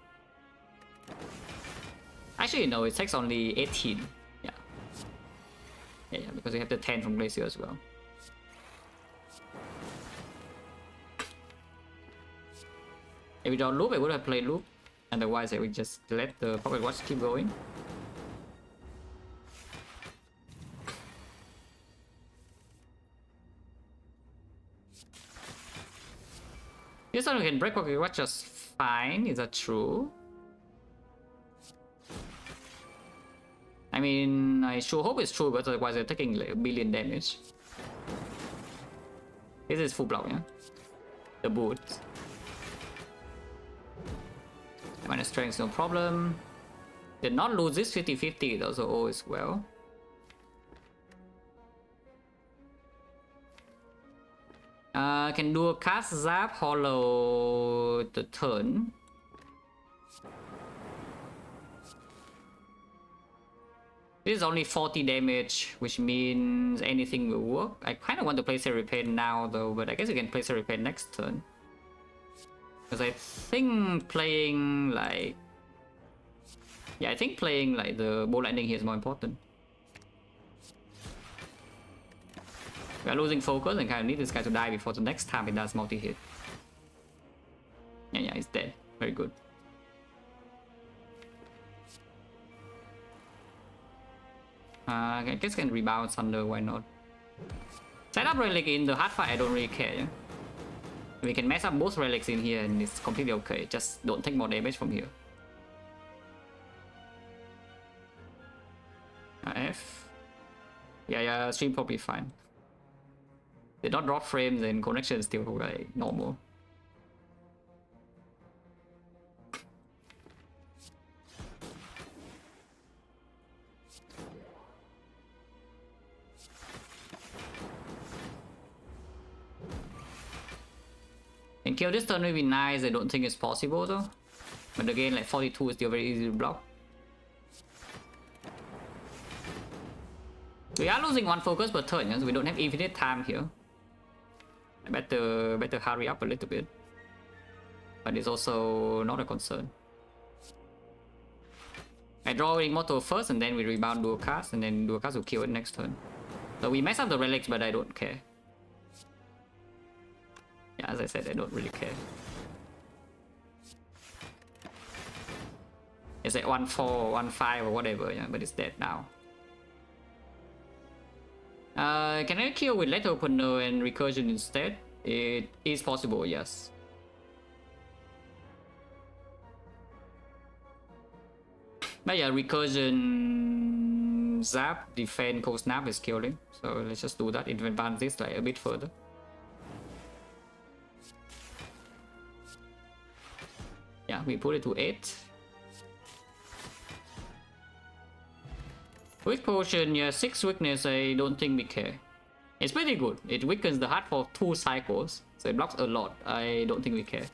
Actually, no, it takes only 18. Yeah. Yeah, because we have the 10 from Glacier as well. If we don't loop, I would have played loop. Otherwise, I would just let the Pocket Watch keep going. This one we can break Pocket Watch just fine. Is that true? I mean, I sure hope it's true, but otherwise they're taking like a billion damage. This is full block, yeah? The boot. Minus strength, no problem. Did not lose this 50-50, those are always well. Can do a cast Zap, hollow the turn. This is only 40 damage, which means anything will work. I kind of want to play Serapane now though, but I guess you can play Serapane next turn. Because I think playing like... Yeah, I think playing like the Bolt Lightning here is more important. We are losing focus and kind of need this guy to die before the next time it does multi-hit. Yeah, he's dead. Very good. I guess can rebound Thunder, why not? Set up Relic in the hard fight, I don't really care. Yeah? We can mess up both Relics in here and it's completely okay. Just don't take more damage from here. F. Yeah, stream probably fine. They don't drop frames and connection is still like normal. And kill this turn will be nice. I don't think it's possible though. But again, like 42 is still very easy to block. We are losing one focus per turn, so we don't have infinite time here. Better hurry up a little bit. But it's also not a concern. I draw Immortal first and then we rebound Dual Cast and then Dual Cast will kill it next turn. So we mess up the relics, but I don't care. Yeah, as I said, I don't really care. It's like 1-4 or 1-5 or whatever, yeah, but it's dead now. Can I kill with Letter Opener and Recursion instead? It is possible, yes. But yeah, Recursion, Zap, Defend, Cold Snap is killing. So let's just do that, advance this like a bit further. Yeah, we put it to 8. Weak Potion, yeah, 6 weakness, I don't think we care. It's pretty good. It weakens the heart for 2 cycles, so it blocks a lot. I don't think we care.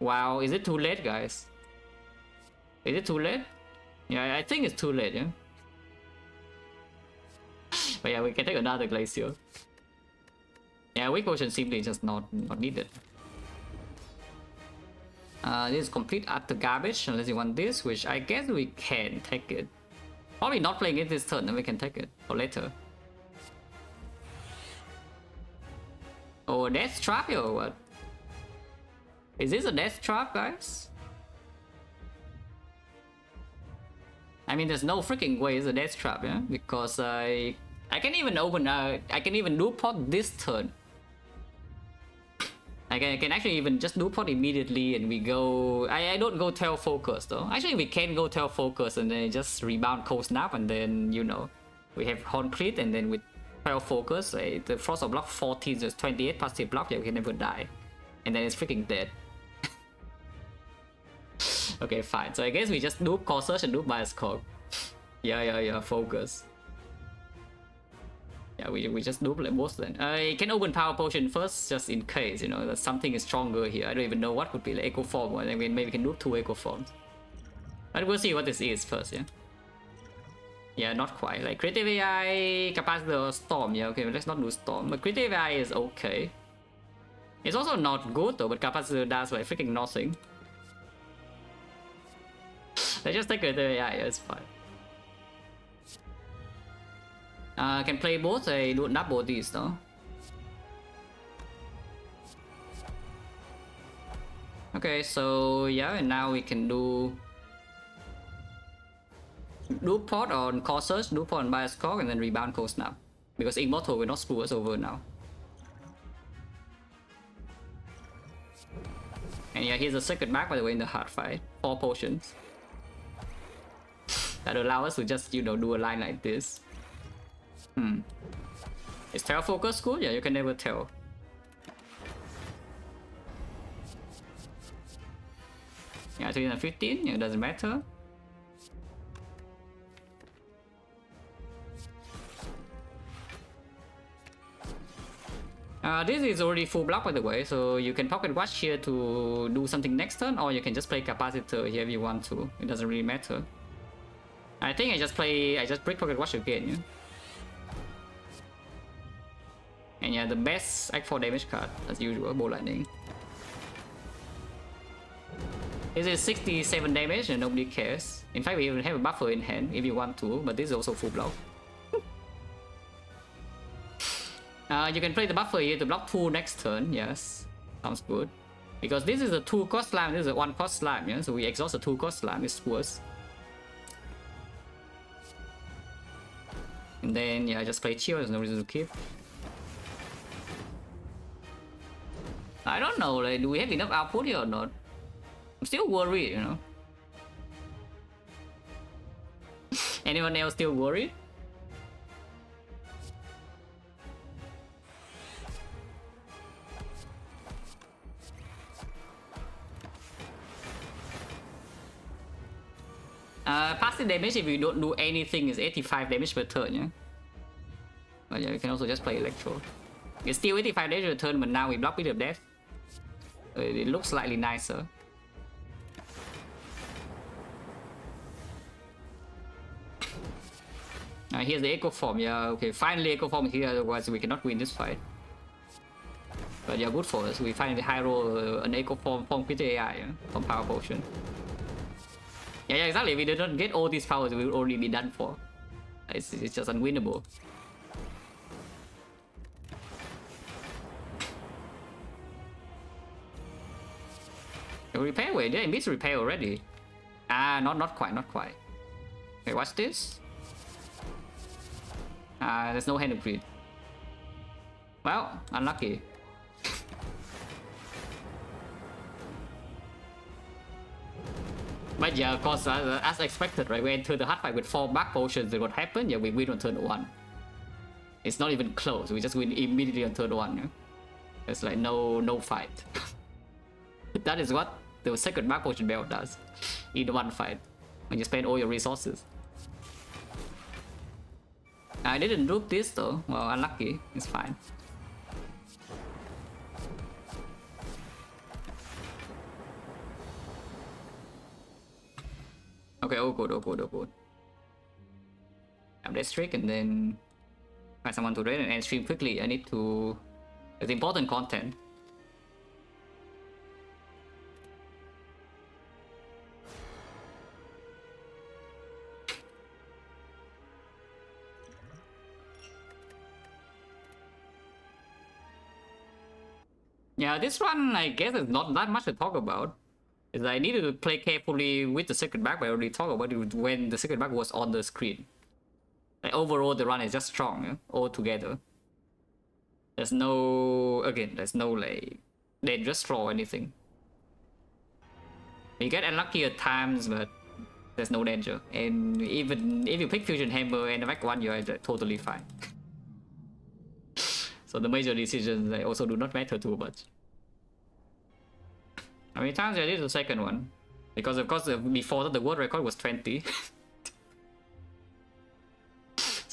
Wow, is it too late, guys? Is it too late? Yeah, I think it's too late, yeah. But yeah, we can take another Glacier. Yeah, Weak Potion simply just not needed. This is complete utter garbage unless you want this, which I guess we can take it. Probably not playing it this turn, then we can take it for later. Oh, a Death Trap here or what? Is this a Death Trap, guys? I mean, there's no freaking way it's a Death Trap, yeah? Because I can even open, I can even do pot this turn. I can actually even just do pot immediately and we go... I don't go 12 focus though. Actually, we can go 12 focus and then just rebound Cold Snap and then, you know, we have Horn Crit and then with 12 focus, the Frost of Block 14 is 28 passive block, yeah, we can never die. And then it's freaking dead. Okay, fine. So I guess we just do Core Search and do Bias Cog. Yeah, focus. Yeah, we just do play both then. I can open power potion first, just in case, you know, that something is stronger here. I don't even know what would be the echo form. I mean, maybe we can do 2 echo forms. But we'll see what this is first, yeah. Yeah, not quite. Like creative AI, capacitor, storm. Yeah, okay, let's not do storm. But creative AI is okay. It's also not good though, but capacitor does like freaking nothing. Let's just take creative AI, yeah, it's fine. Can play both, I do not both these though. Okay, so yeah, and now we can do pot on core search, do pot on bias core, and then rebound cold snap. Because immortal will not screw us over now. And yeah, here's a second back by the way in the hard fight. 4 potions. That allow us to just, you know, do a line like this. Is Terra Focus good? Yeah, you can never tell. Yeah, 2015, yeah, it doesn't matter. This is already full block by the way, so you can pocket watch here to do something next turn, or you can just play capacitor here if you want to. It doesn't really matter. I think I just break pocket watch again, yeah. And yeah, the best Act 4 damage card as usual, Bolt Lightning. This is 67 damage and nobody cares. In fact, we even have a buffer in hand if you want to, but this is also full block. You can play the buffer here to block 2 next turn, yes. Sounds good. Because this is a 2 cost slam, this is a 1 cost slam, yeah? So we exhaust a 2 cost slam, it's worse. And then, yeah, I just play chill, there's no reason to keep. I don't know, like, do we have enough output here or not? I'm still worried, you know. Anyone else still worried? Passive damage if you don't do anything is 85 damage per turn, yeah? But yeah, you can also just play Electro. It's still 85 damage per turn, but now we block with the death. It looks slightly nicer. Here's the Echo Form, yeah, okay, finally Echo Form here, otherwise we cannot win this fight. But yeah, good for us, we finally high roll an Echo Form from Creature AI, yeah, from Power Potion. Yeah, exactly, if we did not get all these powers, we would already be done for. It's just unwinnable. Repair? Wait, yeah, it repair already. Not quite. Wait, what's this? There's no hand of greed. Well, unlucky. But yeah, of course, as expected, right? We enter the hard fight with 4 back potions, and what happened? Yeah, we win on turn 1. It's not even close, we just win immediately on turn 1. Yeah? It's like no fight. That is what the second back potion belt does in one fight, when you spend all your resources. I didn't loop this though, well, unlucky, it's fine. Okay, all good. Have this trick and then find someone to raid and end stream quickly. I need to... It's important content. Yeah, this one I guess is not that much to talk about. Is I needed to play carefully with the second back, but I already talked about it when the second back was on the screen. Like overall, the run is just strong, yeah? All together. There's no like dangerous draw or anything. You get unlucky at times, but there's no danger. And even if you pick Fusion Hammer and the back one, you're totally fine. So the major decisions also do not matter too much. How many times I did the second one? Because of course before that the world record was 20.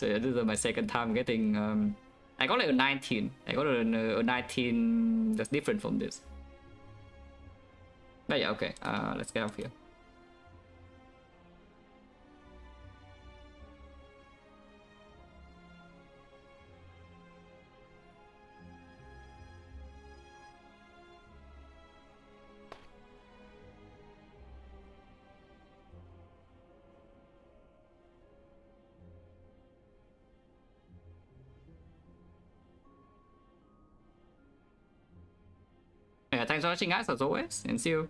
So yeah, this is my second time getting. I got like a 19. I got a 19 that's different from this. But yeah, okay. Let's get off here. Yeah, thanks for watching, guys, as always, and see you.